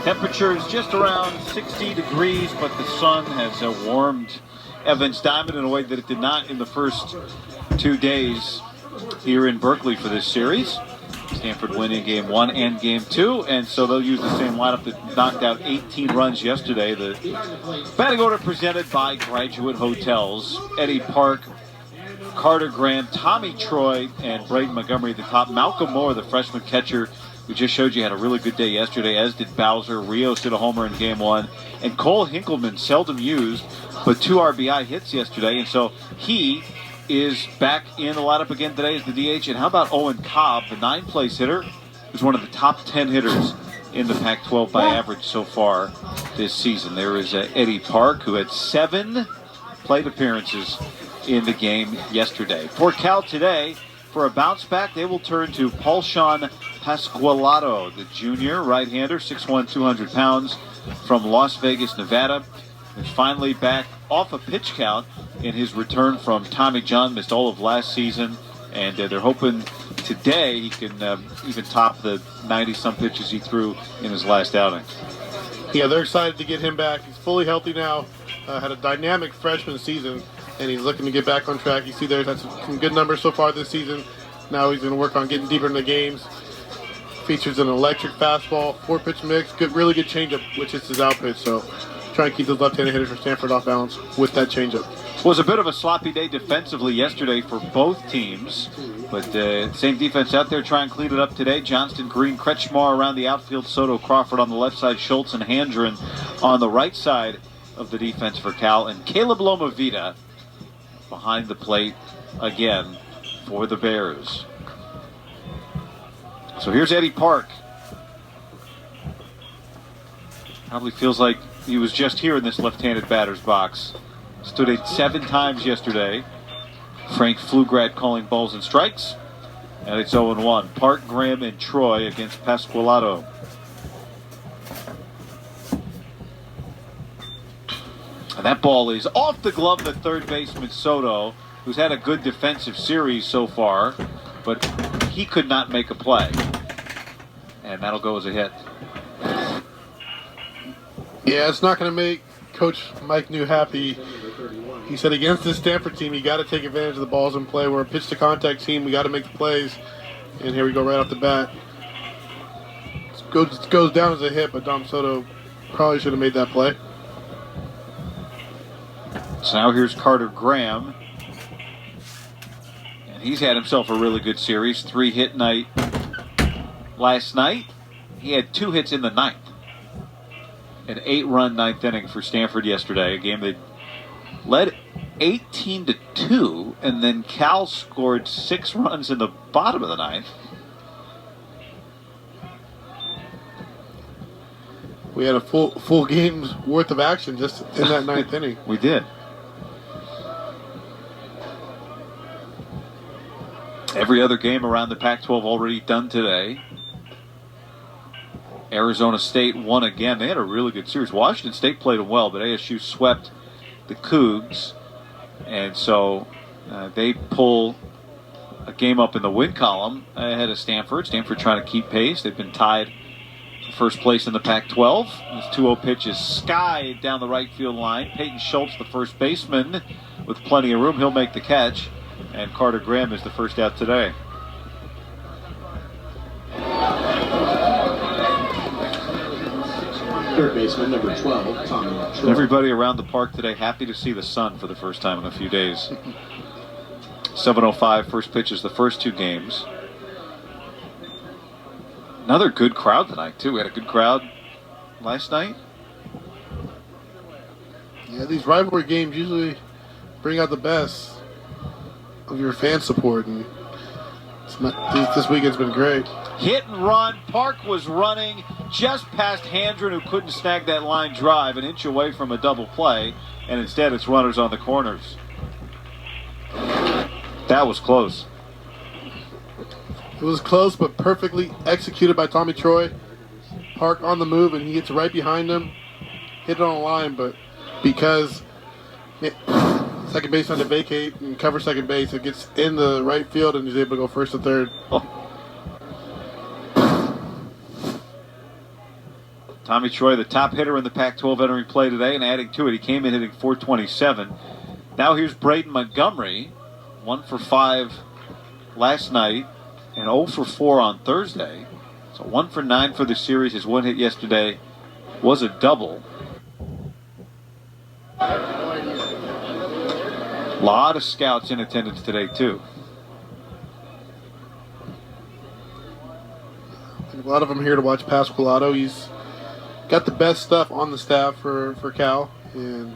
Temperature is just around 60 degrees, but the sun has warmed Evans Diamond in a way that it did not in the first 2 days here in Berkeley for this series. Stanford winning game 1 and game 2, and so they'll use the same lineup that knocked out 18 runs yesterday. The batting order presented by Graduate Hotels. Eddie Park, Carter Graham, Tommy Troy, and Braden Montgomery at the top. Malcolm Moore, the freshman catcher, we just showed you, had a really good day yesterday, as did Bowser. Rios hit a homer in game 1. And Cole Hinkelman, seldom used, but 2 RBI hits yesterday. And so he is back in the lineup again today as the DH. And how about Owen Cobb, the 9th-place hitter, who's one of the top 10 hitters in the Pac-12 by average so far this season. There is Eddie Park, who had 7 plate appearances in the game yesterday. For Cal today, for a bounce back, they will turn to Paulshan Pasqualato, the junior right-hander, 6'1", 200 pounds, from Las Vegas, Nevada. And finally back off a pitch count in his return from Tommy John, missed all of last season. And they're hoping today he can even top the 90-some pitches he threw in his last outing. Yeah, they're excited to get him back. He's fully healthy now. Had a dynamic freshman season, and he's looking to get back on track. You see there's had some good numbers so far this season. Now he's going to work on getting deeper in the games. Features an electric fastball, 4-pitch mix, really good changeup, which is his out pitch. So trying to keep those left-handed hitters for Stanford off balance with that changeup. Was a bit of a sloppy day defensively yesterday for both teams, but same defense out there trying to clean it up today. Johnston, Green, Kretschmar around the outfield, Soto, Crawford on the left side, Schultz and Handren on the right side of the defense for Cal, and Caleb Lomavita behind the plate again for the Bears. So here's Eddie Park. Probably feels like he was just here in this left-handed batter's box. Stood it 7 times yesterday. Frank Pflugrad calling balls and strikes. And it's 0-1. Park, Graham, and Troy against Pasqualato. And that ball is off the glove of third baseman Soto, who's had a good defensive series so far, but he could not make a play. And that'll go as a hit. Yeah, it's not going to make Coach Mike New happy. He said against this Stanford team, you got to take advantage of the balls in play. We're a pitch-to-contact team. We got to make the plays. And here we go right off the bat. It goes down as a hit, but Dom Soto probably should have made that play. So now here's Carter Graham. And he's had himself a really good series. 3-hit night last night. He had 2 hits in the 9th. An 8-run 9th inning for Stanford yesterday. A game that led 18-2, and then Cal scored 6 runs in the bottom of the 9th. We had a full game's worth of action just in that 9th inning. We did. Every other game around the Pac-12 already done today. Arizona State won again. They had a really good series. Washington State played them well, but ASU swept the Cougs. And so they pull a game up in the win column ahead of Stanford. Stanford trying to keep pace. They've been tied for first place in the Pac-12. This 2-0 pitch is skied down the right field line. Peyton Schultz, the first baseman, with plenty of room. He'll make the catch. And Carter Graham is the first out today. Third baseman, number 12, Tommy Troy. Everybody around the park today happy to see the sun for the first time in a few days. 7:05, first pitch is the first 2 games. Another good crowd tonight, too. We had a good crowd last night. Yeah, these rivalry games usually bring out the best of your fan support, and this weekend's been great. Hit and run. Park was running just past Handren, who couldn't snag that line drive, an inch away from a double play, and instead it's runners on the corners. That was close. It was close, but perfectly executed by Tommy Troy. Park on the move, and he gets right behind him. Hit it on the line, but because second base had to vacate and cover second base, it gets in the right field, and he's able to go first to third. Oh. Tommy Troy, the top hitter in the Pac-12 entering play today, and adding to it, he came in hitting .427. Now here's Braden Montgomery, 1 for 5 last night, and 0 for 4 on Thursday. So 1 for 9 for the series. His one hit yesterday was a double. A lot of scouts in attendance today, too. A lot of them here to watch Pasqualato. He's got the best stuff on the staff for Cal, and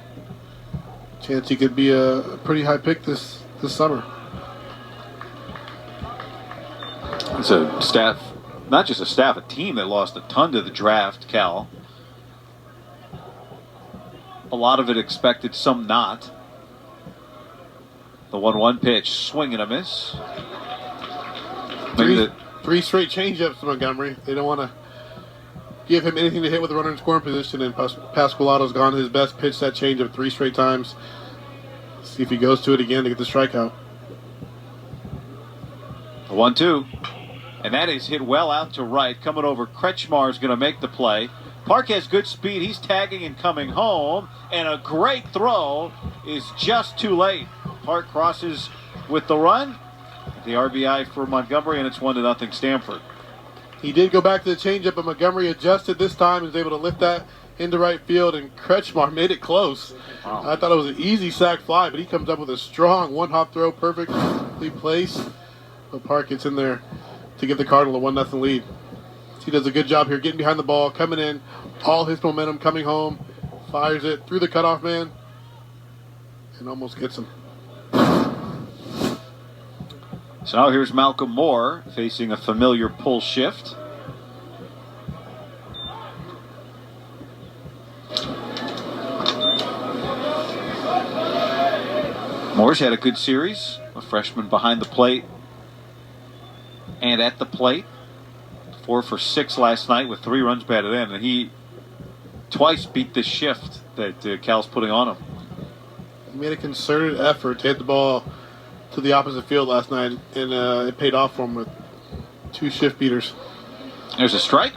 chance he could be a pretty high pick this summer. It's a staff, not just a staff, a team that lost a ton to the draft, Cal. A lot of it expected, some not. The 1-1 pitch, swing and a miss. Three straight changeups to Montgomery. They don't want to give him anything to hit with a runner in scoring position, and Pasqualato's gone his best pitch, that changeup 3 straight times. See if he goes to it again to get the strikeout. The 1-2. And that is hit well out to right. Coming over, Kretschmar is going to make the play. Park has good speed. He's tagging and coming home. And a great throw is just too late. Park crosses with the run. The RBI for Montgomery, and it's 1-0 Stanford. He did go back to the changeup, but Montgomery adjusted this time and was able to lift that into right field, and Kretschmar made it close. Wow. I thought it was an easy sac fly, but he comes up with a strong one-hop throw, perfectly placed. But Park gets in there to give the Cardinal a 1-0 lead. He does a good job here getting behind the ball, coming in, all his momentum coming home, fires it through the cutoff man, and almost gets him. So now here's Malcolm Moore facing a familiar pull shift. Moore's had a good series, a freshman behind the plate and at the plate. 4 for 6 last night with 3 runs batted in, and he twice beat the shift that Cal's putting on him. He made a concerted effort to hit the ball to the opposite field last night, and it paid off for him with 2 shift beaters. There's a strike.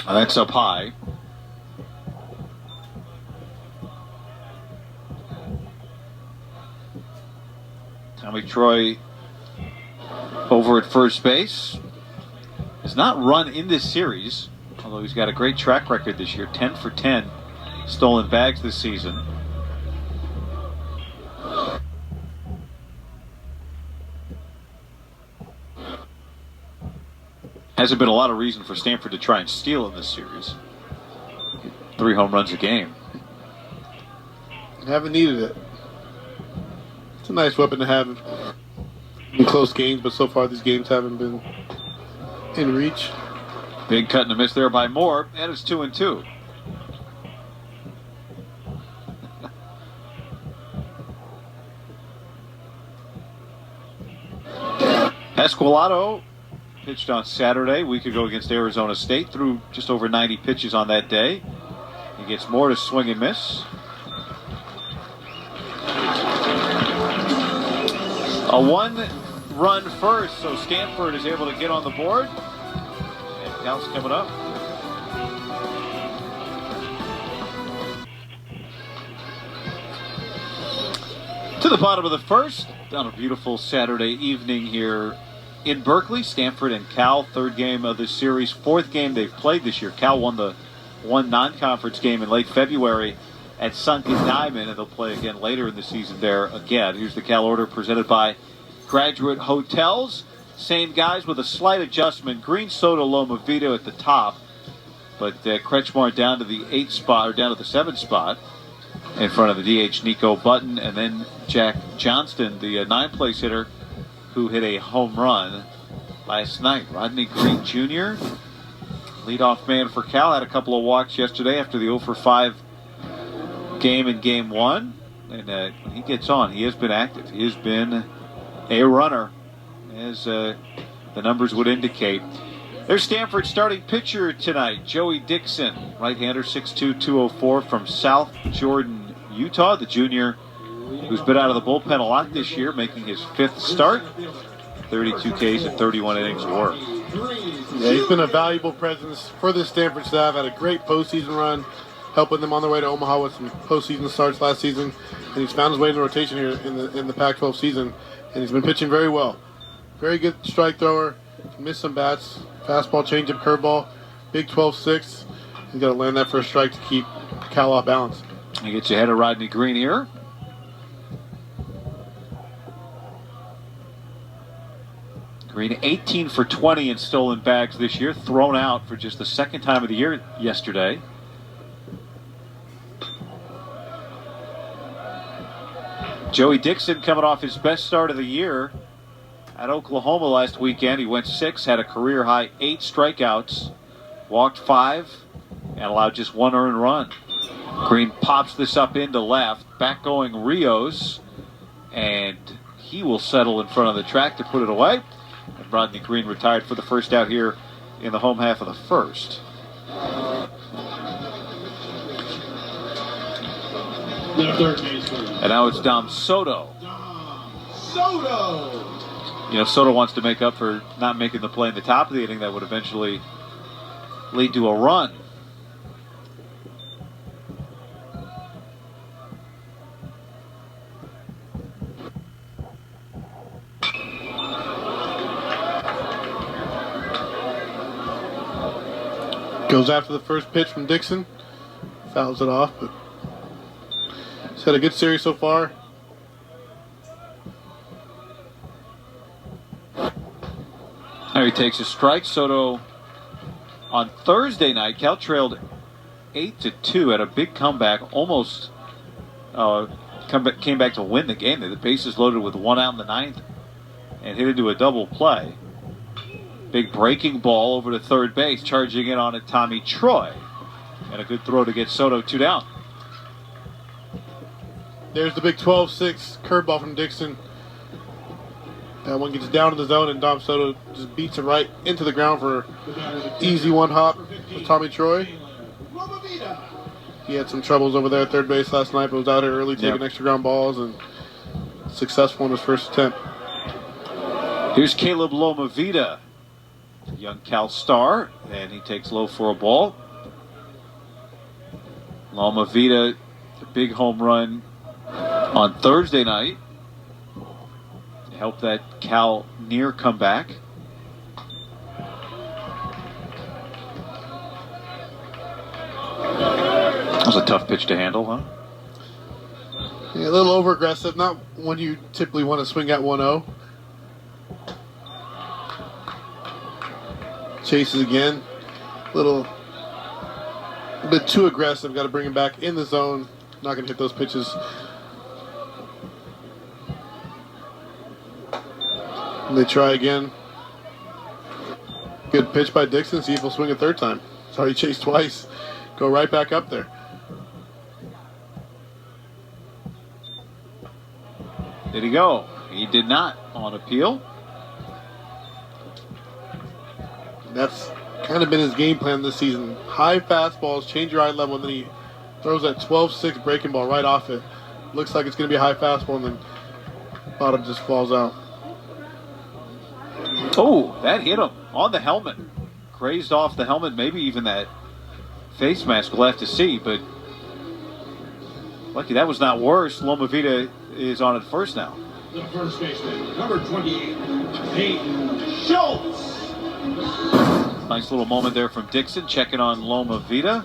That's up high. Tommy Troy over at first base. Has not run in this series, although he's got a great track record this year. 10 for 10 stolen bags this season. Hasn't been a lot of reason for Stanford to try and steal in this series. 3 home runs a game. Haven't needed it. It's a nice weapon to have in close games, but so far these games haven't been in reach. Big cut and a miss there by Moore, and it's 2-2. Pasqualato pitched on Saturday, a week ago against Arizona State, threw just over 90 pitches on that day. He gets Moore to swing and miss. A 1-run first, so Stanford is able to get on the board. And Cal's coming up. To the bottom of the first, on a beautiful Saturday evening here in Berkeley. Stanford and Cal, 3rd game of the series, 4th game they've played this year. Cal won the one non-conference game in late February at Sunken Diamond, and they'll play again later in the season there again. Here's the Cal order presented by Graduate Hotels. Same guys with a slight adjustment. Green Soda Loma Vito at the top, but Kretschmar down to the 8th spot, or down to the 7th spot in front of the DH Nico Button, and then Jack Johnston, the 9th-place hitter, who hit a home run last night. Rodney Green Jr., leadoff man for Cal, had a couple of walks yesterday after the 0 for 5 game in Game 1. And when he gets on, he has been active. He has been a runner, as the numbers would indicate. There's Stanford starting pitcher tonight, Joey Dixon, right-hander, 6'2", 204 from South Jordan, Utah. The junior who's been out of the bullpen a lot this year, making his 5th start. 32 Ks and 31 innings of work. Yeah, he's been a valuable presence for the Stanford staff. Had a great postseason run, helping them on their way to Omaha with some postseason starts last season. And he's found his way in the rotation here in the Pac-12 season. And he's been pitching very well. Very good strike thrower. Missed some bats. Fastball, changeup, curveball. Big 12-6. He's got to land that for a strike to keep Cal off balance. He gets you ahead of Rodney Green here. Green 18 for 20 in stolen bags this year, thrown out for just the 2nd time of the year yesterday. Joey Dixon coming off his best start of the year at Oklahoma last weekend. He went 6, had a career high 8 strikeouts, walked 5, and allowed just 1 earned run. Green pops this up into left, back going Rios, and he will settle in front of the track to put it away. And Rodney Green retired for the first out here in the home half of the 1st. And now it's Dom Soto. You know, Soto wants to make up for not making the play in the top of the inning that would eventually lead to a run. Goes after the first pitch from Dixon. Fouls it off, but he's had a good series so far. There he takes a strike. Soto on Thursday night, Cal trailed 8-2, had a big comeback, almost came back to win the game. The bases loaded with 1 out in the 9th and hit into a double play. Big breaking ball over to third base, charging in on it Tommy Troy. And a good throw to get Soto 2 down. There's the big 12-6 curveball from Dixon. That one gets down in the zone, and Dom Soto just beats it right into the ground for easy 1 hop with Tommy Troy. He had some troubles over there at third base last night, but was out here early taking extra ground balls and successful in his first attempt. Here's Caleb Lomavita, young Cal star, and he takes low for a ball. Lomavita, a big home run on Thursday night to help that Cal near comeback. That was a tough pitch to handle, huh? Yeah, a little over aggressive, not when you typically want to swing at 1-0. Chases again, a bit too aggressive. Got to bring him back in the zone. Not going to hit those pitches. And they try again. Good pitch by Dixon. See if he'll swing a 3rd time. Sorry, he chased twice. Go right back up there. Did he go? He did not on appeal. That's kind of been his game plan this season. High fastballs, change your eye level, and then he throws that 12-6 breaking ball right off it. Looks like it's going to be a high fastball, and then bottom just falls out. Oh, that hit him on the helmet. Grazed off the helmet, maybe even that face mask. We'll have to see, but lucky that was not worse. Lomavita is on at first now. The first baseman, number 28, Peyton Schultz. Nice little moment there from Dixon, checking on Lomavita.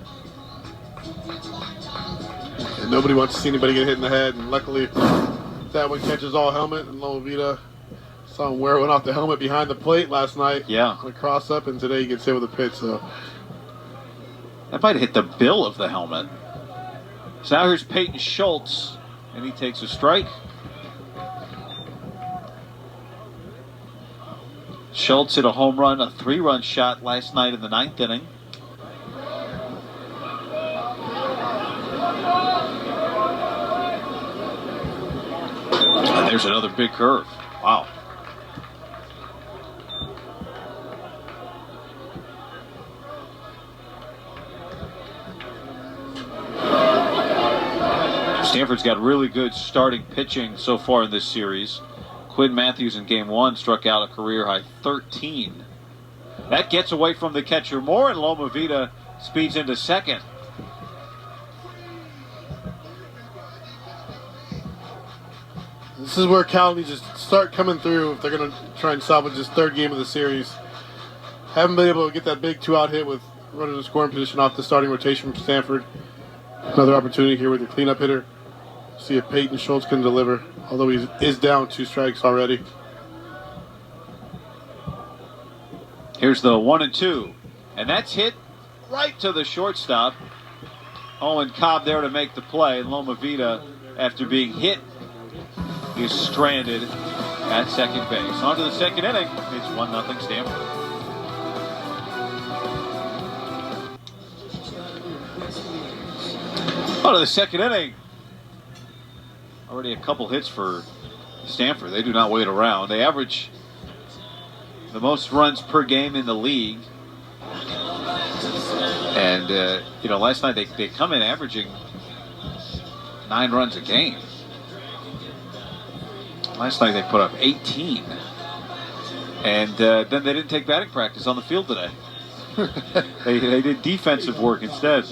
And nobody wants to see anybody get hit in the head, and luckily that one catches all helmet, and Lomavita saw him wear one off the helmet behind the plate last night. Yeah. On a cross up, and today he gets hit with a pitch, so. That might have hit the bill of the helmet. So now here's Peyton Schultz, and he takes a strike. Schultz hit a home run, a 3-run shot last night in the 9th inning. And there's another big curve. Wow. Stanford's got really good starting pitching so far in this series. Quinn Matthews in game 1 struck out a career-high 13. That gets away from the catcher Moore, and Loma Vida speeds into second. This is where Cal needs to start coming through if they're going to try and salvage this third game of the series. Haven't been able to get that big 2-out hit with runners in scoring position off the starting rotation from Stanford. Another opportunity here with the cleanup hitter. See if Peyton Schultz can deliver, although he is down 2 strikes already. Here's the 1-2, and that's hit right to the shortstop. Owen Cobb there to make the play, and Loma Vida, after being hit, is stranded at second base. On to the second inning. It's 1-0 Stanford. On to the second inning. Already a couple hits for Stanford. They do not wait around. They average the most runs per game in the league. And, last night they come in averaging 9 runs a game. Last night they put up 18. And then they didn't take batting practice on the field today. They did defensive work instead.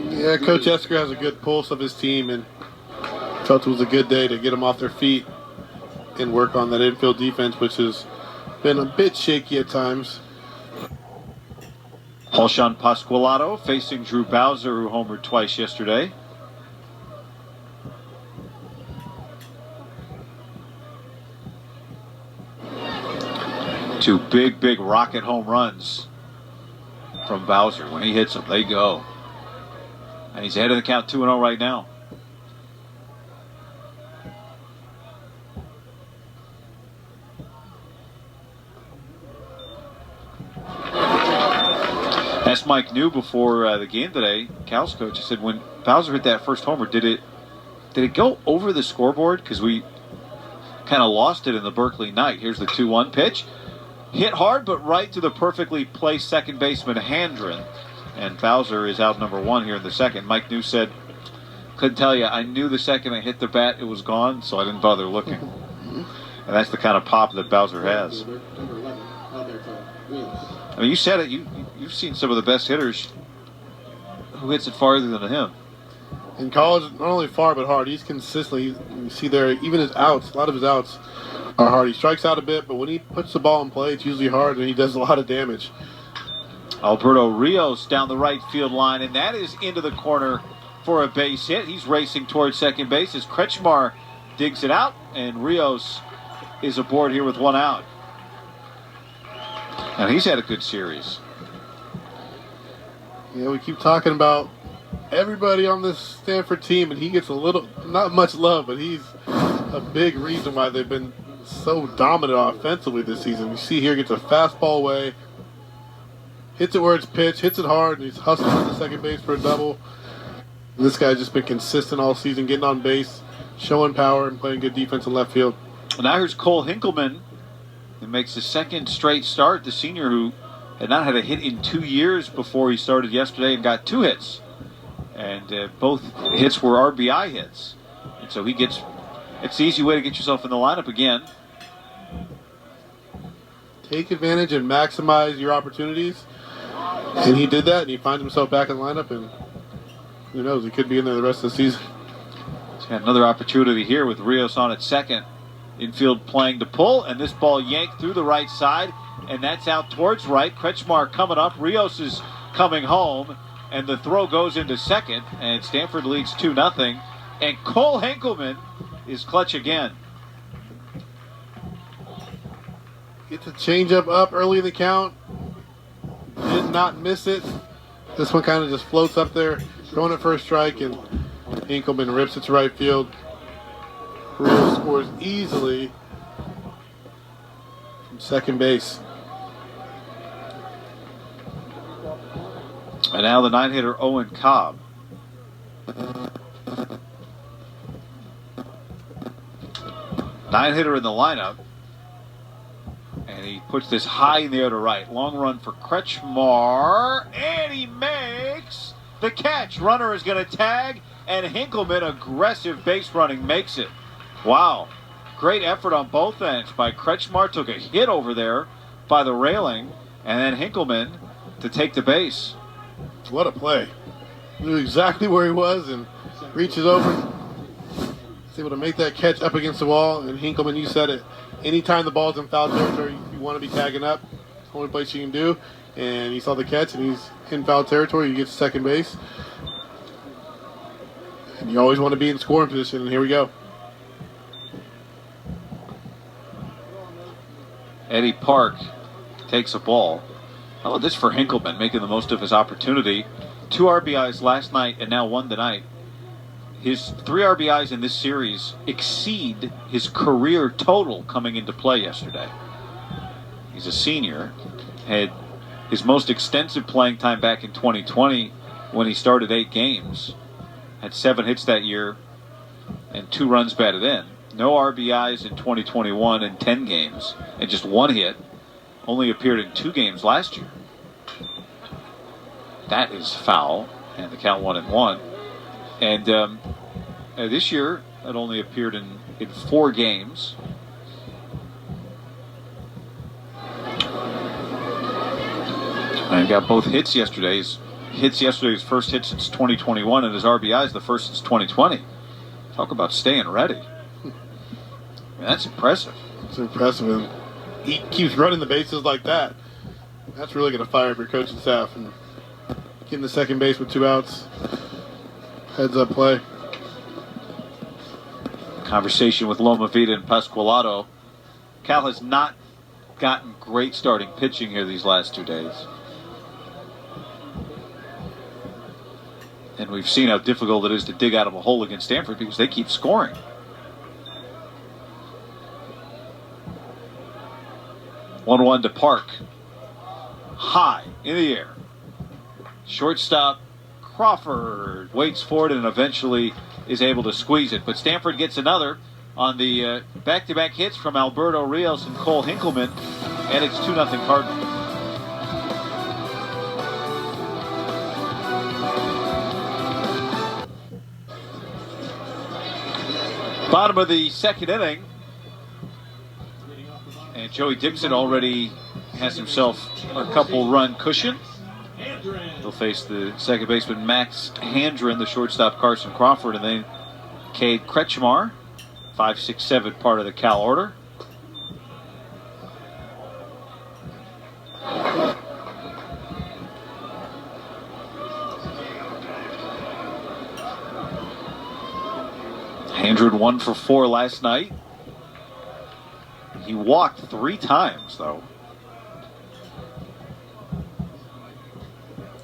Yeah, Coach Esker has a good pulse of his team, and felt it was a good day to get them off their feet and work on that infield defense, which has been a bit shaky at times. Paulshan Pasqualato facing Drew Bowser, who homered twice yesterday. Two big rocket home runs from Bowser. When he hits them, they go. And he's ahead of the count 2-0 right now. Asked Mike New before the game today, Cal's coach, he said when Bowser hit that first homer, did it go over the scoreboard? Because we kind of lost it in the Berkeley night. Here's the 2-1 pitch. Hit hard, but right to the perfectly placed second baseman Handren. And Bowser is out number 1 here in the second. Mike New said, couldn't tell you, I knew the second I hit the bat it was gone, so I didn't bother looking. And that's the kind of pop that Bowser has. I mean, you said it, you've seen some of the best hitters. Who hits it farther than him? In college, not only far but hard. He's consistently, you see there, even his outs, a lot of his outs are hard. He strikes out a bit, but when he puts the ball in play, it's usually hard, and he does a lot of damage. Alberto Rios down the right field line, and that is into the corner for a base hit. He's racing towards second base as Kretschmar digs it out, and Rios is aboard here with 1 out. And he's had a good series. Yeah, we keep talking about everybody on this Stanford team, and he gets not much love, but he's a big reason why they've been so dominant offensively this season. You see here, gets a fastball away, hits it where it's pitched, hits it hard, and he's hustling to second base for a double. And this guy's just been consistent all season, getting on base, showing power, and playing good defense in left field. Now here's Cole Hinkelman, who makes his second straight start. The senior who had not had a hit in 2 years before he started yesterday and got 2 hits. And both hits were RBI hits. And so it's the easy way to get yourself in the lineup again. Take advantage and maximize your opportunities. And he did that, and he finds himself back in the lineup, and who knows, he could be in there the rest of the season. He's got another opportunity here with Rios on at second. Infield playing to pull, and this ball yanked through the right side, and that's out towards right. Kretschmar coming up. Rios is coming home, and the throw goes into second, and Stanford leads 2-0. And Cole Hinkelman is clutch again. Gets a changeup up early in the count. Did not miss it. This one kind of just floats up there, going it for a strike, and Hinkelman rips it to right field. Rios scores easily from second base. And now the 9-hitter Owen Cobb. Nine-hitter in the lineup. And he puts this high in the air to right. Long run for Kretschmar. And he makes the catch. Runner is going to tag, and Hinkleman, aggressive base running, makes it. Wow. Great effort on both ends by Kretschmar. Took a hit over there by the railing, and then Hinkleman to take the base. What a play. Knew exactly where he was and reaches over. He's able to make that catch up against the wall. And Hinkleman, you said it. Anytime the ball's in foul territory, you want to be tagging up. It's the only place you can do. And he saw the catch, and he's in foul territory. He gets second base. And you always want to be in scoring position, and here we go. Eddie Park takes a ball. How about this for Hinkleman, making the most of his opportunity? 2 RBIs last night and now 1 tonight. His 3 RBIs in this series exceed his career total coming into play yesterday. He's a senior, had his most extensive playing time back in 2020 when he started 8 games. Had 7 hits that year and 2 runs batted in. No RBIs in 2021 in 10 games and just 1 hit. Only appeared in 2 games last year. That is foul, and the count 1-1. And this year, it only appeared in 4 games. And got both hits yesterday. His first hit since 2021, and his RBIs the first since 2020. Talk about staying ready. That's impressive. It's impressive. And he keeps running the bases like that. That's really going to fire up your coaching staff. And getting the second base with 2 outs. Heads up play. Conversation with Loma Vida and Pasqualato. Cal has not gotten great starting pitching here these last 2 days. And we've seen how difficult it is to dig out of a hole against Stanford because they keep scoring. One to Park. High in the air. Shortstop Crawford waits for it and eventually is able to squeeze it. But Stanford gets another on the back-to-back hits from Alberto Rios and Cole Hinkleman, and it's 2-0 Cardinals. Bottom of the second inning, and Joey Dixon already has himself a couple run cushion. He'll face the second baseman Max Handren, the shortstop Carson Crawford, and then Cade Kretschmar, 5, 6, 7 part of the Cal order. Handren 1 for 4 last night. He walked 3 times, though.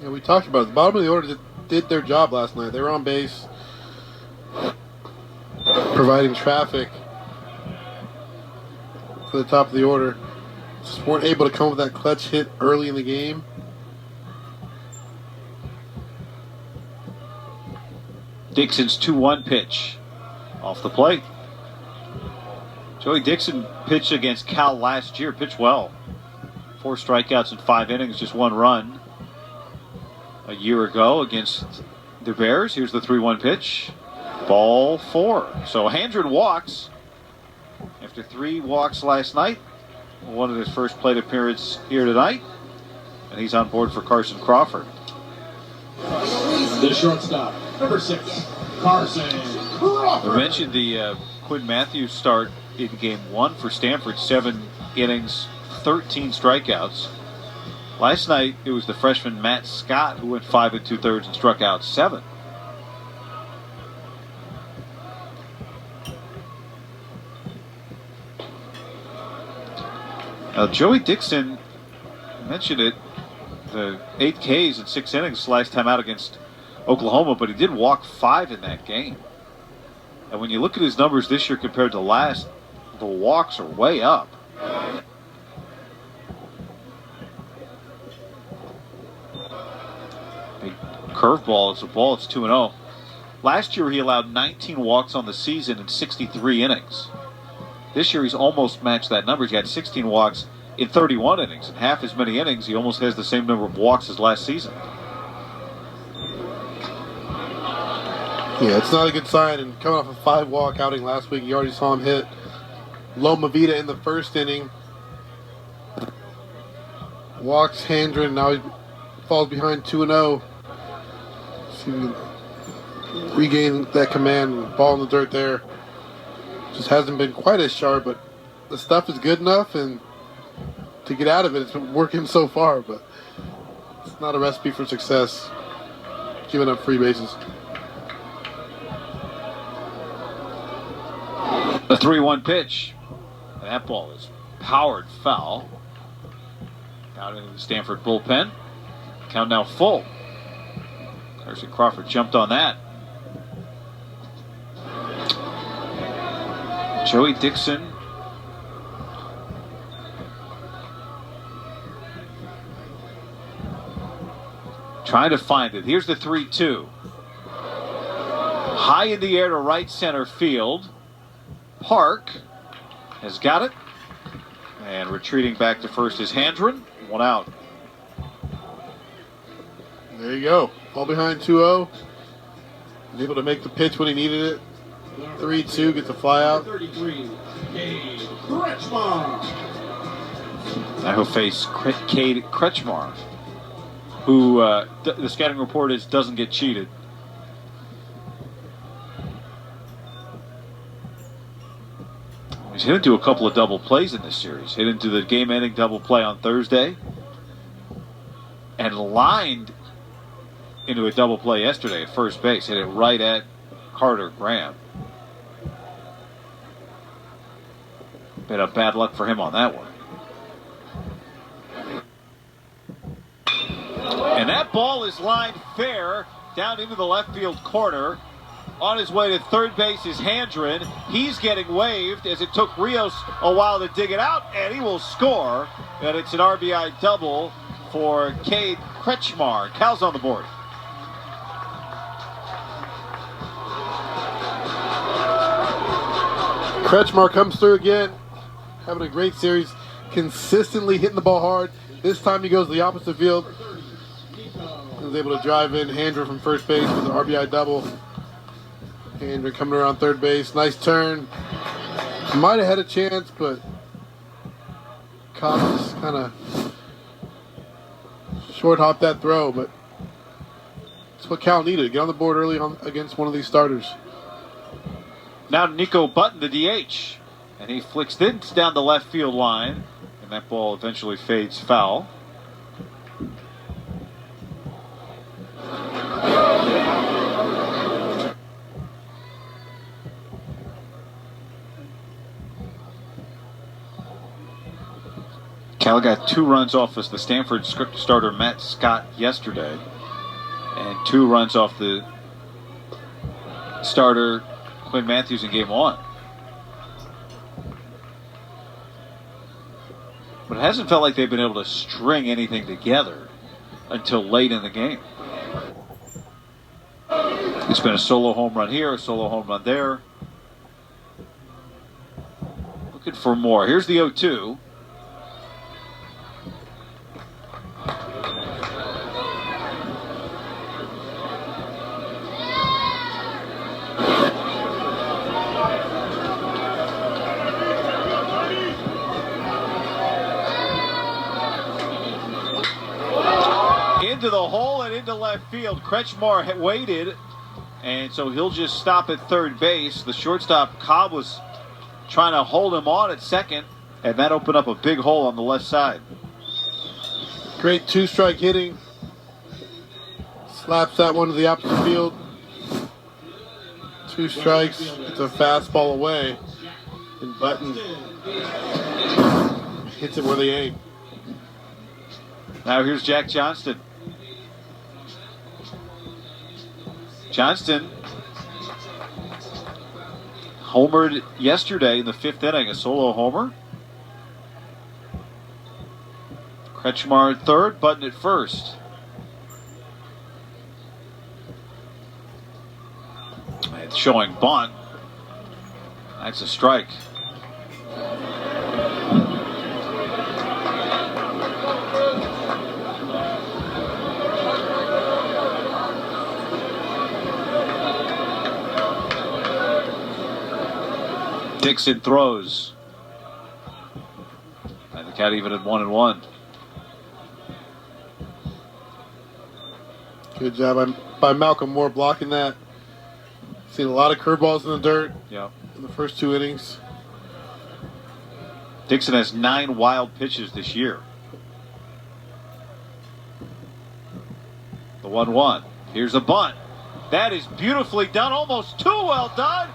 Yeah, we talked about it. The bottom of the order did their job last night. They were on base, providing traffic for the top of the order. Just weren't able to come with that clutch hit early in the game. Dixon's 2-1 pitch off the plate. Joey Dixon pitched against Cal last year, pitched well. 4 strikeouts in 5 innings, just 1 run. A year ago against the Bears. Here's the 3-1 pitch. Ball 4. So Handren walks after 3 walks last night. One of his first plate appearance here tonight. And he's on board for Carson Crawford. The shortstop, number 6, Carson Crawford. I mentioned the Quinn Matthews start in game 1 for Stanford. 7 innings, 13 strikeouts. Last night, it was the freshman Matt Scott who went 5 2/3 and struck out 7. Now, Joey Dixon, I mentioned it, the 8 Ks in 6 innings last time out against Oklahoma, but he did walk 5 in that game. And when you look at his numbers this year compared to last, the walks are way up. Curveball, it's a ball, it's 2-0. Last year he allowed 19 walks on the season in 63 innings. This year he's almost matched that number. He's got 16 walks in 31 innings. In half as many innings, he almost has the same number of walks as last season. Yeah, it's not a good sign. And coming off a 5-walk outing last week, you already saw him hit Loma Vida in the first inning. Walks Handren, now he falls behind 2-0. See if he can regain that command. Ball in the dirt there. Just hasn't been quite as sharp, but the stuff is good enough, and to get out of it, it's been working so far, but it's not a recipe for success. Giving up free bases. The 3-1 pitch. That ball is powered foul. Out into the Stanford bullpen. Count now full. Carson Crawford jumped on that. Joey Dixon. Trying to find it. Here's the 3-2. High in the air to right center field. Park has got it. And retreating back to first is Handren. 1 out. There you go. Fall behind 2-0. Was able to make the pitch when he needed it. 3-2, gets a fly out. 33, Cade Kretschmar. Now he'll face Cade Kretschmar, who the scouting report is doesn't get cheated. He's hit into a couple of double plays in this series. Hit into the game-ending double play on Thursday, and lined into a double play yesterday at first base. Hit it right at Carter Graham. Bit of bad luck for him on that one. And that ball is lined fair down into the left field corner. On his way to third base is Handren. He's getting waved as it took Rios a while to dig it out, and he will score. And it's an RBI double for Cade Kretschmar. Cal's on the board. Kretschmar comes through again, having a great series, consistently hitting the ball hard. This time he goes to the opposite field. He was able to drive in Handren from first base with an RBI double. Handren coming around third base. Nice turn. Might have had a chance, but Cobb just kind of short hopped that throw, but it's what Cal needed. Get on the board early on against one of these starters. Now Nico Button, the DH. And he flicks this down the left field line. And that ball eventually fades foul. Cal got 2 runs off as the Stanford starter Matt Scott yesterday. And 2 runs off the starter Quinn Matthews in game 1. But it hasn't felt like they've been able to string anything together until late in the game. It's been a solo home run here, a solo home run there. Looking for more. Here's the 0-2. Into the hole and into left field. Kretschmar waited, and so he'll just stop at third base. The shortstop, Cobb, was trying to hold him on at second, and that opened up a big hole on the left side. Great 2-strike hitting. Slaps that one to the opposite field. 2 strikes. It's a fastball away. And Button hits it where they aim. Now here's Jack Johnston. Johnston homered yesterday in the 5th inning, a solo homer. Kretschmar at third, Button at first. It's showing bunt. That's a strike. Dixon throws. And the count even at 1-1. Good job by Malcolm Moore blocking that. Seen a lot of curveballs in the dirt in the first 2 innings. Dixon has 9 wild pitches this year. The 1-1. Here's a bunt. That is beautifully done, almost too well done.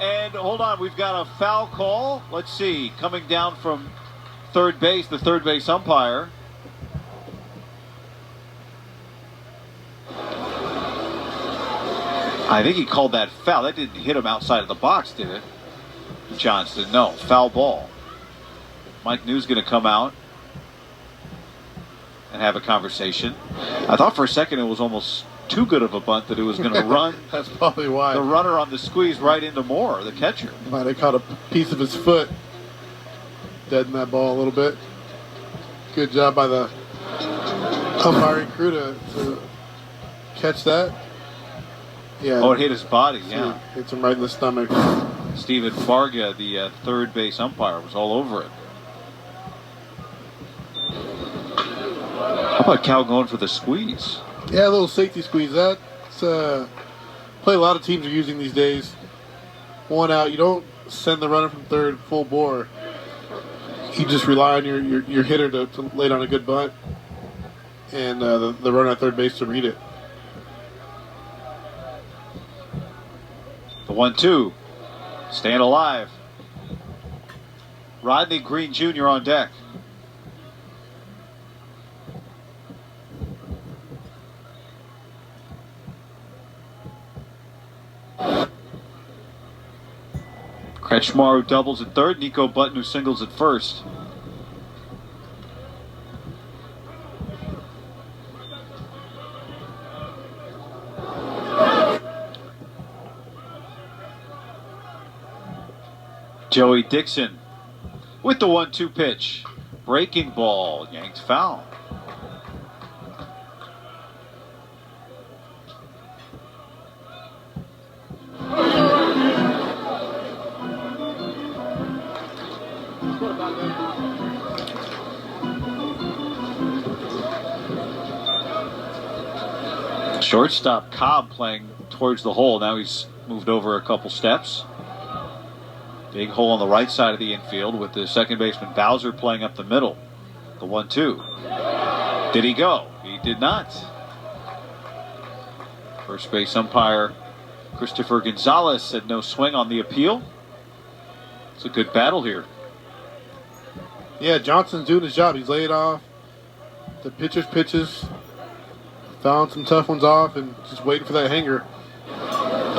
And hold on, we've got a foul call. Let's see, coming down from third base, the third base umpire. I think he called that foul. That didn't hit him outside of the box, did it? Johnston, no, foul ball. Mike New's going to come out and have a conversation. I thought for a second it was almost too good of a bunt that it was going to run. That's probably why. The runner on the squeeze right into Moore, the catcher. Might have caught a piece of his foot. Dead in that ball a little bit. Good job by the umpiring crew to catch that. Yeah. Oh, it hit his body, yeah. Hits him right in the stomach. Steven Farga, the third base umpire, was all over it. How about Cal going for the squeeze? Yeah, a little safety squeeze. That's play a lot of teams are using these days. 1 out, you don't send the runner from third full bore. You just rely on your hitter to lay down a good bunt, and the runner at third base to read it. The 1-2, staying alive. Rodney Green Jr. on deck. Kretschmar, who doubles at third. Nico Button, who singles at first. Joey Dixon with the 1-2 pitch. Breaking ball, yanked foul. Shortstop Cobb playing towards the hole. Now he's moved over a couple steps. Big hole on the right side of the infield with the second baseman Bowser playing up the middle. The 1-2. Did he go? He did not. First base umpire Christopher Gonzalez said no swing on the appeal. It's a good battle here. Yeah, Johnson's doing his job. He's laid off the pitcher's pitches, found some tough ones off, and just waiting for that hanger.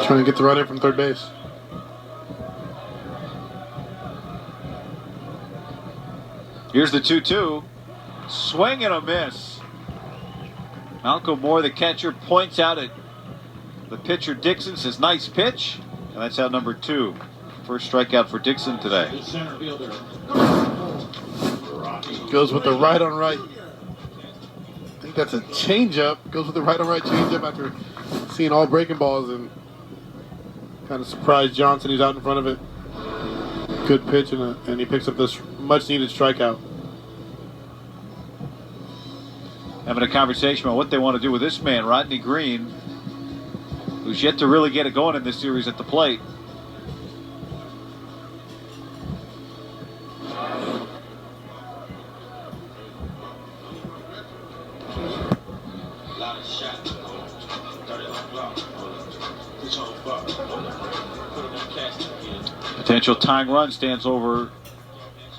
Trying to get the run in from third base. Here's the 2-2. Swing and a miss. Malcolm Moore, the catcher, points out at the pitcher Dixon, says nice pitch. And that's out number 2. First strikeout for Dixon today. Goes with the right on right. I think that's a changeup. Goes with the right on right changeup after seeing all breaking balls and kind of surprised Johnson. He's out in front of it. Good pitch and he picks up this much needed strikeout. Having a conversation about what they want to do with this man, Rodney Green, who's yet to really get it going in this series at the plate. Potential tying run stands over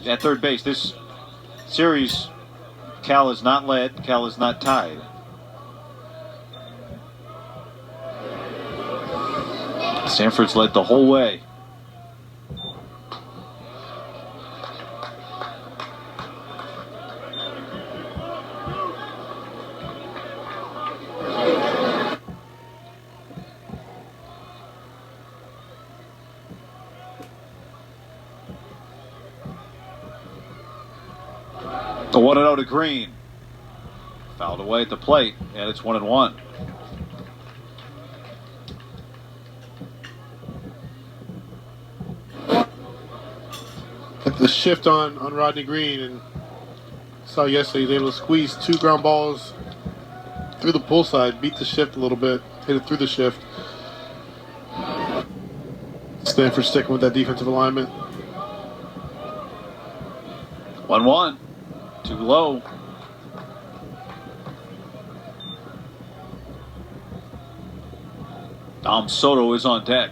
at third base. This series, Cal is not led, Cal is not tied. Stanford's led the whole way. The 1-0 to Green. Fouled away at the plate, and it's 1-1. shift on Rodney Green, and saw yesterday he was able to squeeze 2 ground balls through the pull side, beat the shift a little bit, hit it through the shift. Stanford sticking with that defensive alignment. 1-1. Too low. Dom Soto is on deck.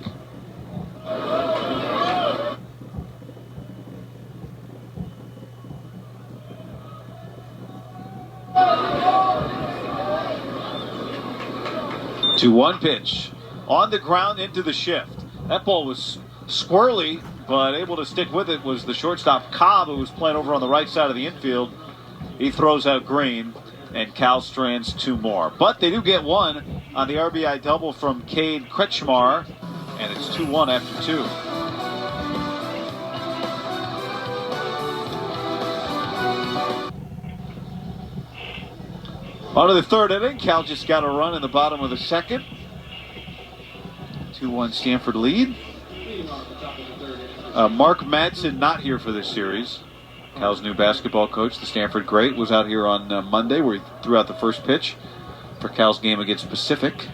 To 1 pitch. On the ground into the shift. That ball was squirrely, but able to stick with it was the shortstop Cobb, who was playing over on the right side of the infield. He throws out Green, and Cal strands 2 more. But they do get 1 on the RBI double from Cade Kretschmar, and it's 2-1 after 2. On to the 3rd inning, Cal just got a run in the bottom of the 2nd. 2-1 Stanford lead. Mark Madsen not here for this series. Cal's new basketball coach, the Stanford great, was out here on Monday where he threw out the first pitch for Cal's game against Pacific.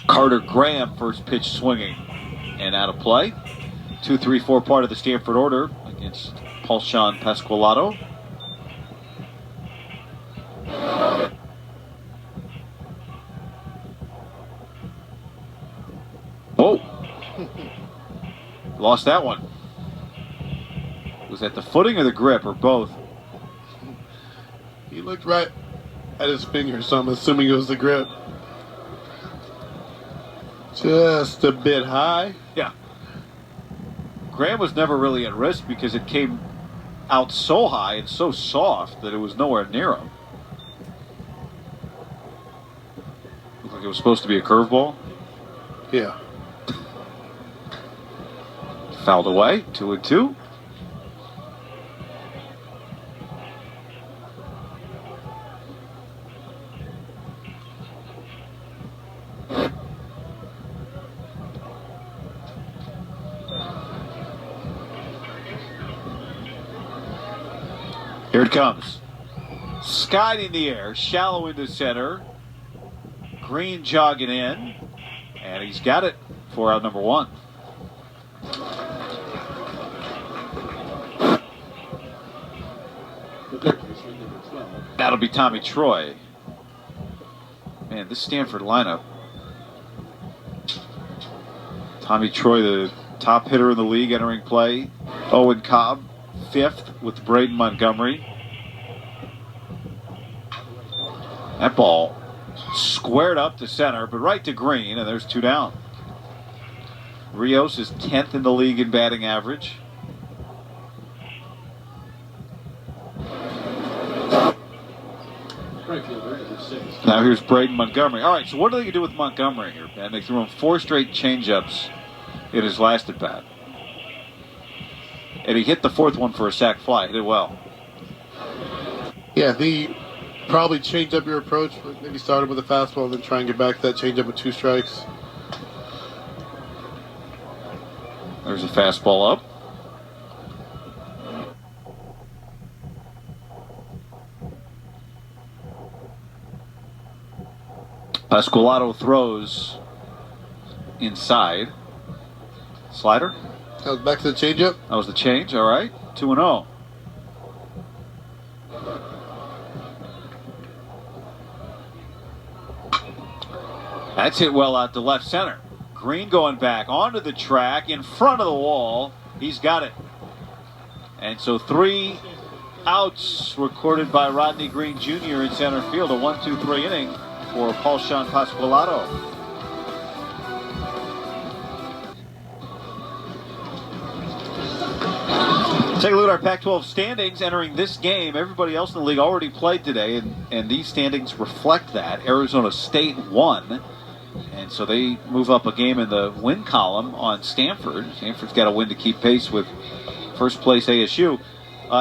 Carter Graham, first pitch swinging and out of play. 2-3-4 part of the Stanford order against Paulshan Pasqualato. Oh, lost that one. Was that the footing or the grip or both? He looked right at his finger, so I'm assuming it was the grip. Just a bit high. Yeah. Graham was never really at risk because it came out so high and so soft that it was nowhere near him. Looked like it was supposed to be a curveball. Yeah. Fouled away, 2-2. Here it comes. Skied in the air, shallow into center. Green jogging in, and he's got it for out number 1. That'll be Tommy Troy. Man, this Stanford lineup. Tommy Troy, the top hitter in the league, entering play. Owen Cobb, 5th with Braden Montgomery. That ball squared up to center, but right to Green, and there's 2 down. Rios is 10th in the league in batting average. Now here's Braden Montgomery. All right, so what are they going to do with Montgomery here, Ben? They threw him 4 straight changeups in his last at bat. And he hit the 4th one for a sac fly. He did well. Yeah, the probably change up your approach. Maybe start him with a fastball and then try and get back to that change up with 2 strikes. There's a fastball up. Pasqualato throws inside. Slider. That was back to the changeup. That was the change. All right. 2-0. That's hit well out to left center. Green going back onto the track in front of the wall. He's got it. And so 3 outs recorded by Rodney Green Jr. in center field. A 1-2-3 inning for Paulshan Pasqualato. Take a look at our Pac-12 standings entering this game. Everybody else in the league already played today, and these standings reflect that. Arizona State won, and so they move up a game in the win column on Stanford. Stanford's got to win to keep pace with first place ASU.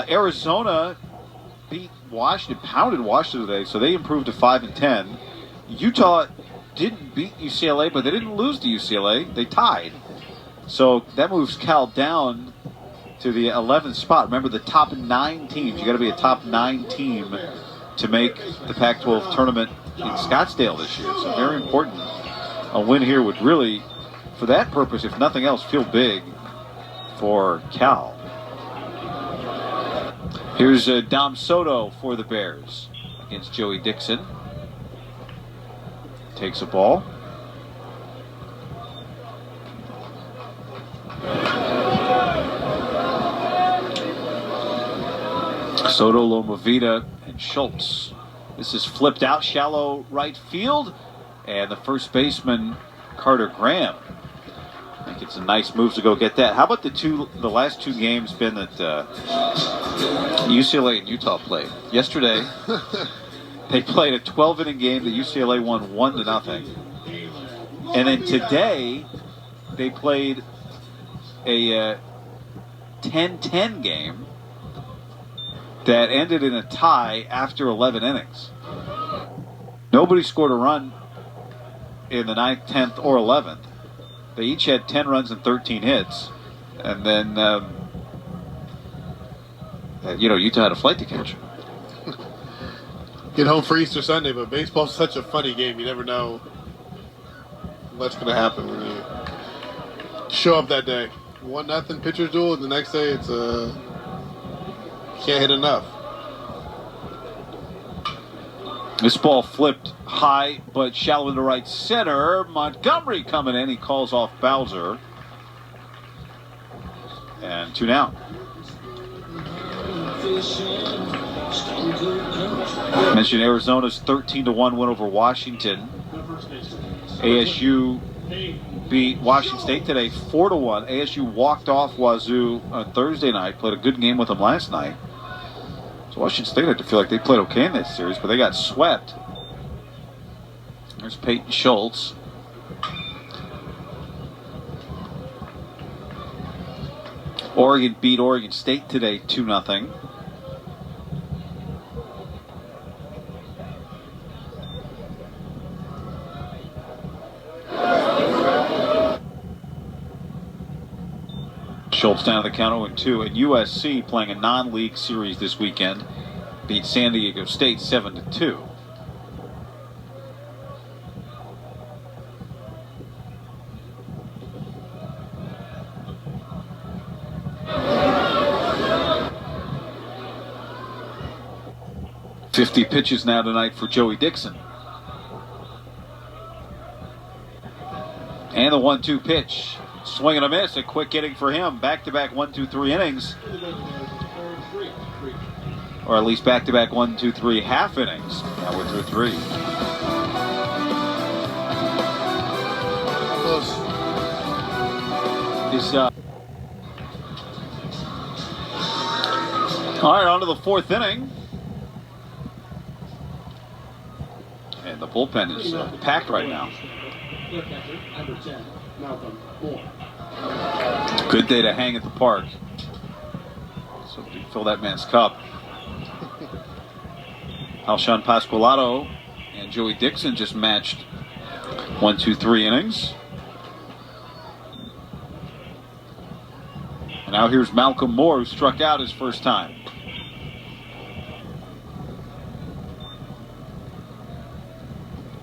Arizona beat Washington, pounded Washington today, so they improved to 5-10. Utah didn't beat UCLA, but they didn't lose to UCLA. They tied. So that moves Cal down to the 11th spot. Remember, the top 9 teams, you got to be a top 9 team to make the Pac-12 tournament in Scottsdale this year. So very important. A win here would really, for that purpose, if nothing else, feel big for Cal. Here's Dom Soto for the Bears against Joey Dixon. Takes a ball. Soto, Loma Vida, and Schultz. This is flipped out, shallow right field. And the first baseman, Carter Graham. I think it's a nice move to go get that. How about the last 2 games been that UCLA and Utah played? Yesterday, they played a 12-inning game that UCLA won 1-0. And then today, they played a 10-10 game that ended in a tie after 11 innings. Nobody scored a run in the 9th, 10th, or 11th. They each had 10 runs and 13 hits. And then, Utah had a flight to catch. Get home for Easter Sunday, but baseball's such a funny game. You never know what's going to happen when you show up that day. 1-0 pitcher's duel, and the next day it's can't hit enough. This ball flipped high, but shallow into right center. Montgomery coming in. He calls off Bowser. And 2 down. I mentioned Arizona's 13-1 win over Washington. ASU beat Washington State today 4-1. ASU walked off Wazoo on Thursday night. Played a good game with them last night. So Washington State had to feel like they played okay in this series, but they got swept. There's Peyton Schultz. Oregon beat Oregon State today 2-0. Schultz down to the count 0-2, and USC playing a non-league series this weekend beat San Diego State 7-2. "50 pitches now tonight for Joey Dixon. And the 1-2 pitch. Swing and a miss, a quick inning for him. Back-to-back 1-2-3 innings. Or at least back-to-back 1-2-3 half innings. Now we're through 3. Close. All right, on to the 4th inning. And the bullpen is packed right now. Good day to hang at the park. So we fill that man's cup. Alshon Pasqualado and Joey Dixon just matched 1-2-3 innings. And now here's Malcolm Moore, who struck out his first time.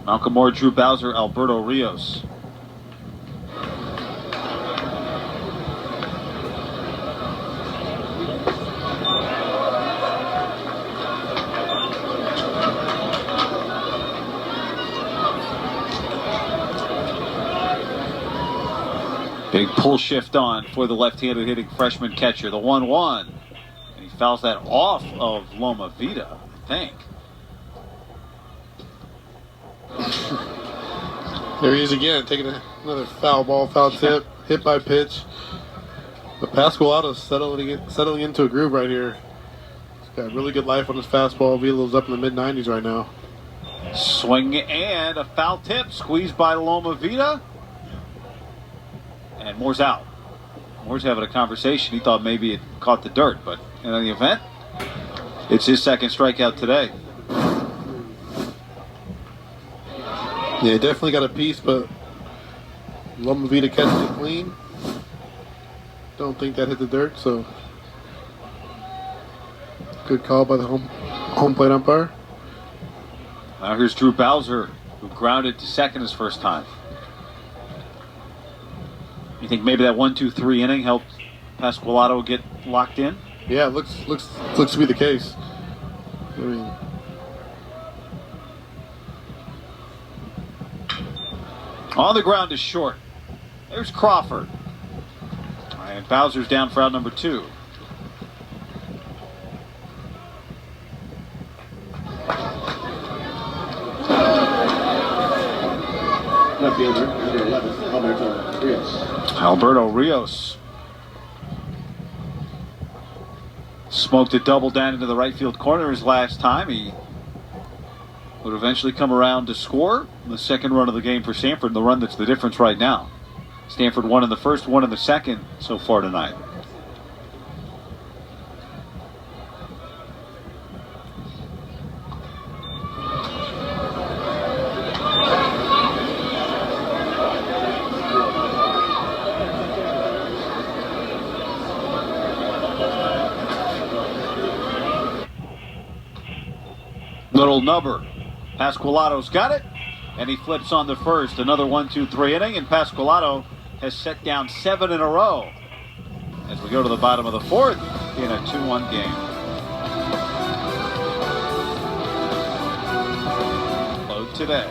Malcolm Moore, Drew Bowser, Alberto Rios. Big pull shift on for the left-handed hitting freshman catcher. The 1-1. And he fouls that off of Loma Vida, I think. There he is again, taking another foul ball, foul tip, hit by pitch. But Pasqualado's settling into a groove right here. He's got really good life on his fastball. Vila's up in the mid-90s right now. Swing and a foul tip, squeezed by Loma Vida. And Moore's out. Moore's having a conversation. He thought maybe it caught the dirt, but in any event, it's his second strikeout today. Yeah, definitely got a piece, but Loma Vida catches it clean. Don't think that hit the dirt, so good call by the home plate umpire. Now here's Drew Bowser, who grounded to second his first time. You think maybe that 1-2-3 inning helped Pasqualato get locked in? Yeah, looks to be the case. I mean, on the ground is short. There's Crawford. And Bowser's down for out number 2. Left fielder, number 11, Alberto Rios. Alberto Rios smoked a double down into the right field corner his last time. He would eventually come around to score the second run of the game for Stanford, the run that's the difference right now. Stanford won in the first, won in the second so far tonight. Little number. Pasqualato's got it, and he flips on the first. Another 1-2-3 inning, and Pasqualato has set down 7 in a row as we go to the bottom of the 4th in a 2-1 game. Load today.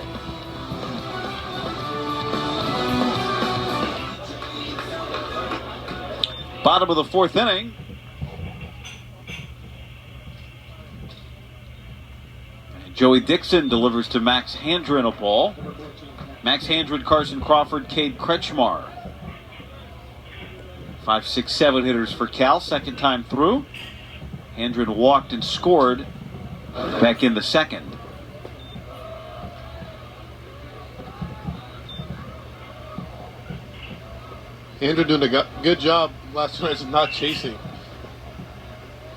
Bottom of the 4th inning. Joey Dixon delivers to Max Handren a ball. Max Handren, Carson Crawford, Cade Kretschmar. 5, 6, 7 hitters for Cal, second time through. Handren walked and scored back in the second. Handren doing a good job last night of not chasing.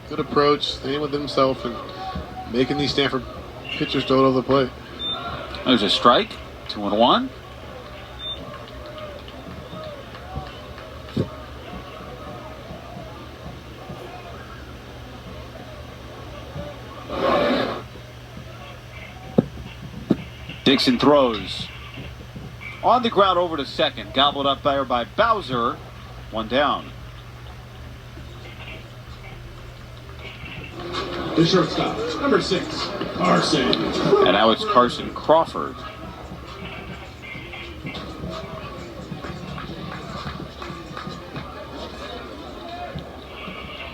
Good approach, staying with himself and making these Stanford pitchers throw it over the plate. There's a strike, 2-1. Dixon throws on the ground over to second, gobbled up there by Bowser. 1 down. The shortstop, number 6, Carson. And now it's Carson Crawford.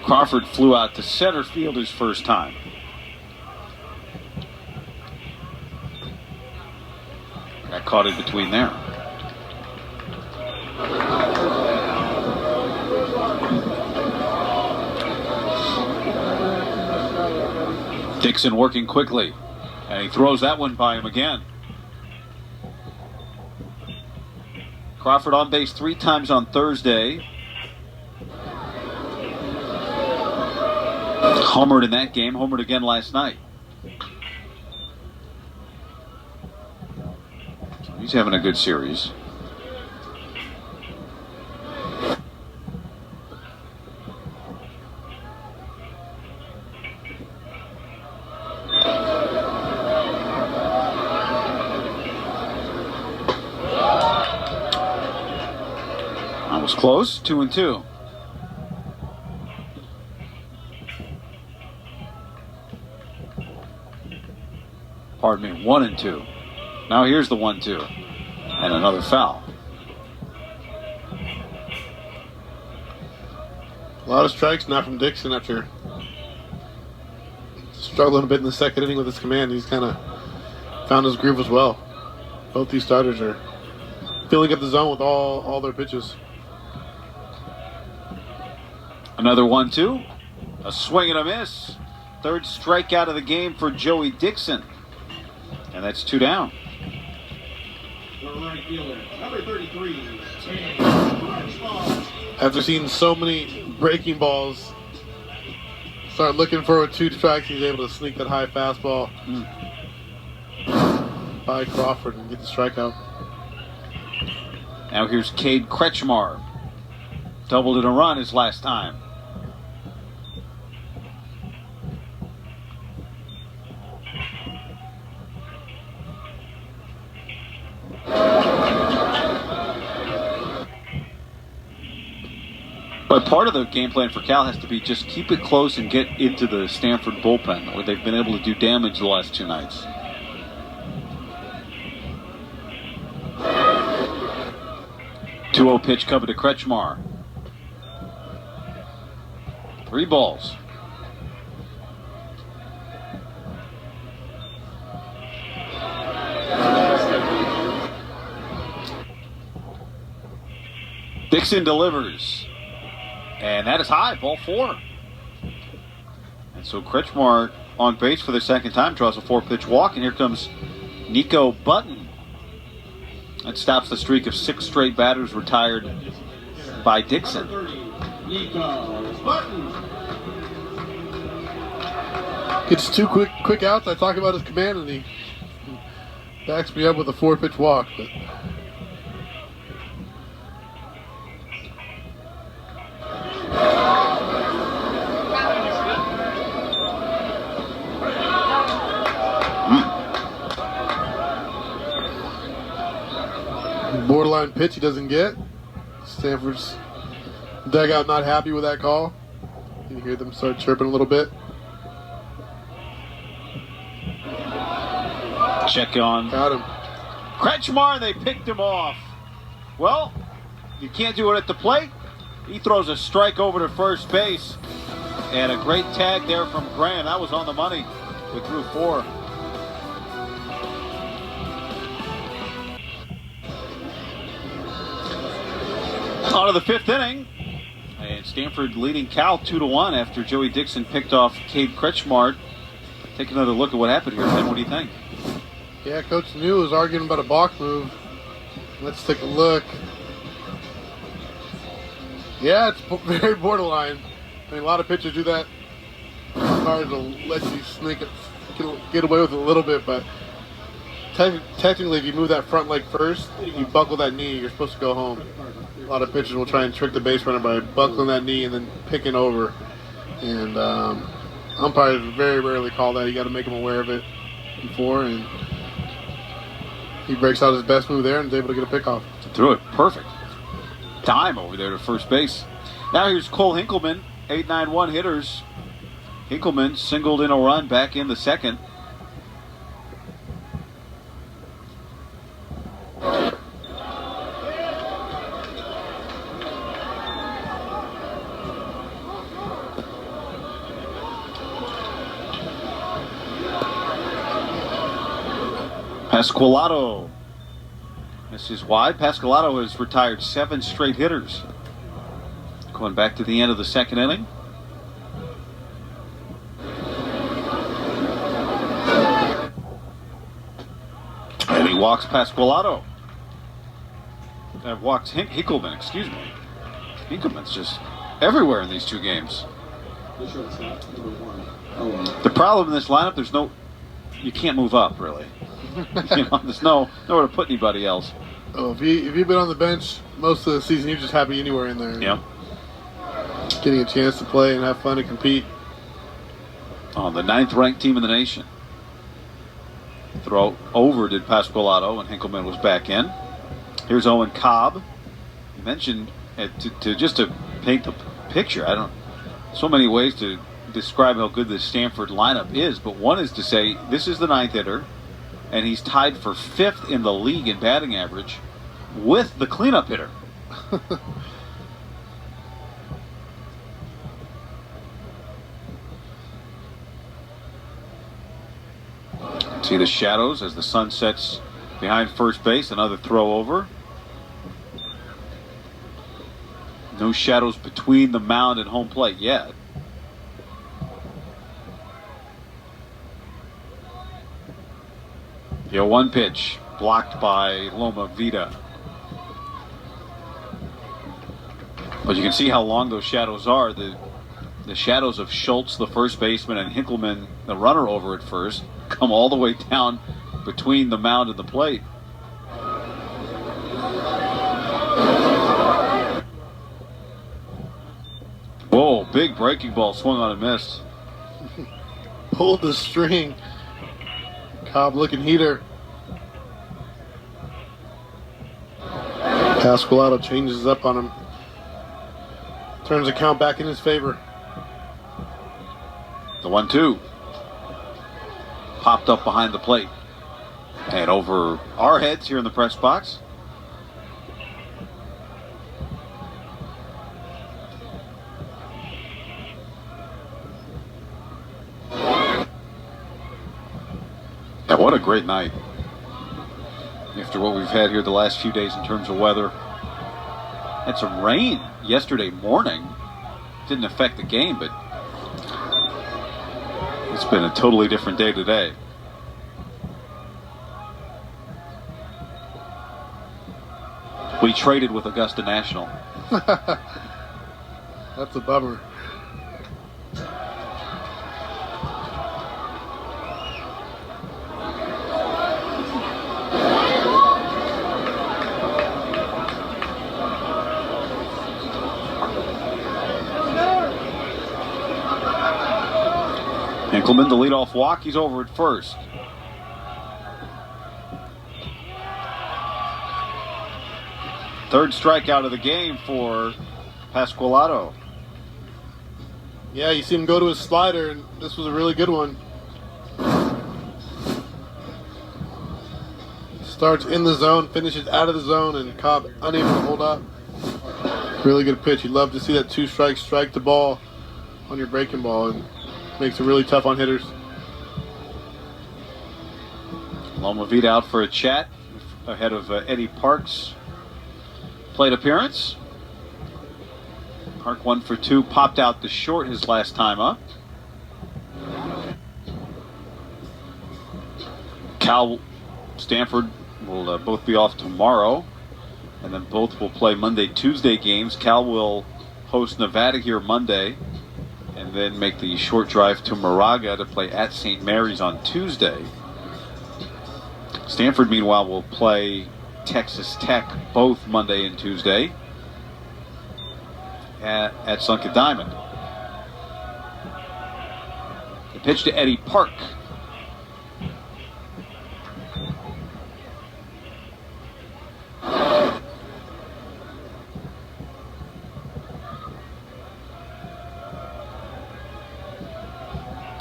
Crawford flew out to center field his first time. Got caught in between there. Dixon working quickly, and he throws that one by him again. Crawford on base 3 times on Thursday. Homered in that game, homered again last night. So he's having a good series. That was close, 2-2. Pardon me, 1-2. Now here's the 1-2. And another foul. A lot of strikes now from Dixon after struggling a bit in the second inning with his command. He's kind of found his groove as well. Both these starters are filling up the zone with all their pitches. Another 1-2. A swing and a miss. Third strikeout of the game for Joey Dixon. And that's 2 down. The right fielder, number 33, After seeing so many breaking balls, start looking for 2 strikes. He's able to sneak that high fastball by Crawford and get the strikeout. Now here's Cade Kretschmar. Doubled in a run his last time. But part of the game plan for Cal has to be just keep it close and get into the Stanford bullpen, where they've been able to do damage the last 2 nights. Pitch coming to Kretschmar. 3 balls. Dixon delivers. And that is high, ball 4. And so Kretschmar on base for the second time, draws a 4-pitch walk, and here comes Nico Button. That stops the streak of 6 straight batters retired by Dixon. Nico Button. Gets 2 quick outs. I talk about his command, and he backs me up with a 4-pitch walk. But borderline pitch he doesn't get. Stanford's dugout not happy with that call. You hear them start chirping a little bit. Check on. Got him. Kretschmar, they picked him off. Well, you can't do it at the plate. He throws a strike over to first base. And a great tag there from Graham. That was on the money with through 4. On to the 5th inning. And Stanford leading Cal 2-1 after Joey Dixon picked off Cade Kretschmar. Take another look at what happened here, Ken. What do you think? Yeah, Coach New was arguing about a balk move. Let's take a look. Yeah, it's very borderline. I mean, a lot of pitchers do that. Hard to let you sneak it, get away with it a little bit, but technically, if you move that front leg first, you buckle that knee, you're supposed to go home. A lot of pitchers will try and trick the base runner by buckling that knee and then picking over. And umpires very rarely call that. You got to make them aware of it before, and he breaks out his best move there and is able to get a pickoff. Threw it perfect. Dime over there to first base. Now here's Cole Hinkelman, 8-9-1 hitters. Hinkelman singled in a run back in the 2nd. Pasqualato misses wide. Pasqualato has retired 7 straight hitters. Going back to the end of the 2nd inning. And he walks Pasqualato. Walks Hinkelman, excuse me. Hinkelman's just everywhere in these 2 games. The problem in this lineup, you can't move up really. There's nowhere to put anybody else. Oh, if you've been on the bench most of the season, you're just happy anywhere in there. Yeah. Getting a chance to play and have fun and compete. On the 9th-ranked team in the nation. Throw over did Pasqualato, and Hinkelman was back in. Here's Owen Cobb. You mentioned to paint the picture. So many ways to describe how good this Stanford lineup is, but one is to say this is the 9th hitter, and he's tied for 5th in the league in batting average with the cleanup hitter. See the shadows as the sun sets behind first base. Another throw over. No shadows between the mound and home plate yet. Here, 1 pitch blocked by Loma Vida. But you can see how long those shadows are. The shadows of Schultz, the first baseman, and Hinkelman, the runner over at first, come all the way down between the mound and the plate. Oh, big breaking ball swung on and missed. Pulled the string. Cobb looking heater. Pasqualato changes up on him. Turns the count back in his favor. The 1-2. Popped up behind the plate. And over our heads here in the press box. Yeah, what a great night. After what we've had here the last few days in terms of weather. Had some rain yesterday morning. Didn't affect the game, but it's been a totally different day today. We traded with Augusta National. That's a bummer. Hinkleman, the leadoff walk. He's over at first. Third strikeout of the game for Pasqualato. Yeah, you see him go to his slider, and this was a really good one. Starts in the zone, finishes out of the zone, and Cobb unable to hold up. Really good pitch. You'd love to see that two-strike strike the ball on your breaking ball, and makes it really tough on hitters. Loma Vida out for a chat ahead of Eddie Park's plate appearance. Park 1 for 2, popped out the short his last time up. Cal, Stanford will both be off tomorrow, and then both will play Monday, Tuesday games. Cal will host Nevada here Monday, and then make the short drive to Moraga to play at St. Mary's on Tuesday. Stanford, meanwhile, will play Texas Tech both Monday and Tuesday at Sunken Diamond. The pitch to Eddie Park.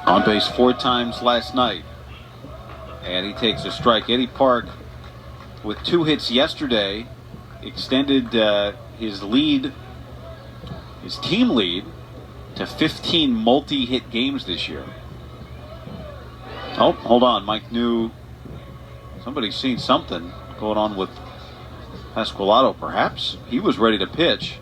On base 4 times last night. And he takes a strike. Eddie Park, with 2 hits yesterday, extended his lead, his team lead, to 15 multi-hit games this year. Oh, hold on. Mike knew somebody's seen something going on with Pasqualato, perhaps. He was ready to pitch.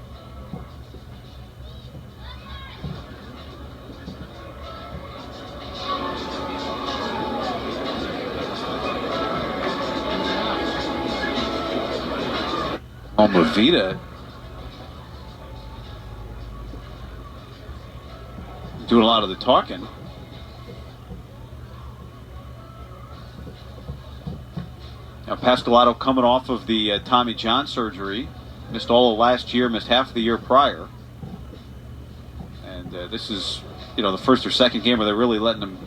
Loma Vida doing a lot of the talking. Now Pasqualato coming off of the Tommy John surgery, missed all of last year, missed half of the year prior, and this is, the first or second game where they're really letting him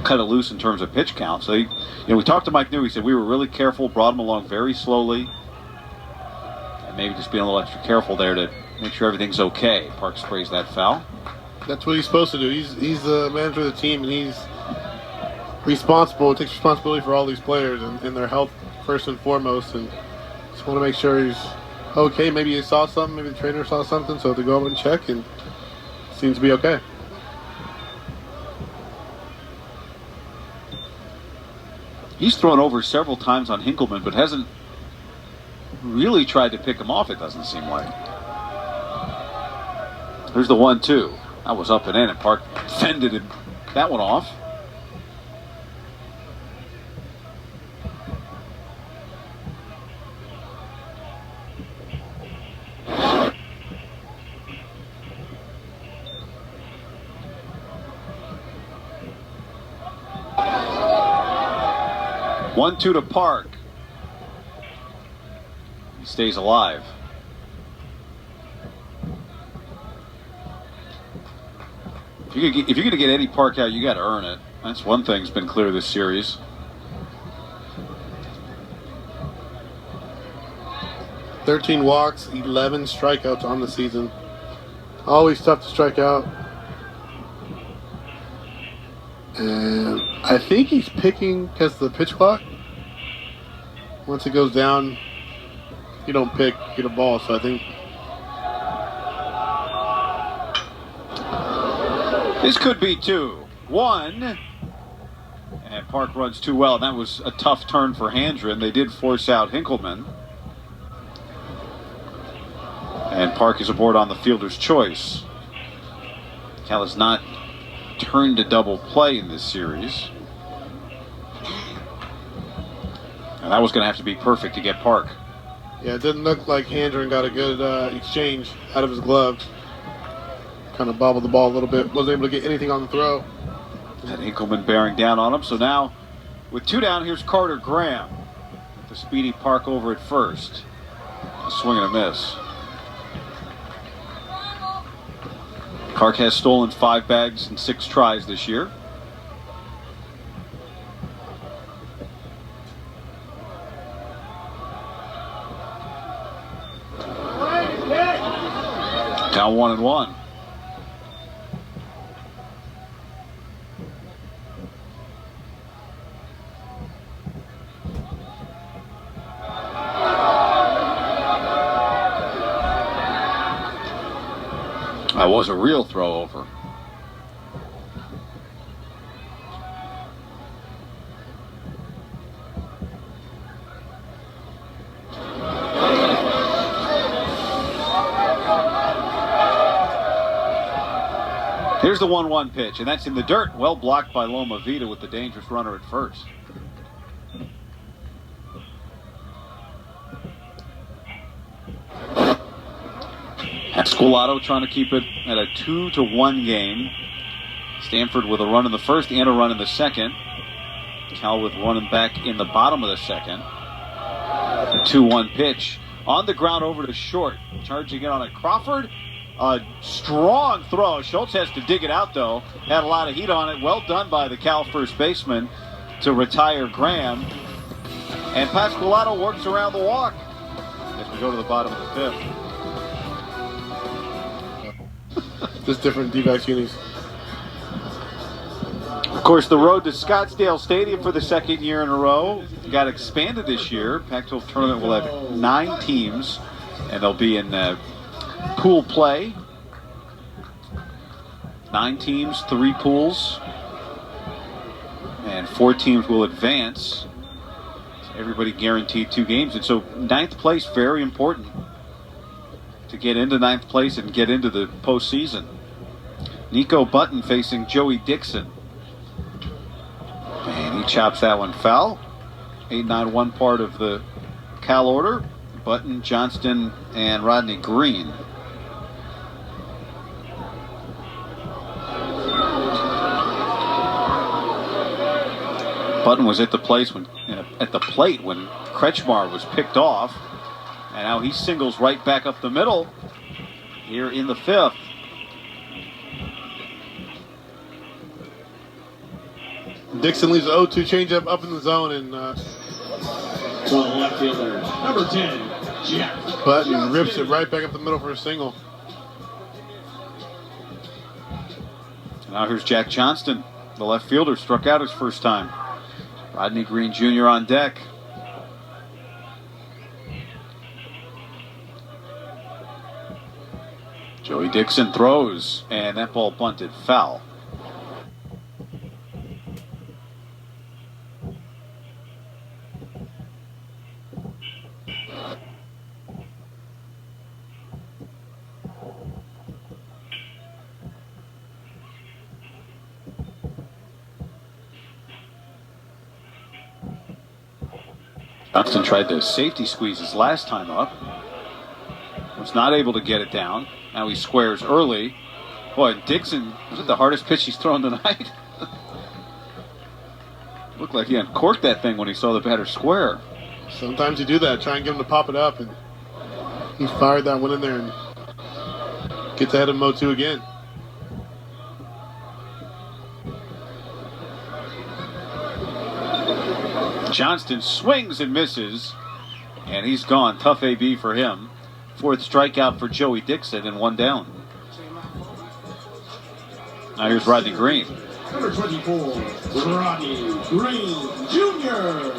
cut it loose in terms of pitch count. So we talked to Mike New. He said we were really careful, brought him along very slowly. Maybe just being a little extra careful there to make sure everything's okay. Park sprays that foul. That's what he's supposed to do. He's the manager of the team, and he's responsible. Takes responsibility for all these players and their health first and foremost. And just want to make sure he's okay. Maybe he saw something. Maybe the trainer saw something. So they go up and check, and seems to be okay. He's thrown over several times on Hinkleman, but hasn't really tried to pick him off, it doesn't seem like. There's the 1-2. That was up and in, and Park fended that one off. One-two to Park. He stays alive. If you're going to get Eddie Park out, you got to earn it. That's one thing that's been clear this series. "13 walks, 11 strikeouts on the season. Always tough to strike out. And I think he's picking because of the pitch clock. Once it goes down, you don't pick, you get a ball. So I think this could be 2-1. And Park runs too well. And that was a tough turn for Handren. They did force out Hinkelman. And Park is aboard on the fielder's choice. Cal has not turned a double play in this series. And that was going to have to be perfect to get Park. Yeah, it didn't look like Handren got a good exchange out of his glove. Kind of bobbled the ball a little bit. Wasn't able to get anything on the throw. And Hinkelman bearing down on him. So now, with 2 down, here's Carter Graham. The speedy Park over at first. A swing and a miss. Park has stolen 5 bags in 6 tries this year. Down 1-1. That was a real throw over. Here's the 1-1 pitch, and that's in the dirt. Well blocked by Loma Vida with the dangerous runner at first. Pasqualato trying to keep it at a 2-1 game. Stanford with a run in the first and a run in the second. Cal with running back in the bottom of the second. The 2-1 pitch on the ground over to short. Charging it on a Crawford. A strong throw. Schultz has to dig it out, though. Had a lot of heat on it. Well done by the Cal first baseman to retire Graham. And Pasqualato works around the walk as we go to the bottom of the 5th. Just different D-backs unis. Of course, the road to Scottsdale Stadium for the 2nd year in a row got expanded this year. Pac-12 tournament will have 9 teams, and they'll be in pool play. 9 teams, 3 pools, and 4 teams will advance. So everybody guaranteed 2 games, and so 9th place very important to get into 9th place and get into the postseason. Nico Button facing Joey Dixon. And he chops that one foul. 8-9-1 part of the Cal order. Button, Johnston, and Rodney Green. Button was at the plate when Kretschmar was picked off. And now he singles right back up the middle here in the 5th. Dixon leaves the 0-2 changeup up in the zone, and To the left fielder, number 10, Jack. Button rips it right back up the middle for a single. Now here's Jack Johnston, the left fielder, struck out his first time. Rodney Green Jr. on deck. Joey Dixon throws, and that ball bunted foul. Johnston tried the safety squeeze his last time up. Was not able to get it down. Now he squares early. Boy, Dixon, was it the hardest pitch he's thrown tonight? Looked like he uncorked that thing when he saw the batter square. Sometimes you do that, try and get him to pop it up, and he fired that one in there and gets ahead of Mo2 again. Johnston swings and misses, and he's gone. Tough AB for him. 4th strikeout for Joey Dixon, and 1 down. Now here's Rodney Green. Number 24, Rodney Green Jr.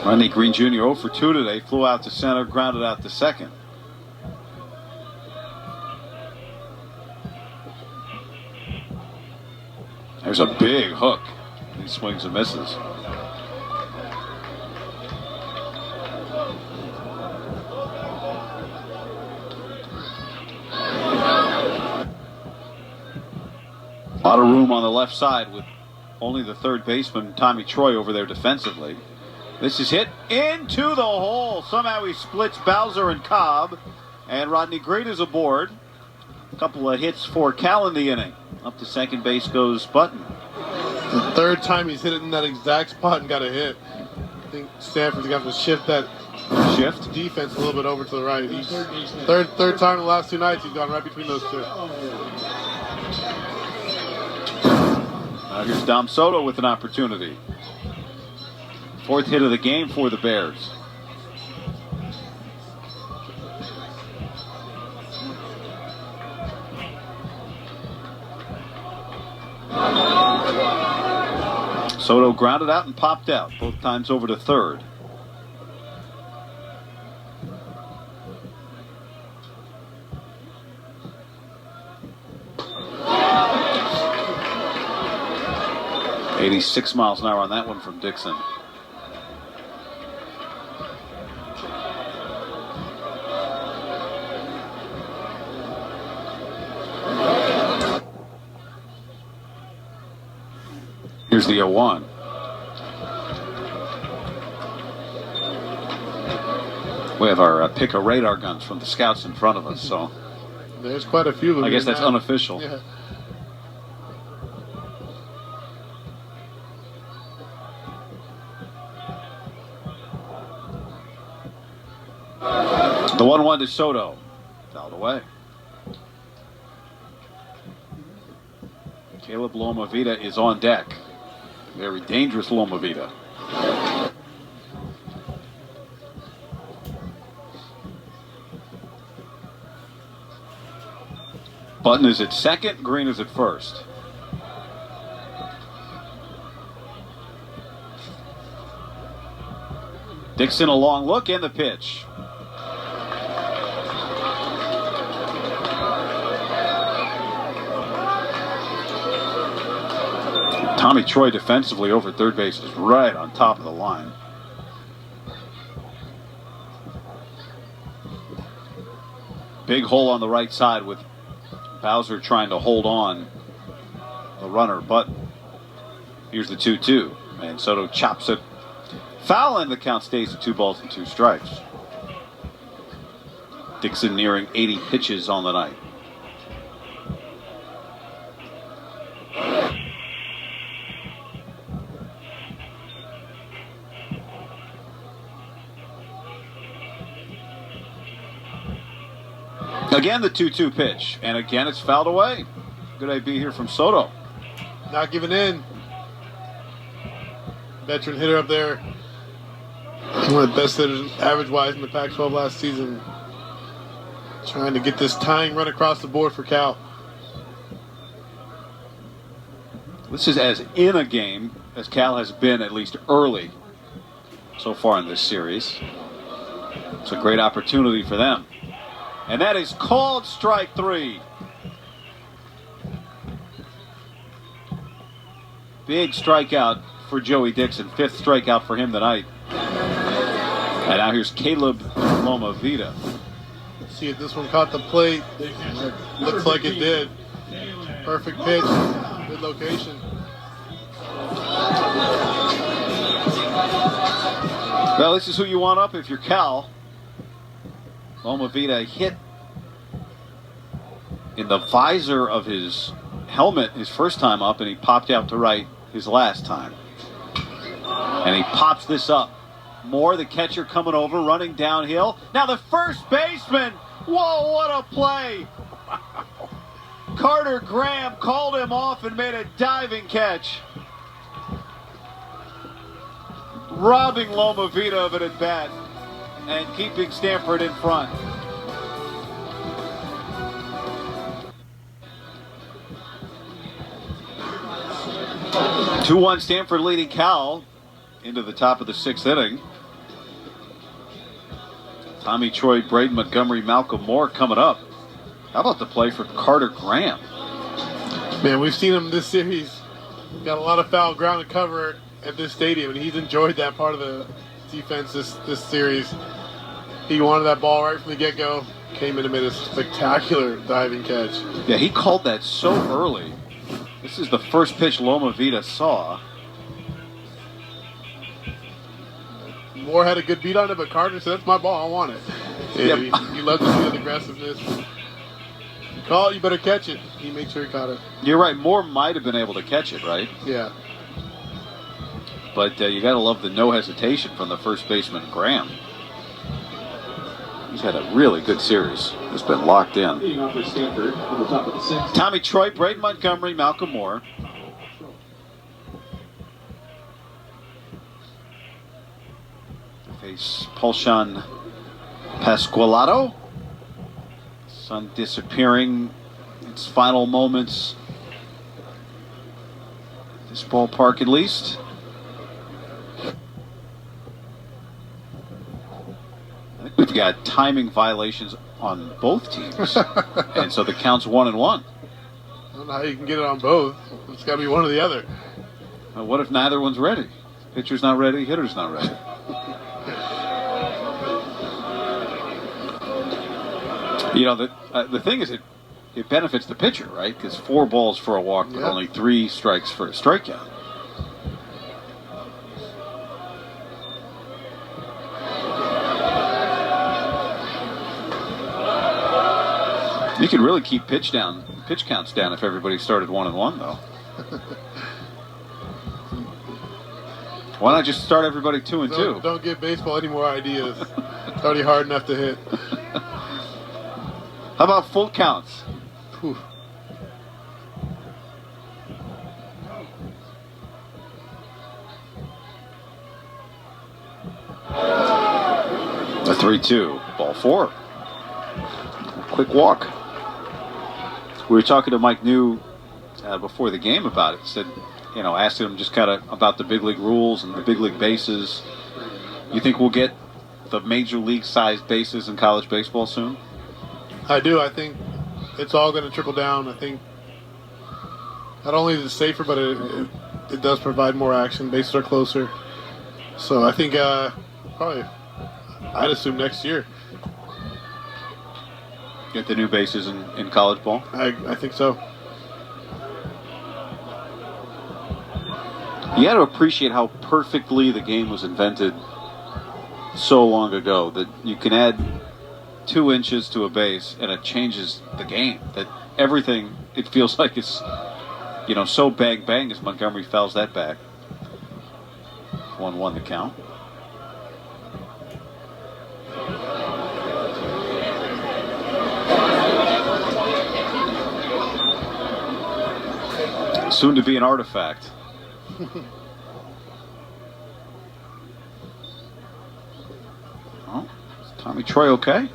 Rodney Green Jr. 0 for 2 today. Flew out to center, grounded out to second. There's a big hook. He swings and misses. A lot of room on the left side with only the 3rd baseman, Tommy Troy, over there defensively. This is hit into the hole. Somehow he splits Bowser and Cobb. And Rodney Green is aboard. A couple of hits for Cal in the inning. Up to second base goes Button. The 3rd time he's hit it in that exact spot and got a hit. I think Stanford's got to shift that defense a little bit over to the right. He's third time in the last 2 nights he's gone right between those 2. Now here's Dom Soto with an opportunity. 4th hit of the game for the Bears. Soto grounded out and popped out, both times over to 3rd. .86 miles an hour on that one from Dixon. Here's the 0-1. We have our pick of radar guns from the scouts in front of us, so there's quite a few of them. I guess that's unofficial. Yeah. The 1-1 to Soto. Fouled away. Caleb Loma Vida is on deck. Very dangerous Loma Vida. Button is at second, Green is at first. Dixon a long look and the pitch. Tommy Troy defensively over 3rd base is right on top of the line. Big hole on the right side with Bowser trying to hold on the runner, but here's the 2-2. And Soto chops it foul, and the count stays at 2 balls and 2 strikes. Dixon nearing 80 pitches on the night. Again, the 2-2 pitch, and again it's fouled away. Good AB here from Soto. Not giving in. Veteran hitter up there. One of the best hitters average-wise in the Pac-12 last season. Trying to get this tying run across the board for Cal. This is as in a game as Cal has been, at least early, so far in this series. It's a great opportunity for them. And that is called strike 3. Big strikeout for Joey Dixon. 5th strikeout for him tonight. And now here's Caleb Loma Vida. See if this one caught the plate. Looks like it did. Perfect pitch. Good location. Well, this is who you want up if you're Cal. Loma Vida hit in the visor of his helmet his first time up, and he popped out to right his last time. And he pops this up. Moore, the catcher, coming over, running downhill. Now the first baseman. Whoa, what a play. Carter Graham called him off and made a diving catch, robbing Loma Vita of it at bat and keeping Stanford in front. Two-one Stanford leading Cal into the top of the 6th inning. Tommy Troy, Braden Montgomery, Malcolm Moore coming up. How about the play for Carter Graham? Man, we've seen him this series. Got a lot of foul ground and cover at this stadium, and he's enjoyed that part of the defense this series. He wanted that ball right from the get-go. Came in and made a spectacular diving catch. Yeah, he called that so early. This is the first pitch Loma Vita saw. Moore had a good beat on it, but Carter said, "That's my ball. I want it." Yeah, you love to see that aggressiveness. Call it, you better catch it. He made sure he caught it. You're right. Moore might have been able to catch it, right? Yeah. But you got to love the no hesitation from the first baseman, Graham. He's had a really good series. It's been locked in. Leading off for Stanford on the top of the 6th. Tommy Troy, Braden Montgomery, Malcolm Moore. Face Pulshan Pasqualato. Sun disappearing its final moments. This ballpark, at least. I think we've got timing violations on both teams. And so the count's 1-1. I don't know how you can get it on both. It's got to be one or the other. Well, what if neither one's ready? Pitcher's not ready, hitter's not ready. You know, the thing is, it benefits the pitcher, right? Because 4 balls for a walk, but only 3 strikes for a strikeout. You could really keep pitch counts down if everybody started 1-1, though. Why not just start everybody 2-2? Don't give baseball any more ideas. It's already hard enough to hit. How about full counts? Whew. A 3-2, ball 4. Quick walk. We were talking to Mike New before the game about it. Said, you know, asked him just kind of about the big league rules and the big league bases. You think we'll get the major league sized bases in college baseball soon? I do. I think it's all going to trickle down. I think not only is it safer, but it does provide more action. Bases are closer. So I think probably, I'd assume next year. Get the new bases in college ball? I think so. You got to appreciate how perfectly the game was invented so long ago that you can add 2 inches to a base and it changes the game. That everything, it feels like it's, you know, so bang bang as Montgomery fouls that back. 1-1 the count. Soon to be an artifact. Oh, is Tommy Troy okay?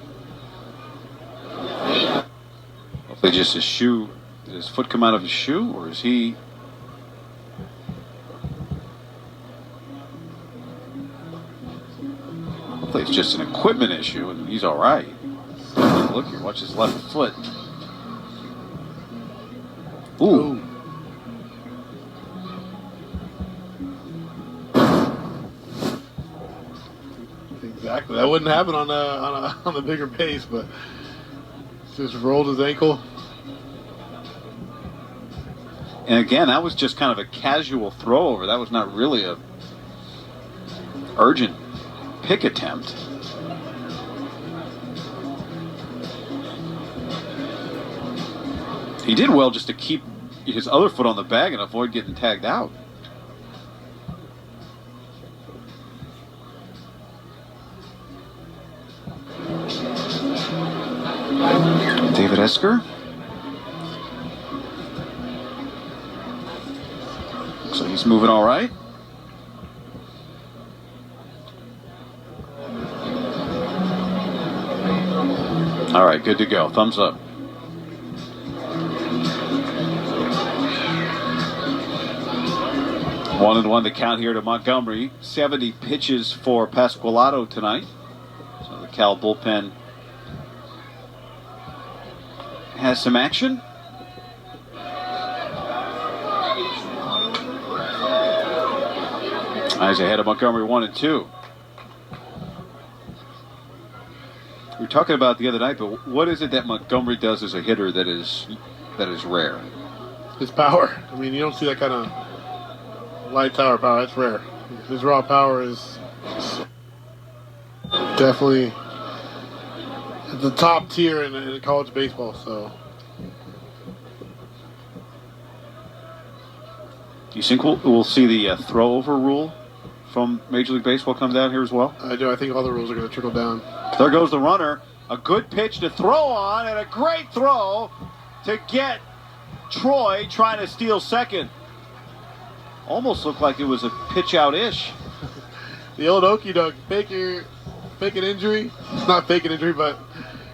Hopefully just his shoe, did his foot come out of his shoe, or is he... Hopefully it's just an equipment issue and he's all right. Look here, watch his left foot. Ooh. Exactly. That wouldn't happen on the bigger base, but just rolled his ankle. And again, that was just kind of a casual throw over. That was not really a urgent pick attempt. He did well just to keep his other foot on the bag and avoid getting tagged out. David Esker. moving all right. All right, good to go. Thumbs up. One and one to count here to Montgomery. 70 pitches for Pasqualato tonight. So the Cal bullpen has some action. Eyes ahead of Montgomery, 1-2. We were talking about it the other night, but what is it that Montgomery does as a hitter that is rare? His power. I mean, you don't see that kind of light tower power. That's rare. His raw power is definitely at the top tier in college baseball. So, you think we'll see the throw-over rule from Major League Baseball come down here as well? I do. I think all the rules are going to trickle down. There goes the runner. A good pitch to throw on, and a great throw to get Troy trying to steal second. Almost looked like it was a pitch out-ish. The old Okie doke, fake an injury. It's not fake an injury, but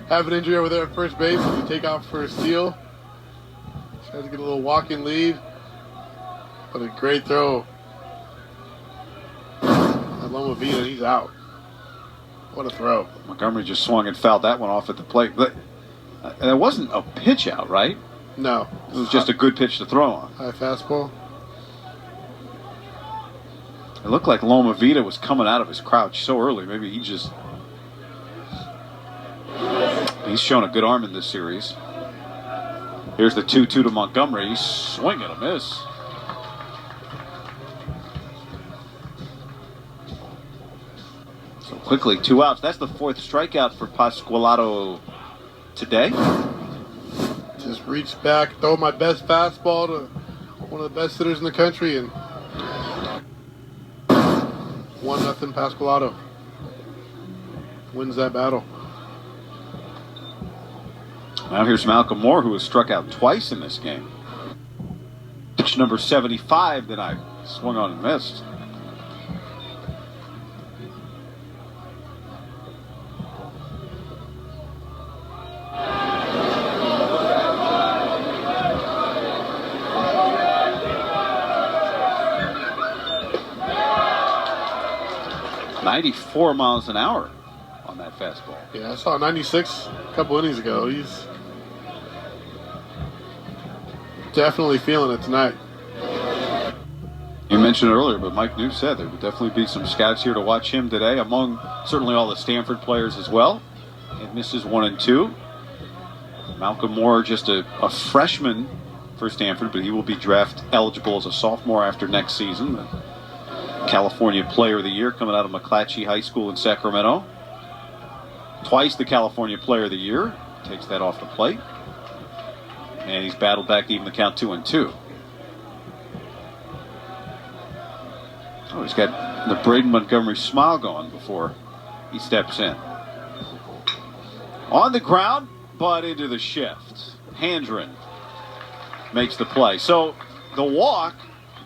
have an injury over there at first base and take off for a steal. Tries to get a little walk-in lead. But a great throw. Loma Vida, he's out. What a throw. Montgomery just swung and fouled that one off at the plate. But that wasn't a pitch out, right? No. It was just a good pitch to throw on. High fastball. It looked like Loma Vida was coming out of his crouch so early. Maybe he's shown a good arm in this series. Here's the 2-2 to Montgomery. He's swinging a miss. So quickly, 2 outs. That's the 4th strikeout for Pasqualato today. Just reach back, throw my best fastball to one of the best hitters in the country, and 1-0 Pasqualato wins that battle. Now here's Malcolm Moore, who has struck out twice in this game. Pitch number 75 that I swung on and missed. .94 miles an hour on that fastball. Yeah, I saw 96 a couple innings ago. He's definitely feeling it tonight. You mentioned it earlier, but Mike New said there would definitely be some scouts here to watch him today, among certainly all the Stanford players as well. It misses 1 and 2. Malcolm Moore, just a freshman for Stanford, but he will be draft eligible as a sophomore after next season. The California Player of the Year coming out of McClatchy High School in Sacramento. Twice the California Player of the Year. Takes that off the plate. And he's battled back to even the count 2-2. Oh, he's got the Braden Montgomery smile going before he steps in. On the ground, but into the shift. Handren makes the play. So the walk,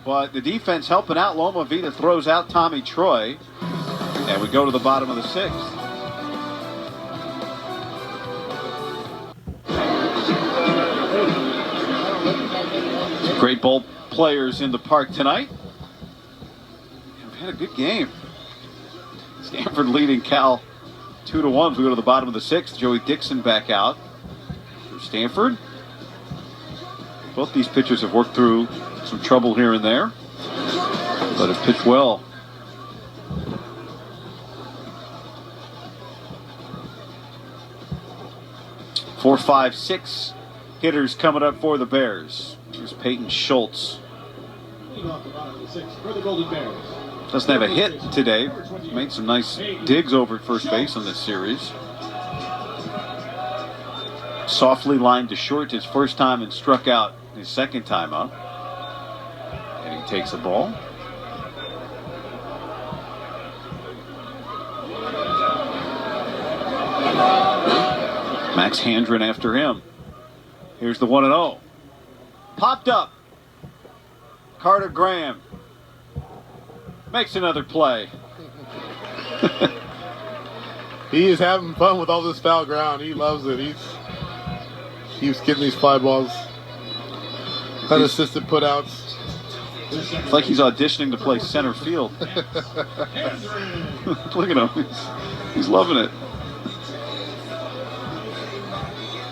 but the defense helping out. Loma Vida throws out Tommy Troy. And we go to the bottom of the 6th. Great ball players in the park tonight. We've had a good game. Stanford leading Cal 2-1. We go to the bottom of the 6th. Joey Dixon back out for Stanford. Both these pitchers have worked through some trouble here and there, but have pitched well. Four, 5, 6 hitters coming up for the Bears. Here's Peyton Schultz. Doesn't have a hit today. Made some nice digs over at first base on this series. Softly lined to short his first time and struck out his second time up. And he takes the ball. Max Handren after him. Here's the 1-0. Popped up. Carter Graham makes another play. He is having fun with all this foul ground. He loves it. He keeps getting these fly balls. Unassisted putouts. It's like he's auditioning to play center field. Look at him. He's loving it.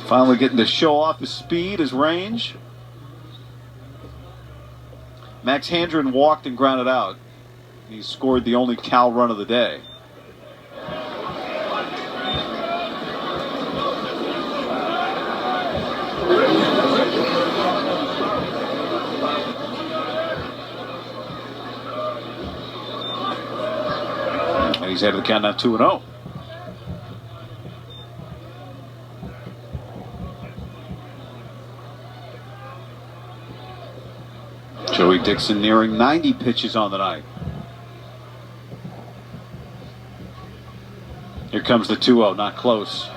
Finally getting to show off his speed, his range. Max Handren walked and grounded out. He scored the only Cal run of the day. And he's ahead of the count now 2-0. Joey Dixon nearing 90 pitches on the night. Here comes the 2-0, not close.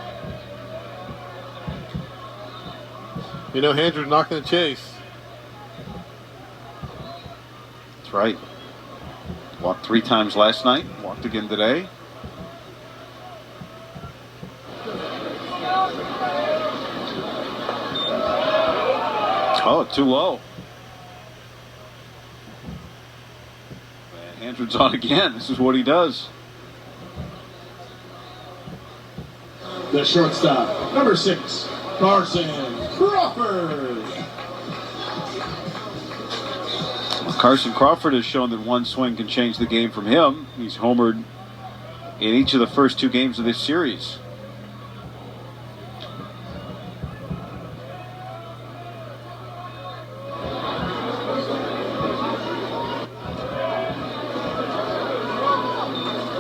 You know, Handren's not going to chase. That's right. Walked 3 times last night, walked again today. Oh, too low. And Handren's on again. This is what he does. The shortstop, number 6, Carson Crawford. Carson Crawford has shown that one swing can change the game from him. He's homered in each of the first 2 games of this series.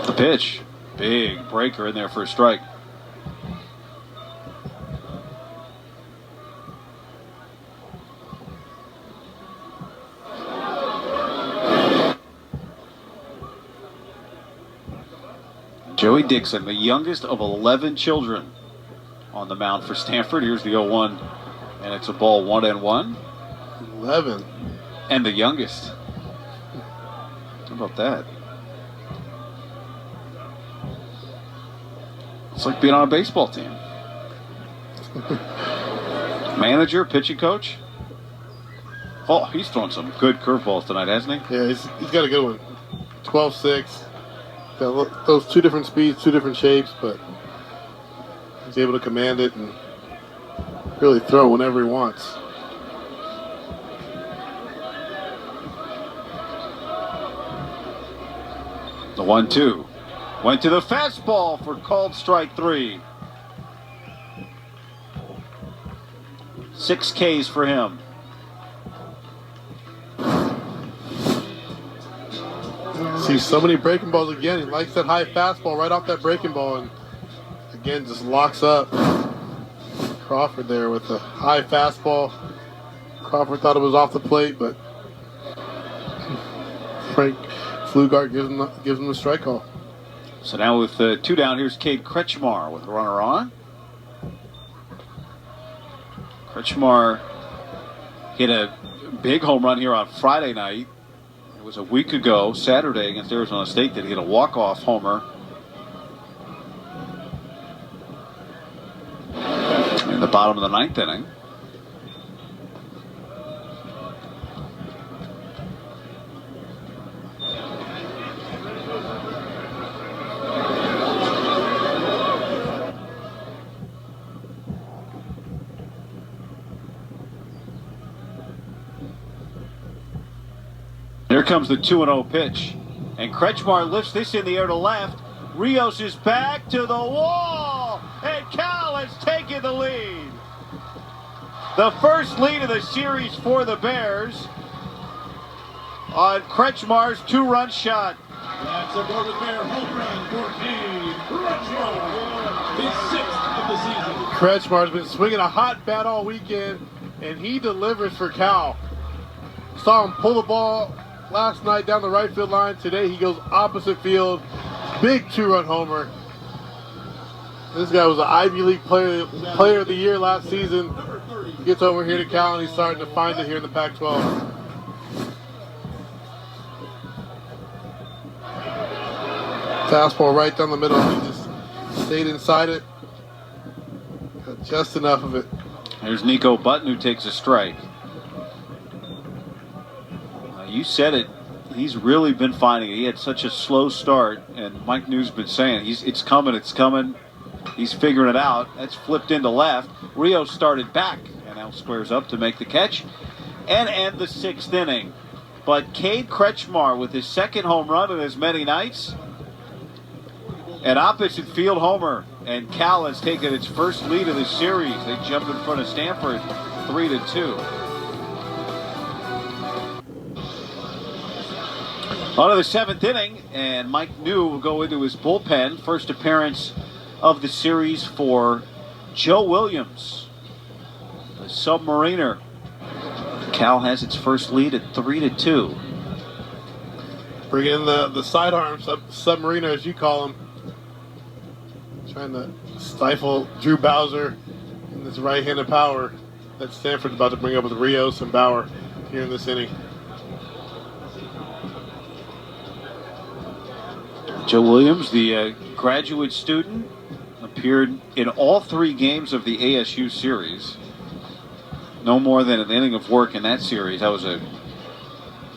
The pitch. Big breaker in there for a strike. Joey Dixon, the youngest of 11 children on the mound for Stanford. Here's the 0-1, and it's a ball 1-1. 11. And the youngest. How about that? It's like being on a baseball team. Manager, pitching coach. Oh, he's throwing some good curveballs tonight, hasn't he? Yeah, he's got a good one. 12-6. Got those 2 different speeds, 2 different shapes, but he's able to command it and really throw whenever he wants. The 1-2. Went to the fastball for called strike 3. 6 Ks for him. See so many breaking balls again. He likes that high fastball right off that breaking ball, and again just locks up Crawford there with a high fastball. Crawford thought it was off the plate, but Frank Flugart gives him a strike call. So now with 2 down, here's Cade Kretschmar with a runner on. Kretschmar hit a big home run here on Friday night. It was a week ago, Saturday, against Arizona State, that he hit a walk-off homer. In the bottom of the 9th inning. Here comes the 2-0 pitch. And Kretschmar lifts this in the air to left. Rios is back to the wall. And Cal has taken the lead. The first lead of the series for the Bears on Kretschmar's 2-run shot. That's a Golden Bear home run for Cade Kretschmar. His 6th of the season. Kretschmar's been swinging a hot bat all weekend, and he delivers for Cal. Saw him pull the ball last night down the right field line. Today he goes opposite field. Big 2-run homer. This guy was an Ivy League player of the year last season. He gets over here to Cal, and he's starting to find it here in the Pac-12. Fastball right down the middle. He just stayed inside it. Got just enough of it. There's Nico Button, who takes a strike. You said it. He's really been finding it. He had such a slow start, and Mike New's been saying it's coming, it's coming. He's figuring it out. That's flipped into left. Rios started back and now squares up to make the catch and end the 6th inning. But Cade Kretschmar with his 2nd home run in as many nights. An opposite field homer, and Cal has taken its first lead of the series. They jumped in front of Stanford 3-2. On to the 7th inning, and Mike New will go into his bullpen. First appearance of the series for Joe Williams, the Submariner. Cal has its first lead at 3-2. Bring in the sidearm Submariner, as you call him. Trying to stifle Drew Bowser in this right-handed power that Stanford's about to bring up with Rios and Bauer here in this inning. Joe Williams, the graduate student, appeared in all 3 games of the ASU series. No more than an inning of work in that series. That was a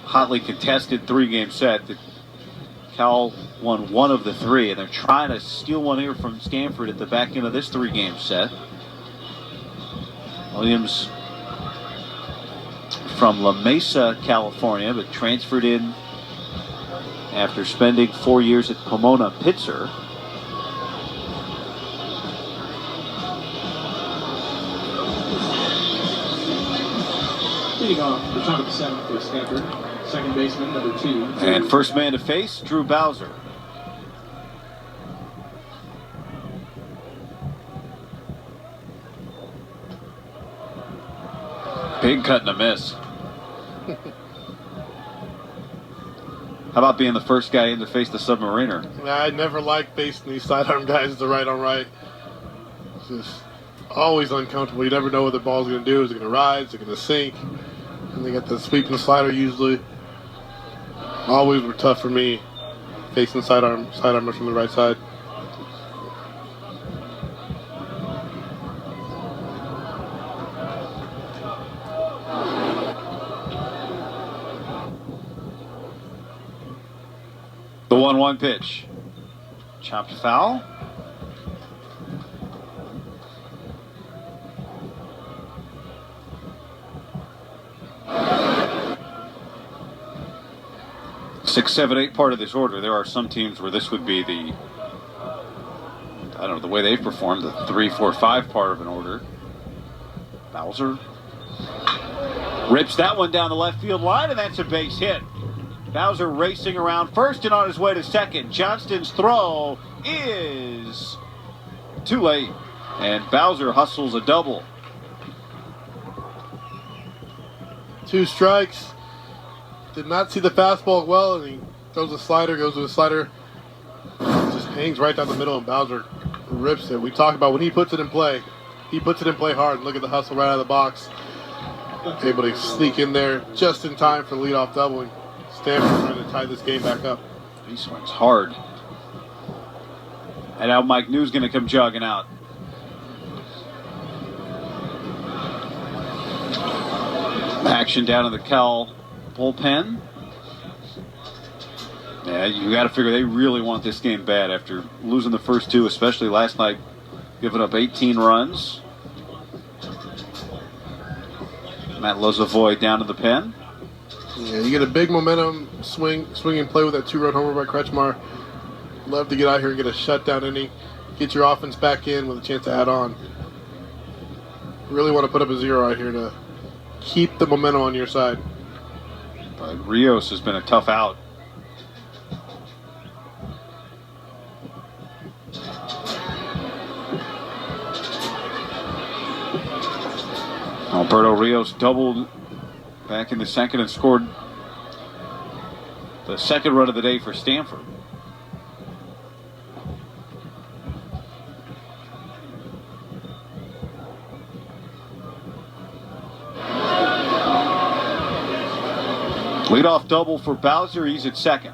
hotly contested 3-game set that Cal won 1 of the 3, and they're trying to steal one here from Stanford at the back end of this 3-game set. Williams from La Mesa, California, but transferred in after spending 4 years at Pomona Pitzer. Leading off the top of the 7th for Stanford, second baseman, number 2. And first man to face, Drew Bowser. Big cut and a miss. How about being the first guy in to face the Submariner? I never liked facing these sidearm guys, the right on right. It's just always uncomfortable. You never know what the ball's going to do. Is it going to rise? Is it going to sink? And they got the sweeping slider usually. Always were tough for me facing sidearmers from the right side. The 1-1 pitch. Chopped foul. Six, seven, eight part of this order. There are some teams where this would be the, I don't know, the way they've performed, the 3, 4, 5 part of an order. Bowser rips that one down the left field line, and that's a base hit. Bowser racing around first and on his way to second. Johnston's throw is too late, and Bowser hustles a double. 2 strikes. Did not see the fastball well, and he throws a slider, goes to the slider. Just hangs right down the middle, and Bowser rips it. We talked about when he puts it in play. He puts it in play hard. Look at the hustle right out of the box. Able to sneak in there just in time for the leadoff double. Stanford trying to tie this game back up. He swings hard. And now Mike New's going to come jogging out. Action down in the Cal bullpen. Yeah, you got to figure they really want this game bad after losing the first 2, especially last night, giving up 18 runs. Matt Lozavoy down to the pen. Yeah, you get a big momentum swing and play with that 2-run homer by Kretschmar. Love to get out here and get a shutdown inning, get your offense back in with a chance to add on. Really want to put up a 0 out here to keep the momentum on your side. But Rios has been a tough out. Alberto Rios doubled back in the second and scored the second run of the day for Stanford. Leadoff double for Bowser. He's at second.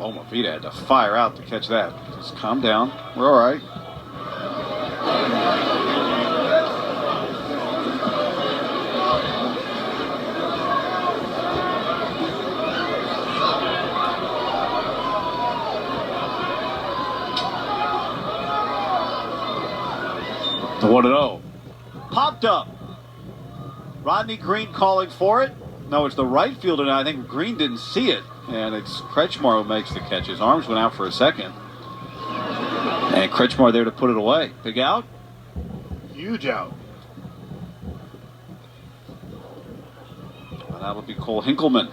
Oh, Mavita had to fire out to catch that. Just calm down. We're all right. The 1-0. Popped up. Rodney Green calling for it. No, it's the right fielder now. I think Green didn't see it. And it's Kretschmar who makes the catch. His arms went out for a second. And Kretschmar there to put it away. Big out. Huge out. Well, that would be Cole Hinkleman.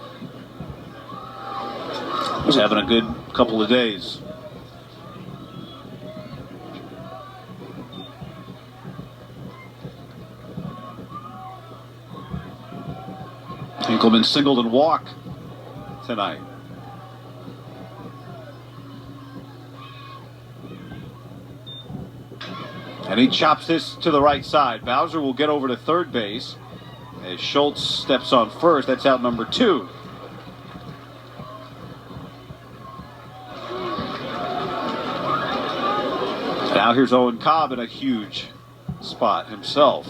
He's having a good couple of days. Hinkleman singled and walked tonight. And he chops this to the right side. Bowser will get over to third base as Schultz steps on first. That's out number 2. Now here's Owen Cobb in a huge spot himself.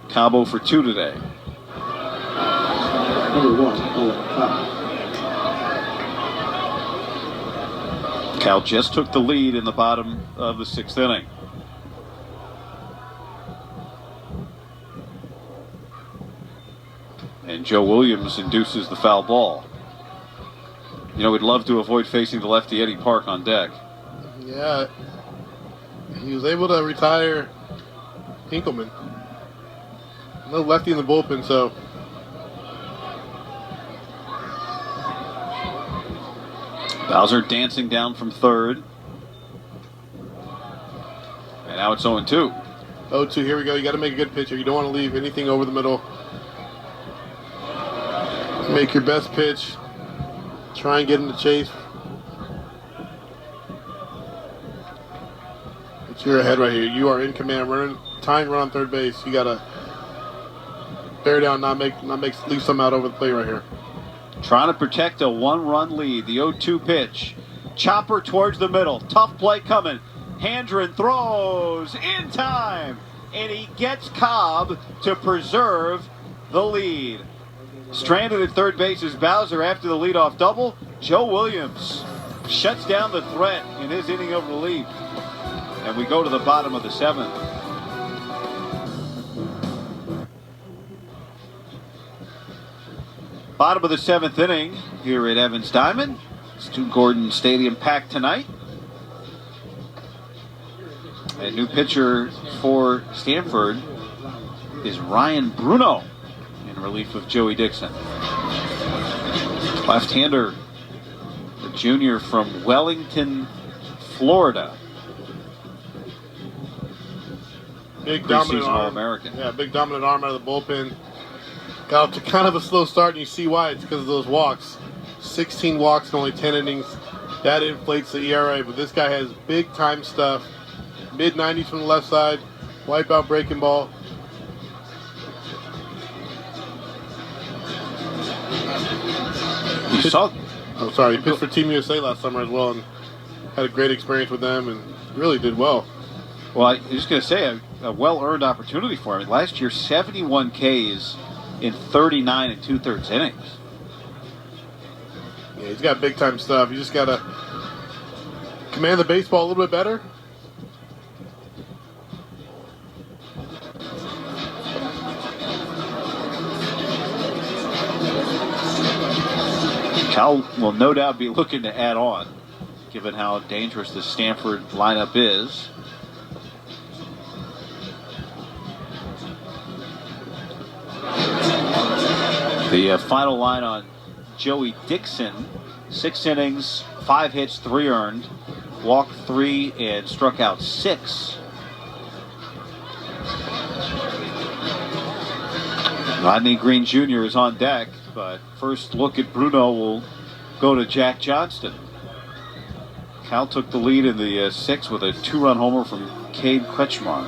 Cabo for 2 today. Number 1, Owen Cobb. Cal just took the lead in the bottom of the 6th inning. And Joe Williams induces the foul ball. You know, we'd love to avoid facing the lefty Eddie Park on deck. Yeah. He was able to retire Hinkleman. No lefty in the bullpen, so. Bowser dancing down from third. And now it's 0-2. 0-2, here we go. You got to make a good pitch here. You don't want to leave anything over the middle. Make your best pitch. Try and get him to chase. But you're ahead right here. You are in command, running, tying run on third base. You got to bear down, not leave some out over the plate right here. Trying to protect a 1-run lead. The 0-2 pitch. Chopper towards the middle. Tough play coming. Handren throws in time. And he gets Cobb to preserve the lead. Stranded at third base is Bowser after the leadoff double. Joe Williams shuts down the threat in his inning of relief. And we go to the bottom of the 7th. Bottom of the 7th inning here at Evans Diamond. Stu Gordon Stadium packed tonight. A new pitcher for Stanford is Ryan Bruno in relief of Joey Dixon. Left-hander, the junior from Wellington, Florida. Big dominant arm. All-American. Yeah, big dominant arm out of the bullpen. Got off to kind of a slow start, and you see why. It's because of those walks. 16 walks in only 10 innings. That inflates the ERA, but this guy has big-time stuff. Mid-90s from the left side. Wipeout breaking ball. You saw... Oh, sorry. He pitched for Team USA last summer as well, and had a great experience with them, and really did well. Well, I was just going to say, a well-earned opportunity for him. Last year, 71 Ks in 39 2/3 innings. Yeah, he's got big-time stuff. You just got to command the baseball a little bit better. Cal will no doubt be looking to add on, given how dangerous the Stanford lineup is. The final line on Joey Dixon: 6 innings, 5 hits, 3 earned, walked 3, and struck out 6. Rodney Green Jr. is on deck, but first look at Bruno will go to Jack Johnston. Cal took the lead in the 6th with a 2-run homer from Cade Kretschmar.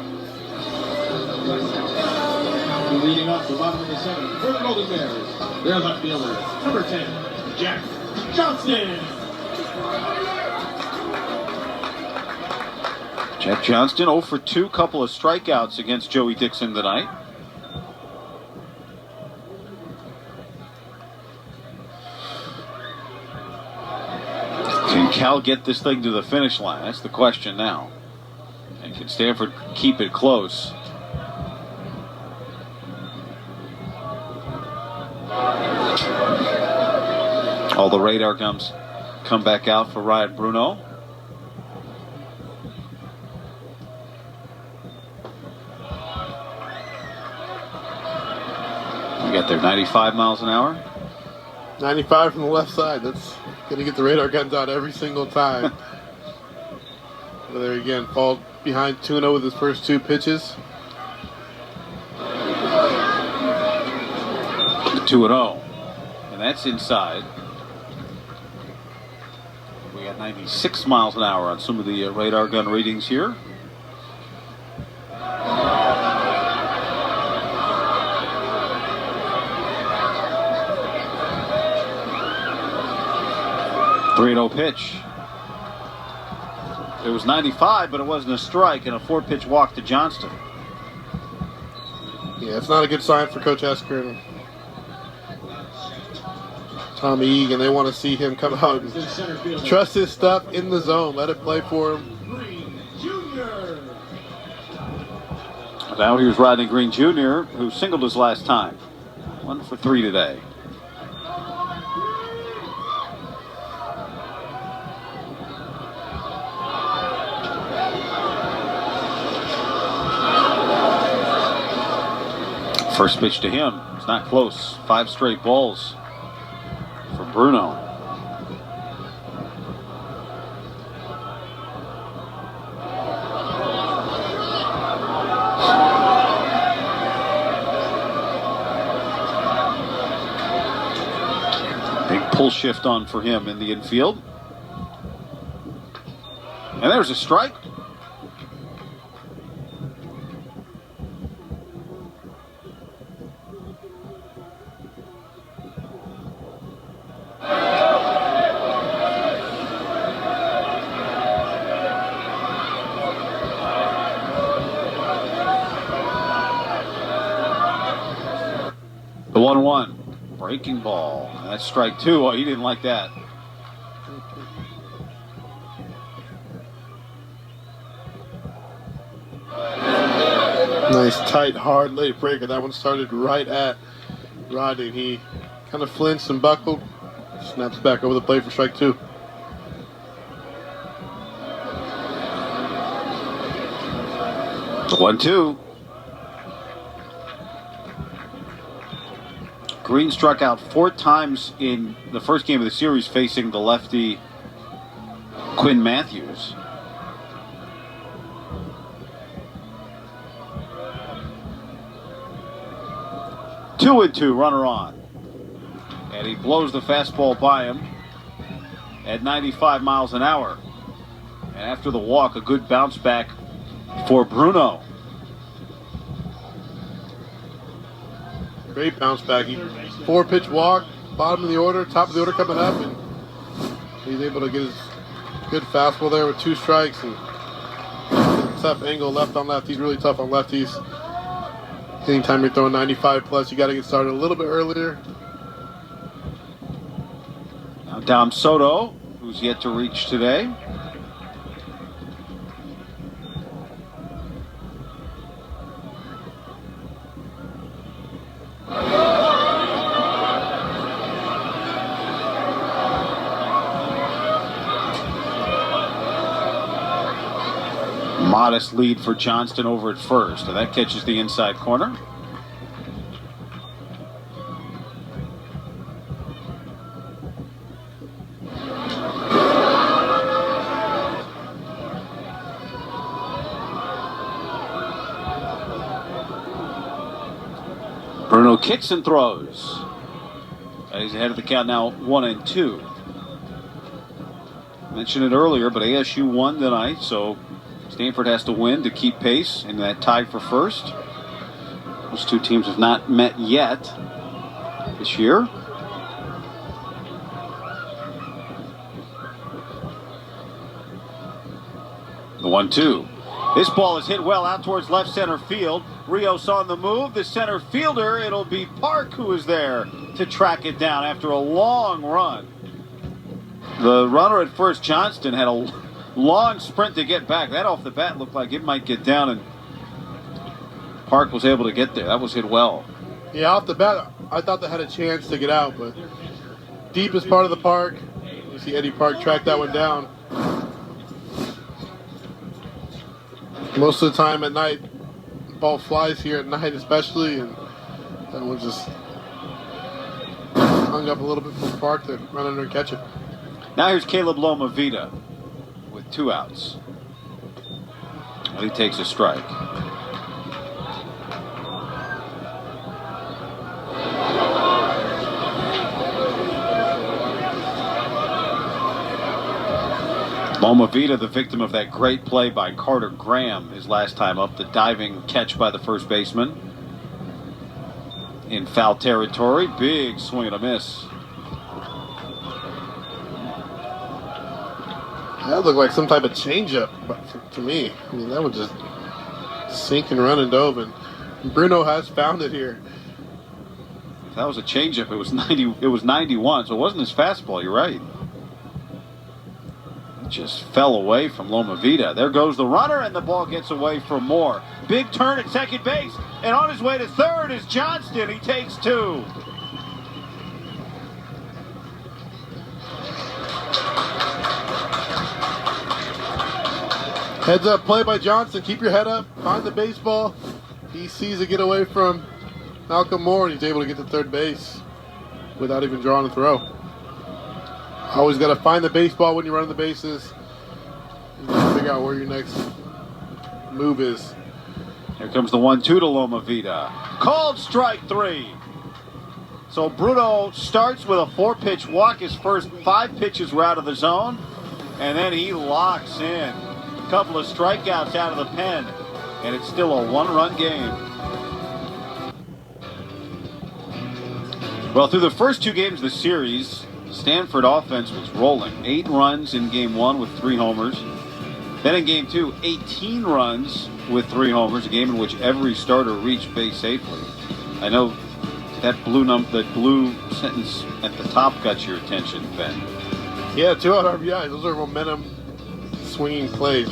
Leading off the bottom of the seventh for the Golden Bears, their left fielder, number 10, Jack Johnston. Jack Johnston 0 for 2, couple of strikeouts against Joey Dixon tonight. Can Cal get this thing to the finish line? That's the question now. And can Stanford keep it close? All the radar guns come back out for Ryan Bruno. We got there 95 miles an hour. 95 from the left side. That's going to get the radar guns out every single time. So there again, fall behind 2-0 with his first 2 pitches. 2-0. And that's inside. We got 96 miles an hour on some of the radar gun readings here. .30 pitch. It was 95, but it wasn't a strike, and a 4-pitch walk to Johnston. Yeah, it's not a good sign for Coach Esker and Tommy Egan. They want to see him come out and trust his stuff in the zone. Let it play for him. Now here's Rodney Green Jr., who singled his last time. 1 for 3 today. First pitch to him. It's not close. 5 straight balls for Bruno. Big pull shift on for him in the infield. And there's a strike. The 1-1. Breaking ball. That's strike 2. Oh, he didn't like that. Nice, tight, hard late breaker. That one started right at Rodney. He kind of flinched and buckled. Snaps back over the plate for strike 2. The 1-2. Green struck out 4 times in the first game of the series facing the lefty Quinn Matthews. Two and 2, runner on. And he blows the fastball by him at 95 miles an hour. And after the walk, a good bounce back for Bruno. Great bounce back. 4-pitch walk, bottom of the order, top of the order coming up, and he's able to get his good fastball there with 2 strikes and tough angle left on left. He's really tough on lefties. Anytime you're throwing 95 plus, you got to get started a little bit earlier. Now Dom Soto, who's yet to reach today. Modest lead for Johnston over at first, and that catches the inside corner. Bruno kicks and throws. And he's ahead of the count now, 1-2. Mentioned it earlier, but ASU won tonight, so Stanford has to win to keep pace in that tie for first. Those two teams have not met yet this year. The 1-2. This ball is hit well out towards left center field. Rios on the move. The center fielder, it'll be Park who is there to track it down after a long run. The runner at first, Johnston, had a long sprint to get back. That off the bat looked like it might get down, and Park was able to get there. That was hit well. Yeah, off the bat, I thought they had a chance to get out, but deepest part of the park, you see Eddie Park track that one down. Most of the time at night, the ball flies here at night especially, and that one just hung up a little bit from Park to run under and catch it. Now here's Caleb Lomavita with 2 outs. And he takes a strike. Lomavita, the victim of that great play by Carter Graham his last time up, the diving catch by the first baseman in foul territory. Big swing and a miss. That looked like some type of changeup to me. I mean, that was just sink and run and dove, and Bruno has found it here. If that was a changeup, it was 90. It was 91, so it wasn't his fastball. You're right. Just fell away from Lomavita. There goes the runner, and the ball gets away for more. Big turn at second base, and on his way to third is Johnston. He takes 2. Heads up play by Johnson. Keep your head up. Find the baseball. He sees it get away from Malcolm Moore, and he's able to get to third base without even drawing a throw. Always got to find the baseball when you're running the bases. And figure out where your next move is. Here comes the 1-2 to Lomavita. Called strike 3. So Bruno starts with a 4-pitch walk. His first 5 pitches were out of the zone. And then he locks in. A couple of strikeouts out of the pen. And it's still a 1-run game. Well, through the first 2 games of the series, Stanford offense was rolling. 8 runs in game 1 with 3 homers. Then in game 2, 18 runs with 3 homers, a game in which every starter reached base safely. I know that blue sentence at the top got your attention, Ben. Yeah, 2 out RBIs. Those are momentum swinging plays.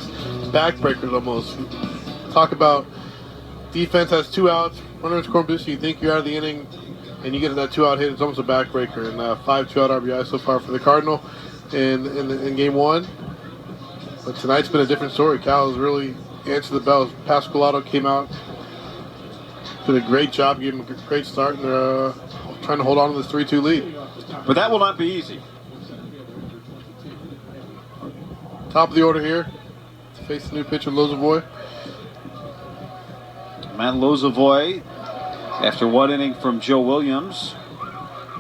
Backbreakers almost. Talk about defense has 2 outs, runner scoring boost, you think you're out of the inning, and you get that 2-out hit. It's almost a backbreaker. And 5 2-out RBIs so far for the Cardinal in game 1. But tonight's been a different story. Cal has really answered the bell. Pasqualato came out, did a great job, gave him a great start, and they're trying to hold on to this 3-2 lead. But that will not be easy. Top of the order here to face the new pitcher, Lozovoy. Matt Lozovoy, after 1 inning from Joe Williams,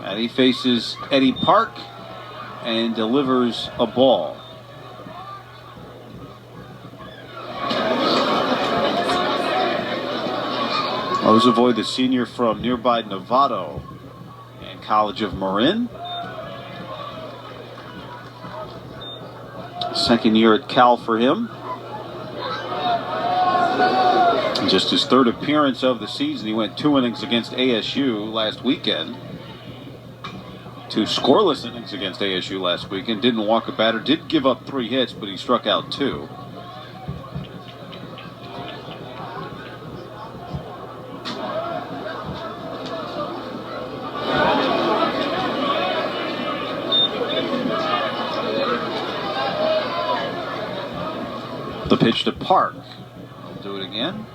and he faces Eddie Park and delivers a ball. Lozovoy, the senior from nearby Novato and College of Marin. Second year at Cal for him. Just his 3rd appearance of the season. He went 2 innings against ASU last weekend. 2 scoreless innings against ASU last weekend. Didn't walk a batter. Did give up 3 hits, but he struck out 2. The pitch to Park. I'll do it again.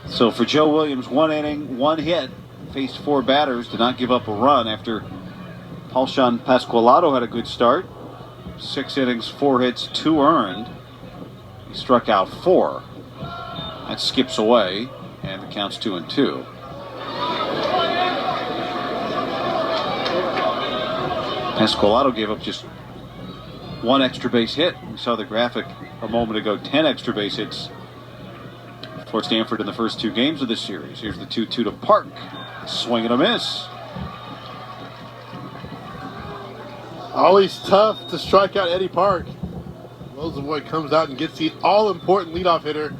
So for Joe Williams, 1 inning, 1 hit, faced 4 batters, did not give up a run after Paulshan Pasqualato had a good start. 6 innings, 4 hits, 2 earned. He struck out 4. That skips away, and the count's 2-2. Pasqualato gave up just 1 extra base hit. We saw the graphic a moment ago, 10 extra base hits for Stanford in the first 2 games of this series. Here's the 2-2 to Park. Swing and a miss. Always tough to strike out Eddie Park. Lozovoy comes out and gets the all-important leadoff hitter,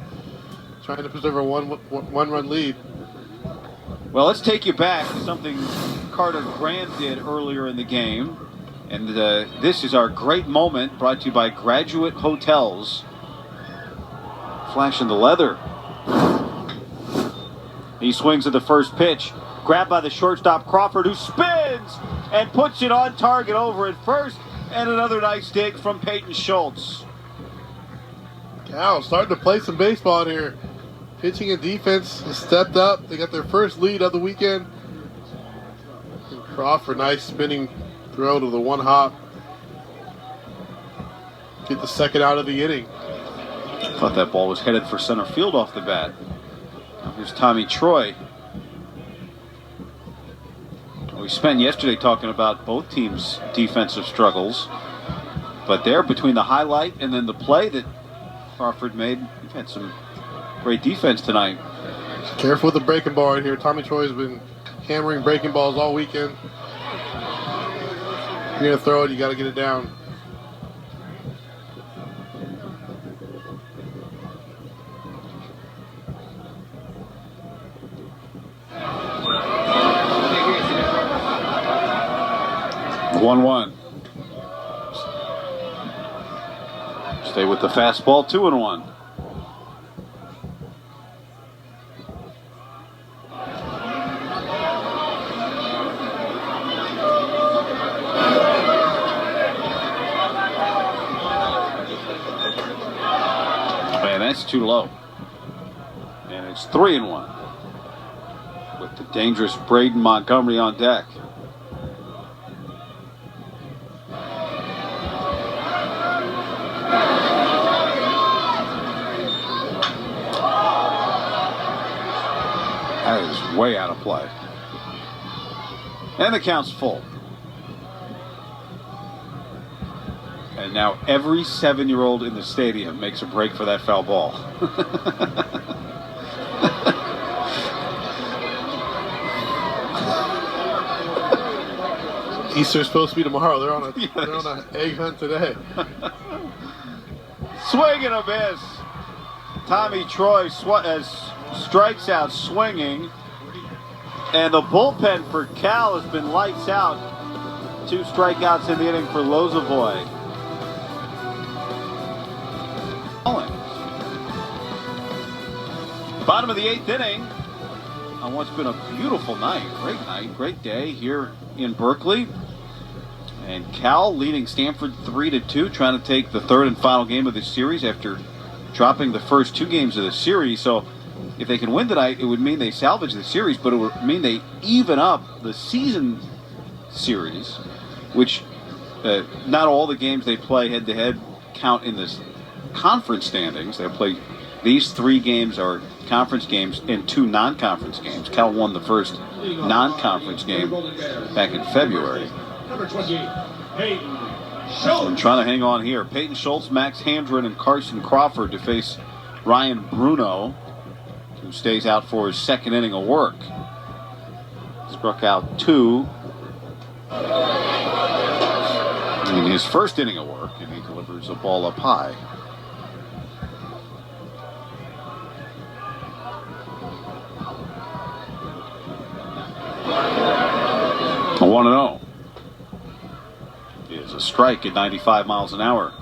trying to preserve a one-run lead. Well, let's take you back to something Carter Grant did earlier in the game. And this is our great moment, brought to you by Graduate Hotels. Flashing the leather. He swings at the first pitch. Grabbed by the shortstop Crawford, who spins and puts it on target over at first. And another nice dig from Peyton Schultz. Cal starting to play some baseball here. Pitching and defense has stepped up. They got their first lead of the weekend. And Crawford, nice spinning throw to the one hop. Get the second out of the inning. Thought that ball was headed for center field off the bat. Now here's Tommy Troy. We spent yesterday talking about both teams' defensive struggles, but there, between the highlight and then the play that Crawford made, we've had some great defense tonight. Careful with the breaking ball right here. Tommy Troy has been hammering breaking balls all weekend. If you're going to throw it, you got to get it down. One. Stay with the fastball, 2-1. Man, that's too low. And it's 3-1. With the dangerous Braden Montgomery on deck. That is way out of play. And the count's full. And now every 7-year-old in the stadium makes a break for that foul ball. Easter's supposed to be tomorrow. They're on an egg hunt today. Swing and a miss. Tommy Troy strikes out swinging, and the bullpen for Cal has been lights out. 2 strikeouts in the inning for Lozovoy. Bottom of the 8th inning on what's been a beautiful night, great day here in Berkeley. And Cal leading Stanford 3-2, trying to take the third and final game of this series after dropping the first 2 games of the series. So if they can win tonight, it would mean they salvage the series, but it would mean they even up the season series, which not all the games they play head-to-head count in this conference standings. They play these 3 games are conference games and 2 non-conference games. Cal won the first non-conference game back in February. Number 20, Peyton So Schultz. I'm trying to hang on here. Peyton Schultz, Max Handren, and Carson Crawford to face Ryan Bruno, who stays out for his 2nd inning of work. Struck out 2 in his 1st inning of work, and he delivers a ball up high. A 1-0 is a strike at 95 miles an hour.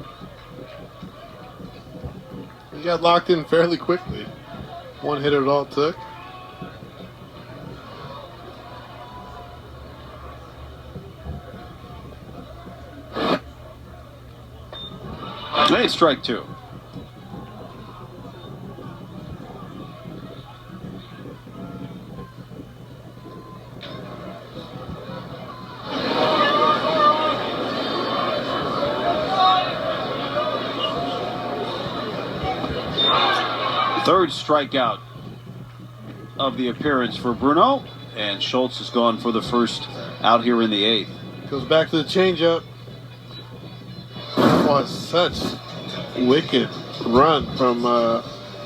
He got locked in fairly quickly. 1 hitter it all took. Hey, strike 2. Third strikeout of the appearance for Bruno, and Schultz has gone for the first out here in the 8th. Goes back to the changeup. Was such wicked run from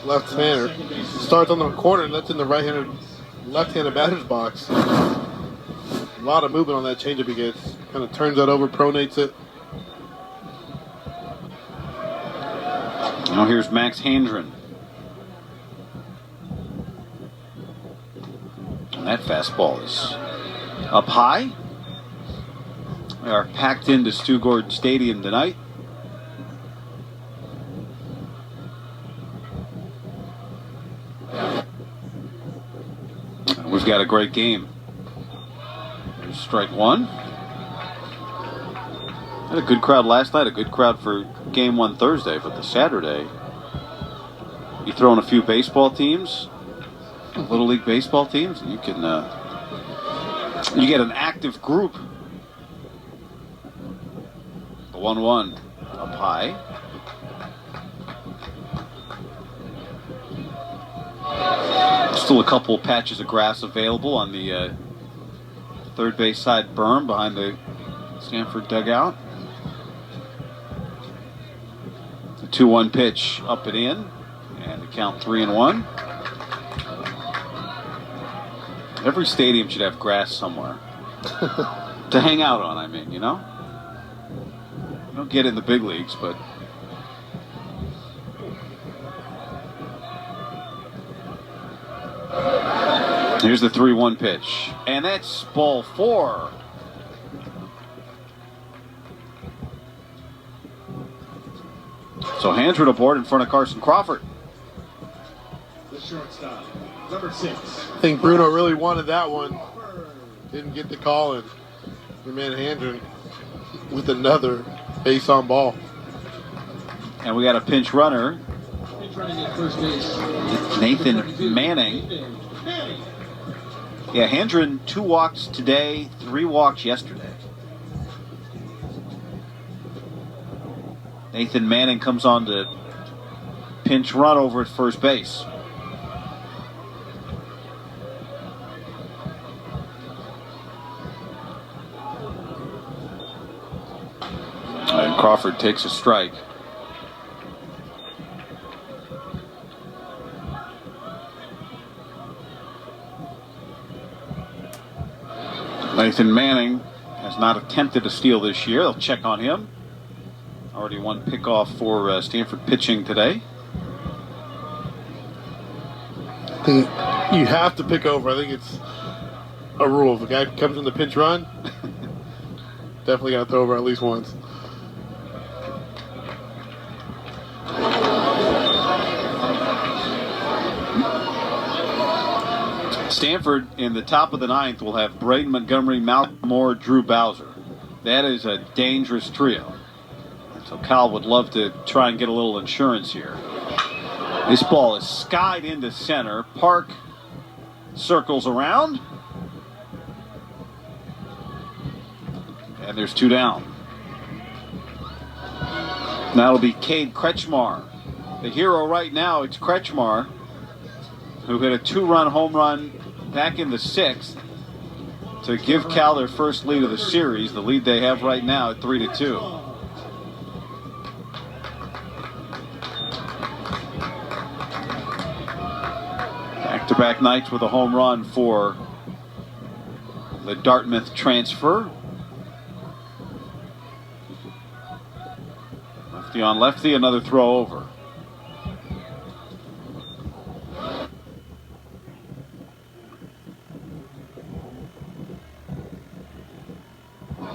left-hander. Starts on the corner and lets in the left-handed batter's box. A lot of movement on that changeup he gets. Kind of turns that over, pronates it. Now here's Max Handren. And that fastball is up high. We are packed into Stu Gordon Stadium tonight. We've got a great game. There's strike one. Had a good crowd last night, a good crowd for game one Thursday, but the Saturday, you throw in a few baseball teams, Little League baseball teams, and you can you get an active group. The 1-1 up high. Still a couple patches of grass available on the third base side berm behind the Stanford dugout. The 2-1 pitch up and in, and the count 3-1. Every stadium should have grass somewhere to hang out on. I mean, you know, you don't get in the big leagues, but. Here's the 3-1 pitch, and that's ball 4. So Handren aboard in front of Carson Crawford. The shortstop, number 6. I think Bruno really wanted that one. Didn't get the call, and your man Handren with another base on ball. And we got a pinch runner. Pinch running at first base. Nathan Manning. Yeah, Handren 2 walks today, 3 walks yesterday. Nathan Manning comes on to pinch run over at first base. And Crawford takes a strike. Nathan Manning has not attempted a steal this year. They'll check on him. Already one pickoff for Stanford pitching today. I think you have to pick over. I think it's a rule. If a guy comes in the pinch run, definitely got to throw over at least once. Stanford in the top of the 9th will have Braden Montgomery, Malcolm Moore, Drew Bowser. That is a dangerous trio. So Cal would love to try and get a little insurance here. This ball is skied into center. Park circles around. And there's 2 down. Now it'll be Cade Kretschmar. The hero right now, it's Kretschmar, who hit a 2-run home run back in the 6th to give Cal their first lead of the series. The lead they have right now at 3-2. Back-to-back nights with a home run for the Dartmouth transfer. Lefty on lefty, another throw over.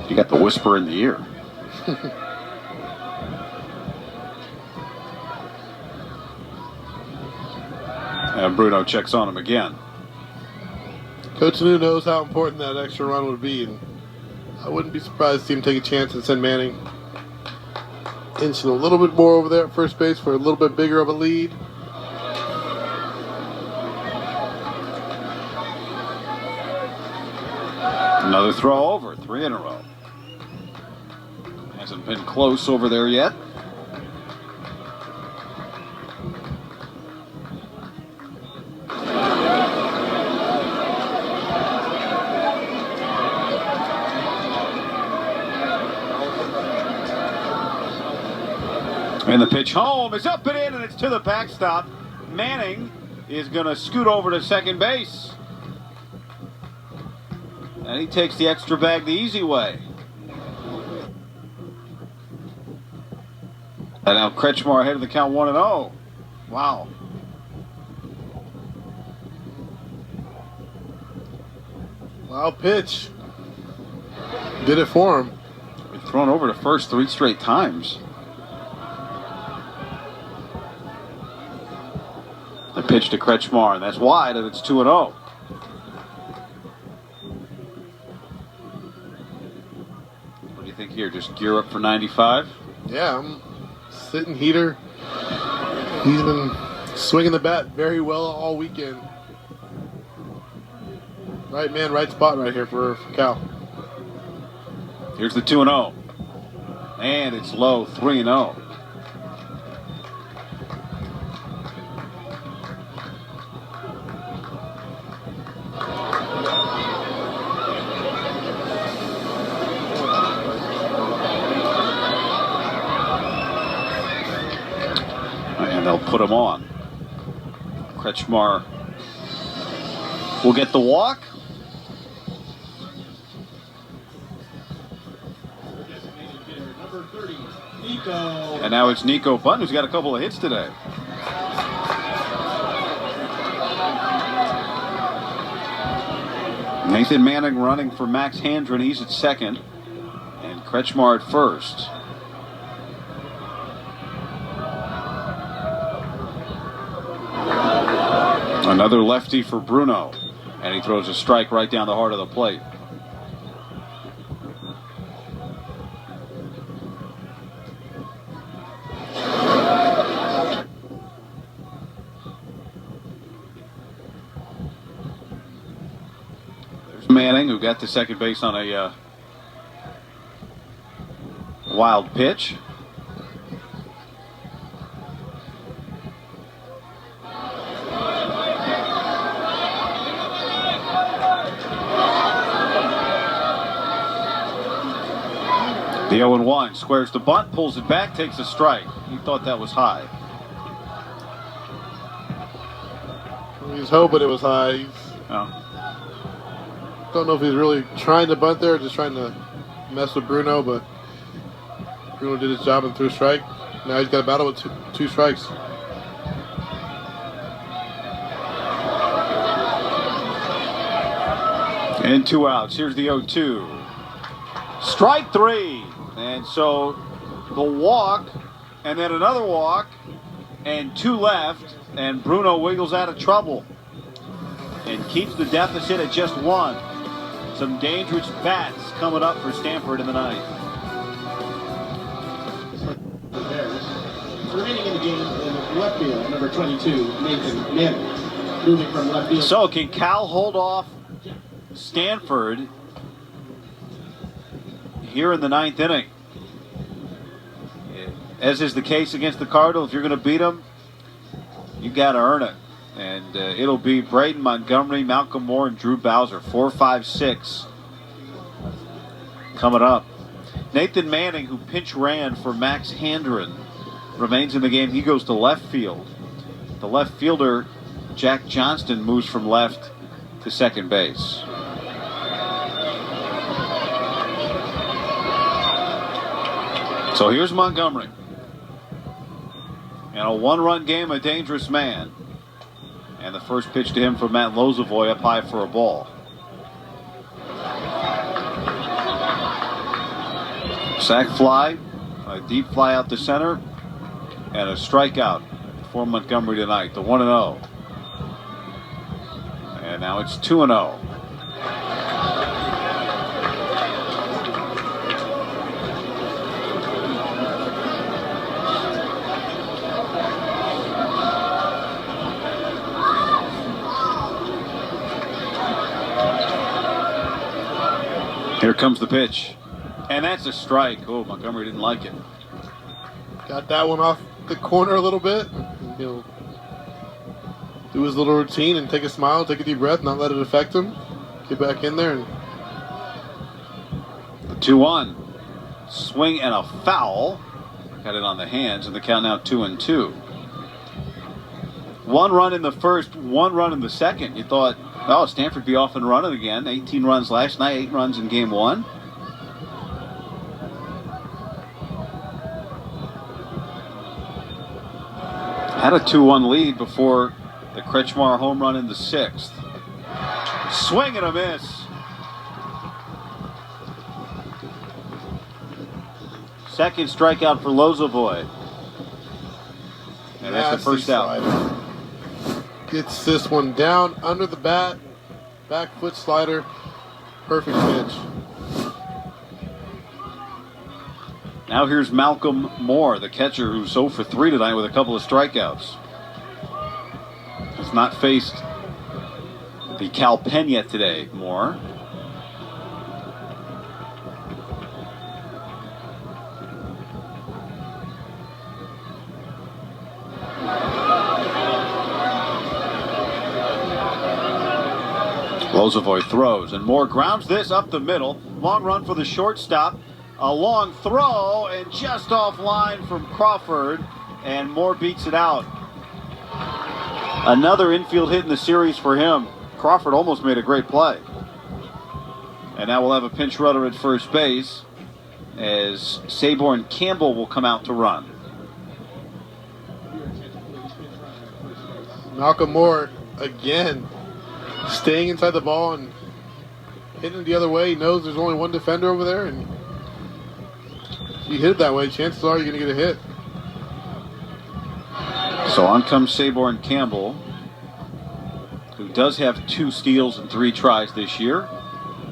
You got the whisper in the ear. And Bruno checks on him again. Coach New knows how important that extra run would be, and I wouldn't be surprised to see him take a chance and send Manning inching a little bit more over there at first base for a little bit bigger of a lead. Another throw over, 3 in a row. Hasn't been close over there yet. And the pitch home is up and in, and it's to the backstop. Manning is going to scoot over to second base. And he takes the extra bag the easy way. And now Kretschmar ahead of the count 1-0. Wow. Wow pitch. Did it for him. He's thrown over to first 3 straight times. The pitch to Kretschmar, and that's wide, and it's 2-0. What do you think here? Just gear up for 95? Yeah, I'm sitting heater. He's been swinging the bat very well all weekend. Right man, right spot right here for Cal. Here's the 2-0. And it's low, 3-0. And they'll put him on. Kretschmar will get the walk. And now it's Nico Bunn, who's got a couple of hits today. Nathan Manning running for Max Handren. He's at second. And Kretschmar at first. Another lefty for Bruno. And he throws a strike right down the heart of the plate. Manning, who got to second base on a wild pitch. The 0-1 squares the bunt, pulls it back, takes a strike. He thought that was high. He's hoping it was high. Oh. Don't know if he's really trying to bunt there or just trying to mess with Bruno, but Bruno did his job and threw a strike. Now he's got a battle with two strikes. And 2 outs. Here's the 0-2. Strike 3. And so the walk, and then another walk, and 2 left, and Bruno wiggles out of trouble and keeps the deficit at just 1. Some dangerous bats coming up for Stanford in the ninth. Remaining in the game in left field, number 22, Nathan Manning, moving from left field. So can Cal hold off Stanford here in the 9th inning? As is the case against the Cardinals, if you're going to beat them, you got to earn it. And it'll be Braden Montgomery, Malcolm Moore, and Drew Bowser. 4, 5, 6 coming up. Nathan Manning, who pinch ran for Max Handren, remains in the game. He goes to left field. The left fielder, Jack Johnston, moves from left to second base. So here's Montgomery. And a 1-run game, a dangerous man. And the first pitch to him from Matt Lozovoy up high for a ball. Sac fly, a deep fly out to center, and a strikeout for Montgomery tonight. The 1-0. And now it's 2-0. Here comes the pitch. And that's a strike. Oh, Montgomery didn't like it. Got that one off the corner a little bit. He'll do his little routine and take a smile, take a deep breath, not let it affect him. Get back in there. And the 2-1. Swing and a foul. got it on the hands, and the count now 2-2. 1 run in the first, 1 run in the second. You thought, oh, Stanford be off and running again. 18 runs last night, 8 runs in game 1. Had a 2-1 lead before the Kretschmar home run in the 6th. Swing and a miss. Second strikeout for Lozovoy. And that's the first out. Gets this one down under the bat. Back foot slider. Perfect pitch. Now here's Malcolm Moore, the catcher, who's 0 for 3 tonight with a couple of strikeouts. Has not faced the Cal Pen yet today, Moore. Lozovoy throws, and Moore grounds this up the middle. Long run for the shortstop. A long throw, and just offline from Crawford, and Moore beats it out. Another infield hit in the series for him. Crawford almost made a great play. And now we'll have a pinch runner at first base as Saborn Campbell will come out to run. Malcolm Moore again staying inside the ball and hitting it the other way. He knows there's only one defender over there, and if you hit it that way, chances are you're going to get a hit. So on comes Saborn Campbell, who does have 2 steals and 3 tries this year.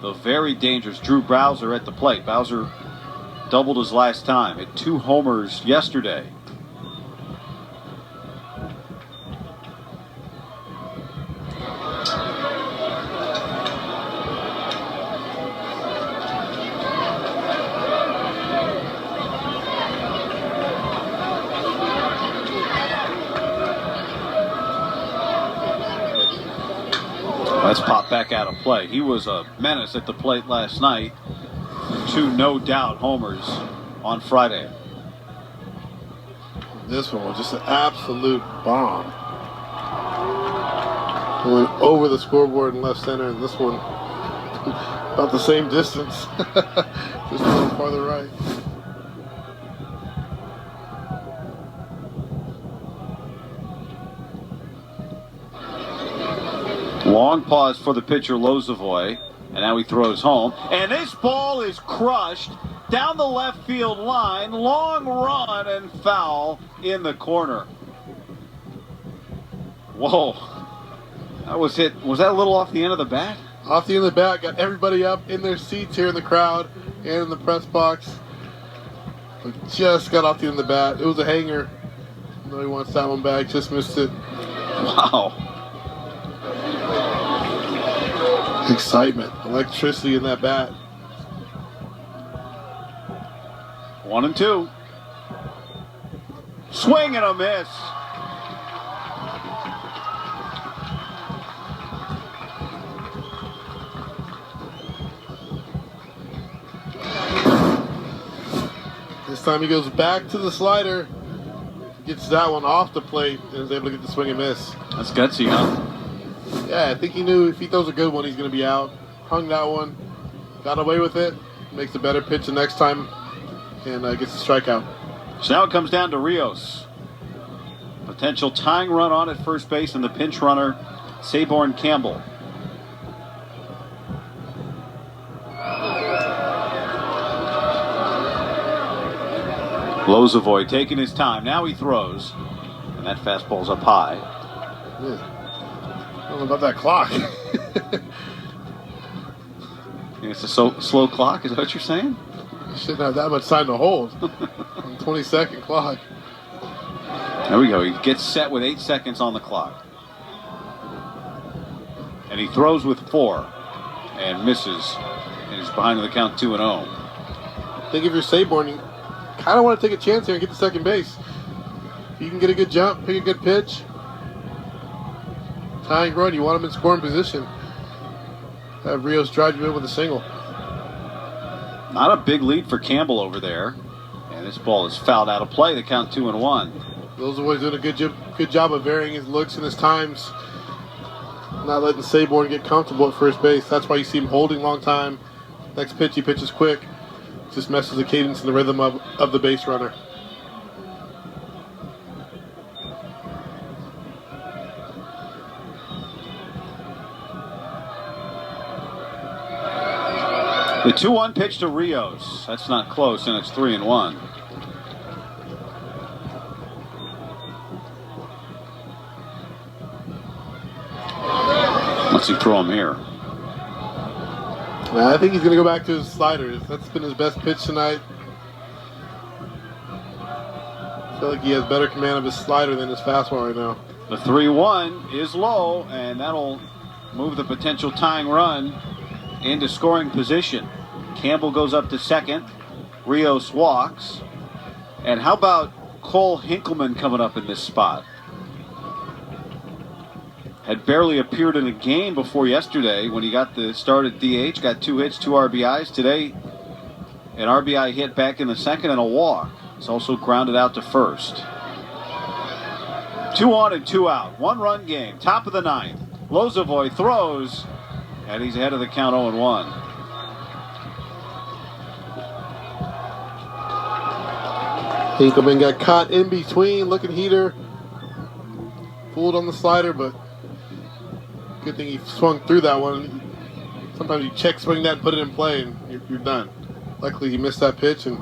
The very dangerous Drew Bowser at the plate. Bowser doubled his last time, hit 2 homers yesterday. Let's pop back out of play. He was a menace at the plate last night. 2 no doubt homers on Friday. This one was just an absolute bomb. It went over the scoreboard in left center, and this one about the same distance. Just a little farther right. Long pause for the pitcher Lozovoy, and now he throws home. And this ball is crushed down the left field line. Long run and foul in the corner. Whoa. That was hit. Was that a little off the end of the bat? Off the end of the bat, got everybody up in their seats here in the crowd and in the press box. But just got off the end of the bat. It was a hanger. No, he wants that one back. Just missed it. Wow. Excitement, electricity in that bat. 1-2. Swing and a miss. This time he goes back to the slider, gets that one off the plate, and is able to get the swing and miss. That's gutsy, huh? Yeah, I think he knew if he throws a good one, he's going to be out. Hung that one, got away with it, makes a better pitch the next time, and gets the strikeout. So now it comes down to Rios. Potential tying run on at first base, and the pinch runner, Saborn Campbell. Lozovoy taking his time. Now he throws, and that fastball's up high. Yeah. I don't know about that clock. It's a slow clock, is that what you're saying? You shouldn't have that much time to hold. 20-second clock. There we go. He gets set with 8 seconds on the clock. And he throws with 4 and misses. And he's behind the count 2-0. I think if you're Saborn, you kind of want to take a chance here and get to second base. If you can get a good jump, pick a good pitch, tying run, you want him in scoring position. Have Rios drive you in with a single. Not a big lead for Campbell over there. And And this ball is fouled out of play. The count 2-1. Lozovoy's doing a good job of varying his looks and his times. Not letting Saborn get comfortable at first base. That's why you see him holding long time. Next pitch, he pitches quick. Just messes the cadence and the rhythm of the base runner. The 2-1 pitch to Rios. That's not close, and it's 3-1. What's he throw him here? I think he's going to go back to his sliders. That's been his best pitch tonight. I feel like he has better command of his slider than his fastball right now. The 3-1 is low, and that'll move the potential tying run into scoring position. Campbell goes up to second. Rios walks. And how about Cole Hinkelman coming up in this spot? Had barely appeared in a game before yesterday when he got the start at DH, got 2 hits, 2 RBIs. Today, an RBI hit back in the second and a walk. It's also grounded out to first. 2 on and 2 out. 1-run game. Top of the 9th. Lozovoy throws, and he's ahead of the count 0-1. Hinkelman got caught in between, looking heater. Fooled on the slider, but good thing he swung through that one. Sometimes you check swing that and put it in play, and you're done. Luckily, he missed that pitch, and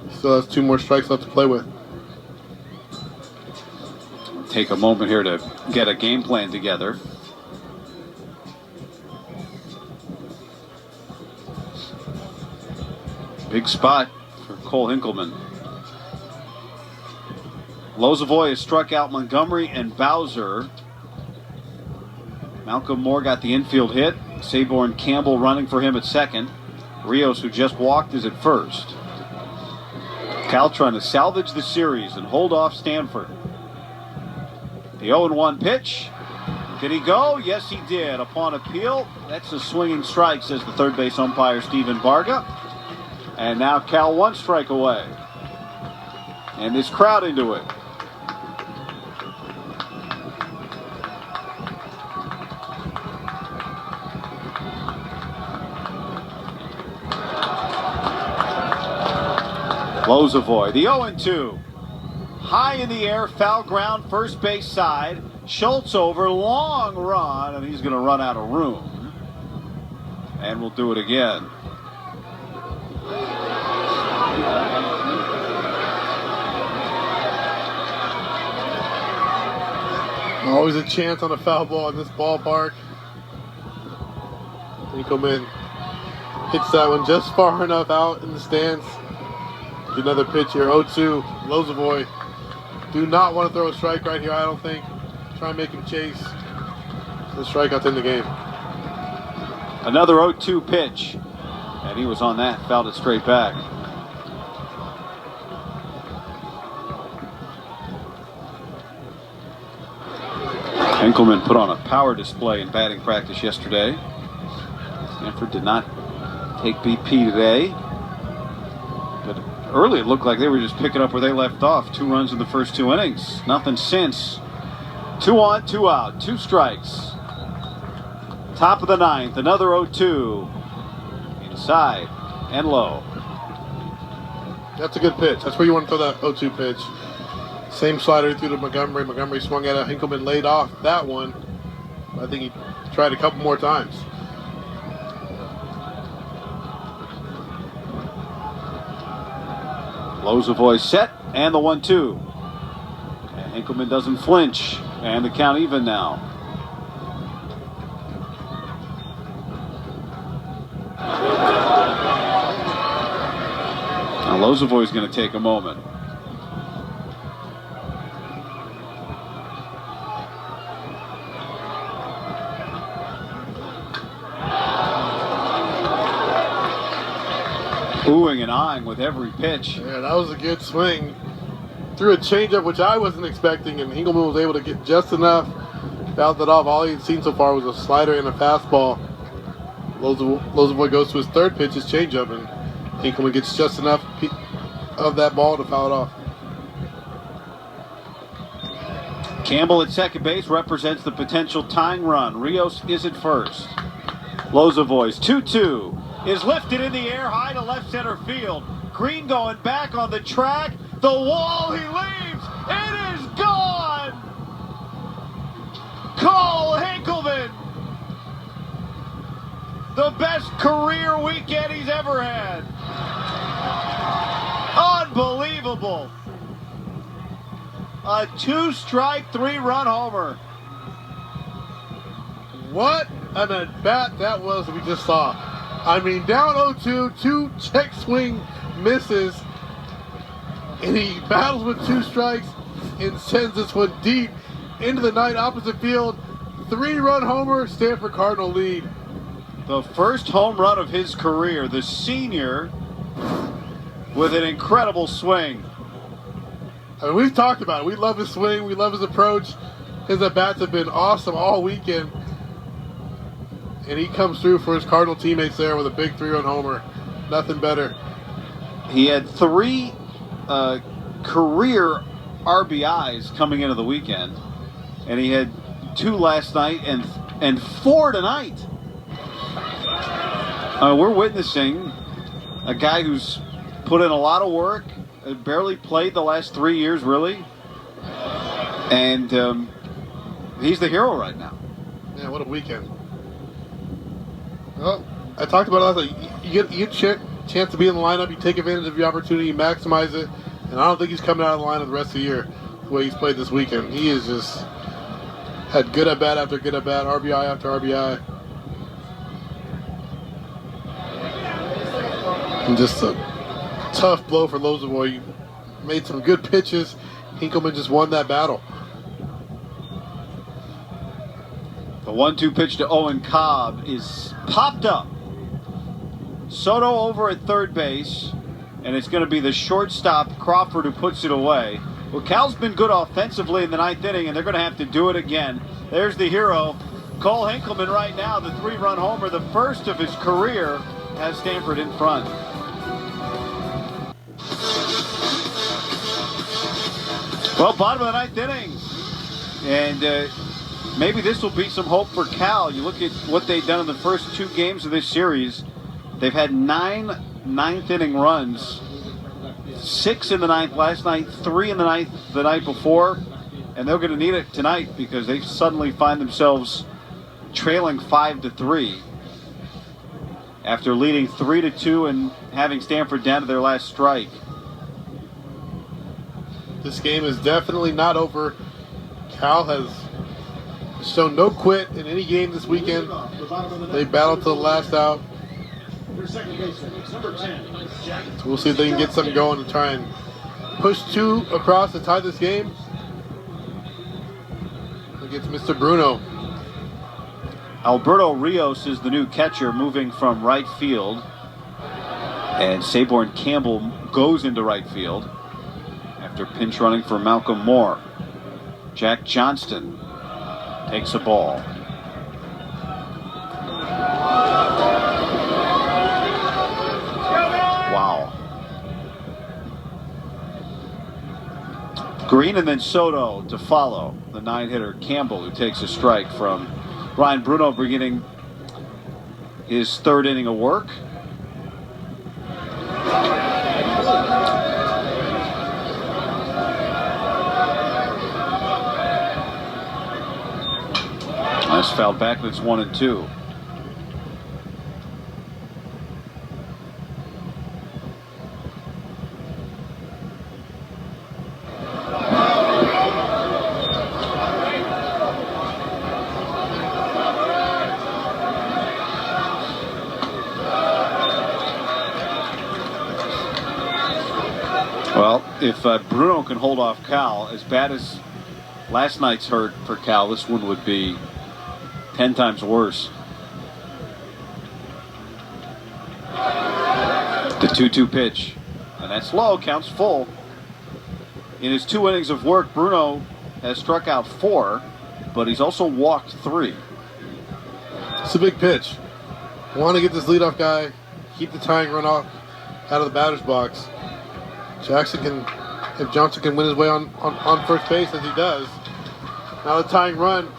he still has 2 more strikes left to play with. Take a moment here to get a game plan together. Big spot for Cole Hinkelman. Lozovoy has struck out Montgomery and Bowser. Malcolm Moore got the infield hit. Saborn Campbell running for him at second. Rios, who just walked, is at first. Cal trying to salvage the series and hold off Stanford. The 0-1 pitch. Did he go? Yes, he did. Upon appeal, that's a swinging strike, says the third base umpire, Stephen Varga. And now Cal 1 strike away. And this crowd into it. Lozovoy, the 0-2. High in the air, foul ground, first base side. Schultz over, long run, and he's going to run out of room. And we'll do it again. Always a chance on a foul ball in this ballpark. Hinkelman hits that one just far enough out in the stands. Another pitch here, 0-2. Lozovoy. Do not want to throw a strike right here, I don't think. Try and make him chase. The strikeout's in the game. Another 0-2 pitch. And he was on that, fouled it straight back. Hinkelman put on a power display in batting practice yesterday. Stanford did not take BP today. But early it looked like they were just picking up where they left off. 2 runs in the first 2 innings. Nothing since. 2 on, 2 out. 2 strikes. Top of the 9th. Another 0-2. Inside and low. That's a good pitch. That's where you want to throw that 0-2 pitch. Same slider through to Montgomery. Montgomery swung at it. Hinkelman laid off that one. I think he tried a couple more times. Lozovoy set, and the 1-2. And Hinkelman doesn't flinch, and the count even now. Now Lozovoy's going to take a moment. Oohing and eyeing with every pitch. Yeah, that was a good swing. Threw a changeup, which I wasn't expecting, and Hinkelman was able to get just enough. Fouled it off. All he'd seen so far was a slider and a fastball. Lozovoy goes to his third pitch, his changeup, and Hinkelman gets just enough of that ball to foul it off. Campbell at second base represents the potential tying run. Rios is at first. Lozovoy's 2-2 is lifted in the air high to left center field. Green going back on the track. The wall he leaves. It is gone. Cole Hinkelman. The best career weekend he's ever had. Unbelievable. A 2-strike, 3-run homer. What an at-bat that was we just saw. I mean, down 0-2, 2 check swing misses, and he battles with 2 strikes and sends this one deep into the night opposite field. 3-run homer, Stanford Cardinal lead. The first home run of his career, the senior with an incredible swing. I mean, we've talked about it. We love his swing. We love his approach. His at-bats have been awesome all weekend. And he comes through for his Cardinal teammates there with a big 3-run homer. Nothing better. He had 3 career RBIs coming into the weekend. And he had 2 last night and 4 tonight. We're witnessing a guy who's put in a lot of work, barely played the last 3 years, really. And he's the hero right now. Yeah, what a weekend. Well, I talked about it last night. You get a chance to be in the lineup, you take advantage of your opportunity, you maximize it. And I don't think he's coming out of the lineup the rest of the year the way he's played this weekend. He has just had good at-bat after good at-bat, RBI after RBI. And just a tough blow for Lozovoy. He made some good pitches. Hinkelman just won that battle. The 1-2 pitch to Owen Cobb is popped up. Soto over at third base, and it's going to be the shortstop Crawford who puts it away. Well, Cal's been good offensively in the 9th inning, and they're going to have to do it again. There's the hero, Cole Hinkelman right now, the 3-run homer, the first of his career, has Stanford in front. Well, bottom of the 9th inning, and maybe this will be some hope for Cal. You look at what they've done in the first 2 games of this series. They've had 9 9th inning runs, 6 in the 9th last night, 3 in the 9th the night before, and they're going to need it tonight because they suddenly find themselves trailing 5-3 after leading 3-2 and having Stanford down to their last strike. This game is definitely not over. Cal has shown no quit in any game this weekend. They battled to the last out. So we'll see if they can get something going and try and push 2 across to tie this game against Mr. Bruno. Alberto Rios is the new catcher, moving from right field. And Saborn Campbell goes into right field after pinch running for Malcolm Moore. Jack Johnston takes a ball. Wow. Green and then Soto to follow. The 9-hitter Campbell, who takes a strike from Ryan Bruno, beginning his 3rd inning of work. Nice foul back, and it's 1-2. Well, if Bruno can hold off Cal, as bad as last night's hurt for Cal, this one would be 10 times worse. The 2-2 pitch, and that's low, counts full. In his 2 innings of work, Bruno has struck out 4, but he's also walked 3. It's a big pitch. Want to get this leadoff guy, keep the tying run off out of the batter's box. If Johnson can win his way on first base, as he does, now the tying run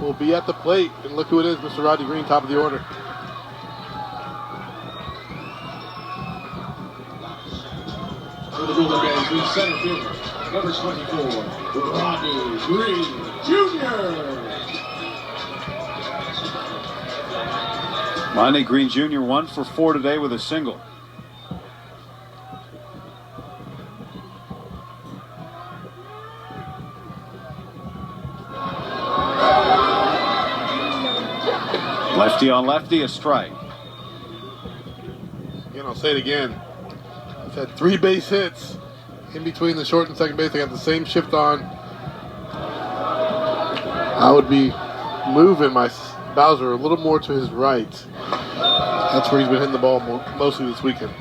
will be at the plate. And look who it is, Mr. Rodney Green, top of the order. For the Blue Jays, the center fielder, number 24, Rodney Green Jr. Rodney Green Jr. 1 for 4 today with a single. Lefty on lefty, a strike. Again, I'll say it again. He's had 3 base hits in between the short and second base. They got the same shift on. I would be moving my Bowser a little more to his right. That's where he's been hitting the ball mostly this weekend.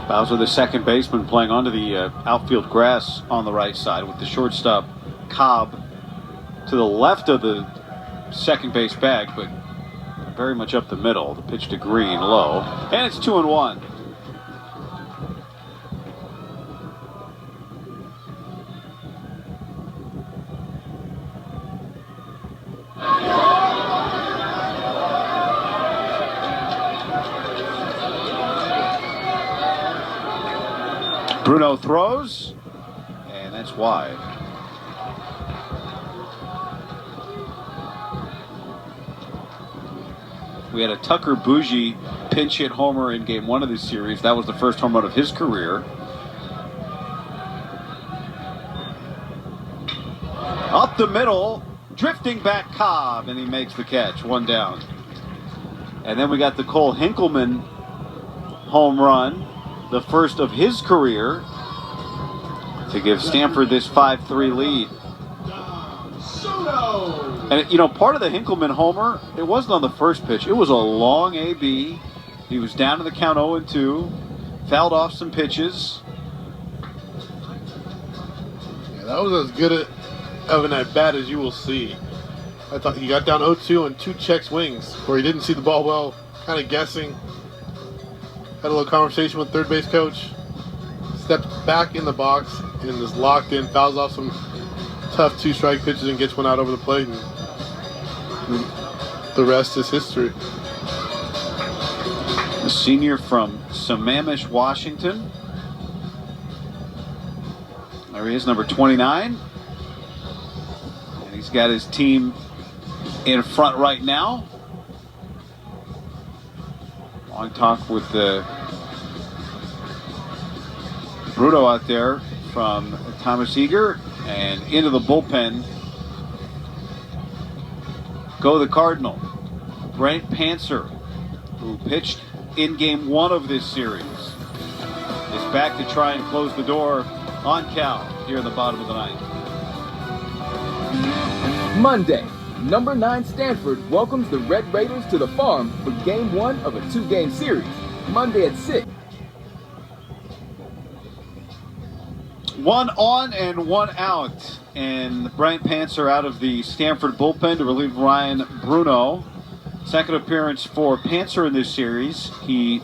Bowser, the second baseman, playing onto the outfield grass on the right side with the shortstop Cobb to the left of the second base bag, but very much up the middle. The pitch to Green, low, and it's 2-1. Bruno throws, and that's wide. We had a Tucker Bougie pinch hit homer in game 1 of this series. That was the first home run of his career. Up the middle, drifting back Cobb, and he makes the catch. 1 down. And then we got the Cole Hinkelman home run, the first of his career, to give Stanford this 5-3 lead. And, you know, part of the Hinkelman homer, it wasn't on the first pitch. It was a long AB. He was down to the count 0-2, fouled off some pitches. Yeah, that was as good of an at-bat as you will see. I thought he got down 0-2 on 2 check swings where he didn't see the ball well, kind of guessing. Had a little conversation with third base coach. Stepped back in the box and is locked in, fouls off some tough 2-strike pitches and gets one out over the plate. And the rest is history. The senior from Sammamish, Washington. There he is, number 29. And he's got his team in front right now. Long talk with Bruno out there from Thomas Eager, and into the bullpen go the Cardinal. Brent Panzer, who pitched in game 1 of this series, is back to try and close the door on Cal here in the bottom of the 9th. Monday, number 9 Stanford welcomes the Red Raiders to the Farm for game 1 of a 2-game series. Monday at 6. 1 on and 1 out, and Bryant Panzer out of the Stanford bullpen to relieve Ryan Bruno. Second appearance for Panzer in this series. He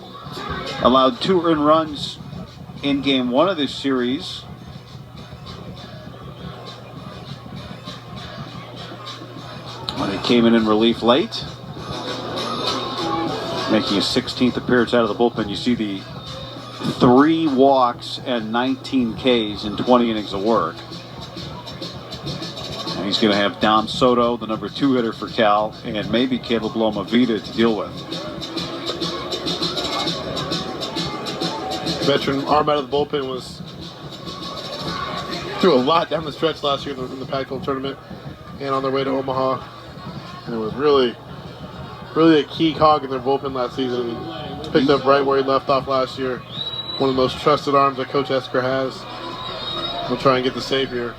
allowed 2 earned runs in game 1 of this series. When he came in relief late, making his 16th appearance out of the bullpen. You see the 3 walks and 19 Ks in 20 innings of work. And he's going to have Dom Soto, the number 2 hitter for Cal, and maybe Caleb Lomavita to deal with. Veteran arm out of the bullpen was threw a lot down the stretch last year in the Pac-12 tournament and on their way to Omaha. And it was really a key cog in their bullpen last season. He picked up right where he left off last year. One of the most trusted arms that Coach Esker has. We'll try and get the save here.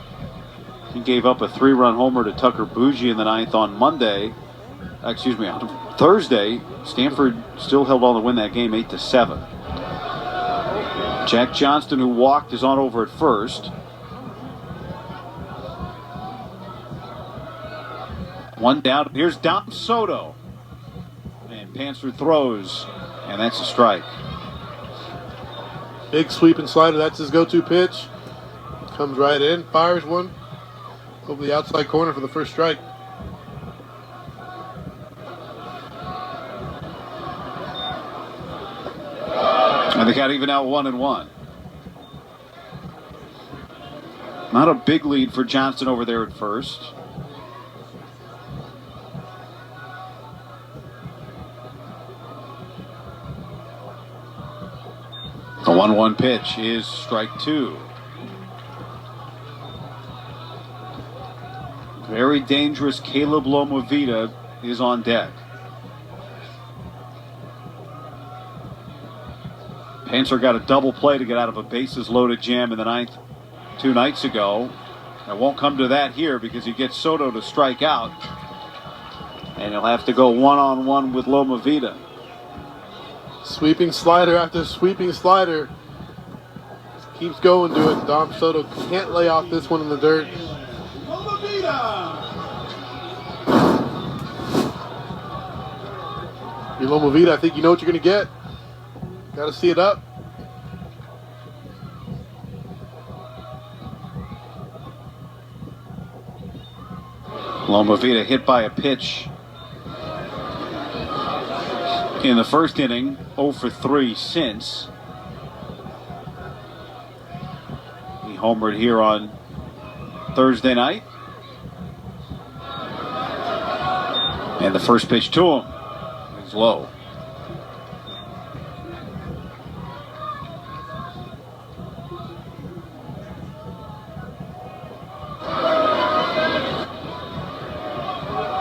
He gave up a 3-run homer to Tucker Bougie in the 9th on Thursday. Stanford still held on to win that game 8-7. Jack Johnston, who walked, is on over at first. 1 down. Here's Dom Soto. And Panzer throws, and that's a strike. Big sweeping slider. That's his go-to pitch. Comes right in, fires one over the outside corner for the first strike. And they got even out 1-1. Not a big lead for Johnston over there at first. The 1-1 pitch is strike 2. Very dangerous Caleb Lomavita is on deck. Panzer got a double play to get out of a bases loaded jam in the ninth 2 nights ago. It won't come to that here because he gets Soto to strike out. And he'll have to go one-on-one with Lomavita. Sweeping slider after sweeping slider. Just keeps going to it. Dom Soto can't lay off this one in the dirt. Your Lomavita, I think you know what you're going to get. Got to see it up. Lomavita hit by a pitch in the first inning, 0 for 3 since. He homered here on Thursday night. And the first pitch to him is low.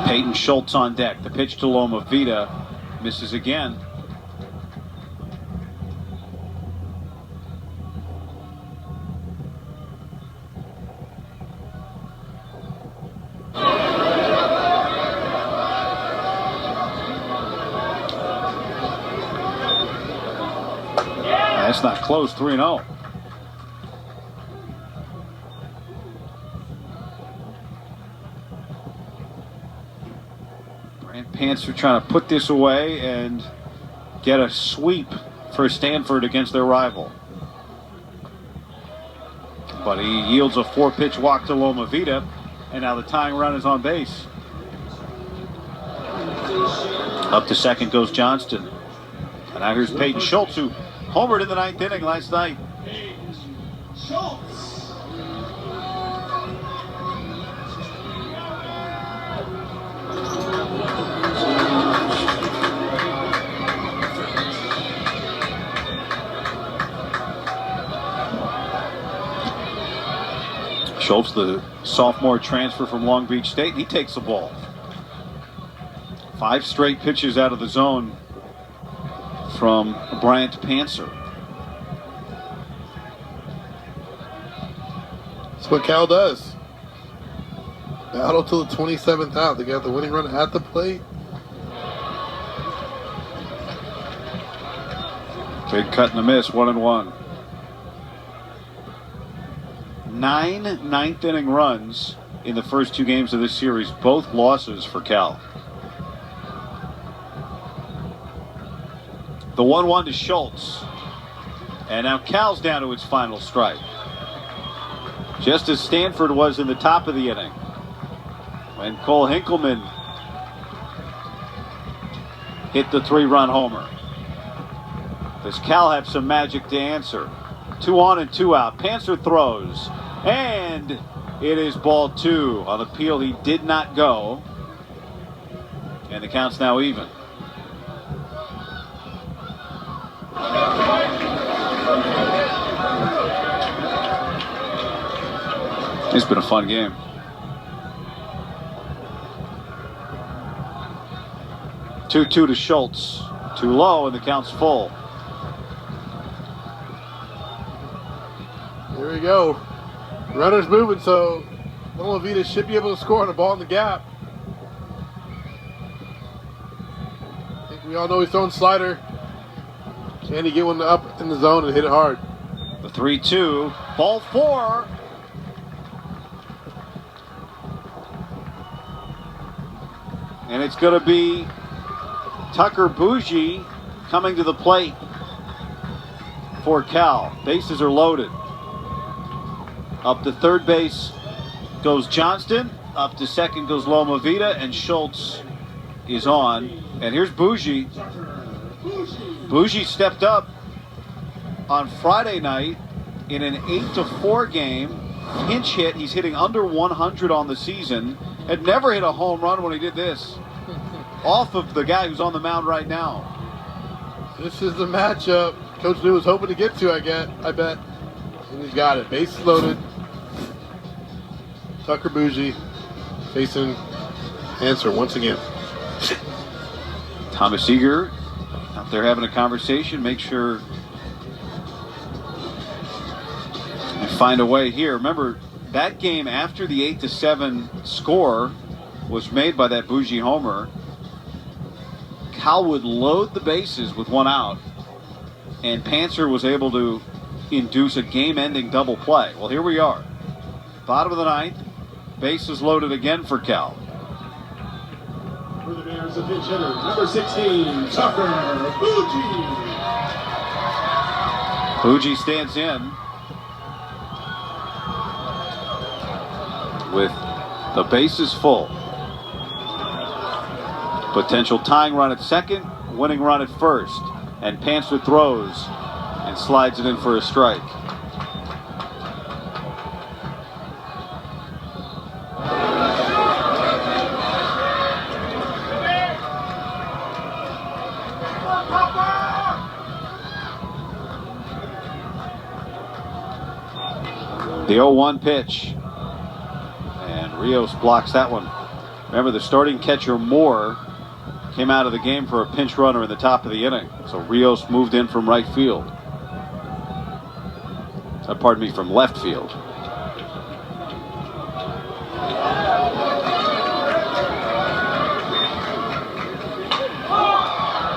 Peyton Schultz on deck. The pitch to Lomavita misses again. That's not close. 3-0. Panzer trying to put this away and get a sweep for Stanford against their rival. But he yields a 4-pitch walk to Lomavita, and now the tying run is on base. Up to second goes Johnston. And now here's Peyton Schultz, who homered in the ninth inning last night. Schultz, the sophomore transfer from Long Beach State, he takes the ball. 5 straight pitches out of the zone from Bryant Panzer. That's what Cal does. Battle till the 27th out. They got the winning run at the plate. Big cut and a miss, 1-1. 9 ninth inning runs in the first 2 games of this series, both losses for Cal. The 1-1 to Schultz. And now Cal's down to its final strike. Just as Stanford was in the top of the inning, when Cole Hinkelman hit the 3-run homer. Does Cal have some magic to answer? 2 on and 2 out. Panzer throws. And it is ball 2. On appeal, he did not go. And the count's now even. It's been a fun game. Two to Schultz. Too low, and the count's full. Here we go. Runner's moving, so Lomavita should be able to score on a ball in the gap. I think we all know he's throwing slider. Can he get one up in the zone and hit it hard? The 3-2, ball 4. And it's going to be Tucker Bougie coming to the plate. for Cal. Bases are loaded. Up to third base goes Johnston. Up to second goes Loma Vida, and Schultz is on. And here's Bougie. Bougie stepped up on Friday night in an 8-4 game. Pinch hit. He's hitting under 100 on the season. Had never hit a home run when he did this. Off of the guy who's on the mound right now. This is the matchup Coach Lou was hoping to get to, I bet. And he's got it. Bases loaded. Tucker Bougie facing Answer once again. Thomas Eager out there having a conversation. Make sure you find a way here. Remember, that game after the 8-7 score was made by that Bougie homer. Cal would load the bases with one out, and Panther was able to induce a game-ending double play. Well, here we are. Bottom of the ninth. Bases loaded again for Cal. For the Bears, a pinch hitter, number 16, Tucker Bougie. Bougie stands in with the bases full. Potential tying run at second, winning run at first. And Panther throws and slides it in for a strike. The 0-1 pitch. And Rios blocks that one. Remember, the starting catcher Moore came out of the game for a pinch runner in the top of the inning. So Rios moved in from right field. Pardon me, from left field.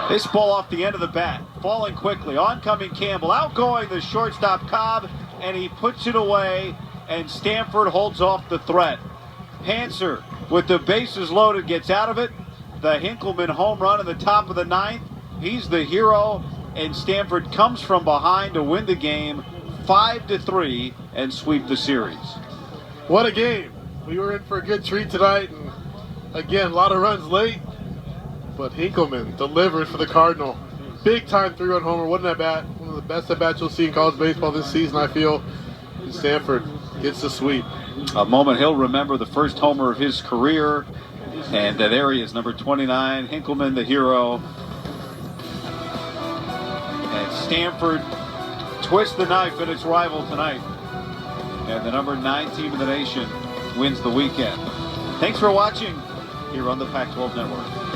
Baseball off the end of the bat. Falling quickly. Oncoming Campbell. Outgoing the shortstop Cobb. And he puts it away. And Stanford holds off the threat. Panther, with the bases loaded, gets out of it. The Hinkleman home run in the top of the ninth. He's the hero, and Stanford comes from behind to win the game 5-3 and sweep the series. What a game. We were in for a good treat tonight, and again, a lot of runs late, but Hinkleman delivered for the Cardinal. Big time 3-run homer. What an at-bat. One of the best at-bats you'll see in college baseball this season, I feel. And Stanford gets the sweep. A moment he'll remember, the first homer of his career. And there he is, number 29, Hinkleman, the hero. And Stanford twists the knife in its rival tonight. And the number 9 team in the nation wins the weekend. Thanks for watching here on the Pac-12 Network.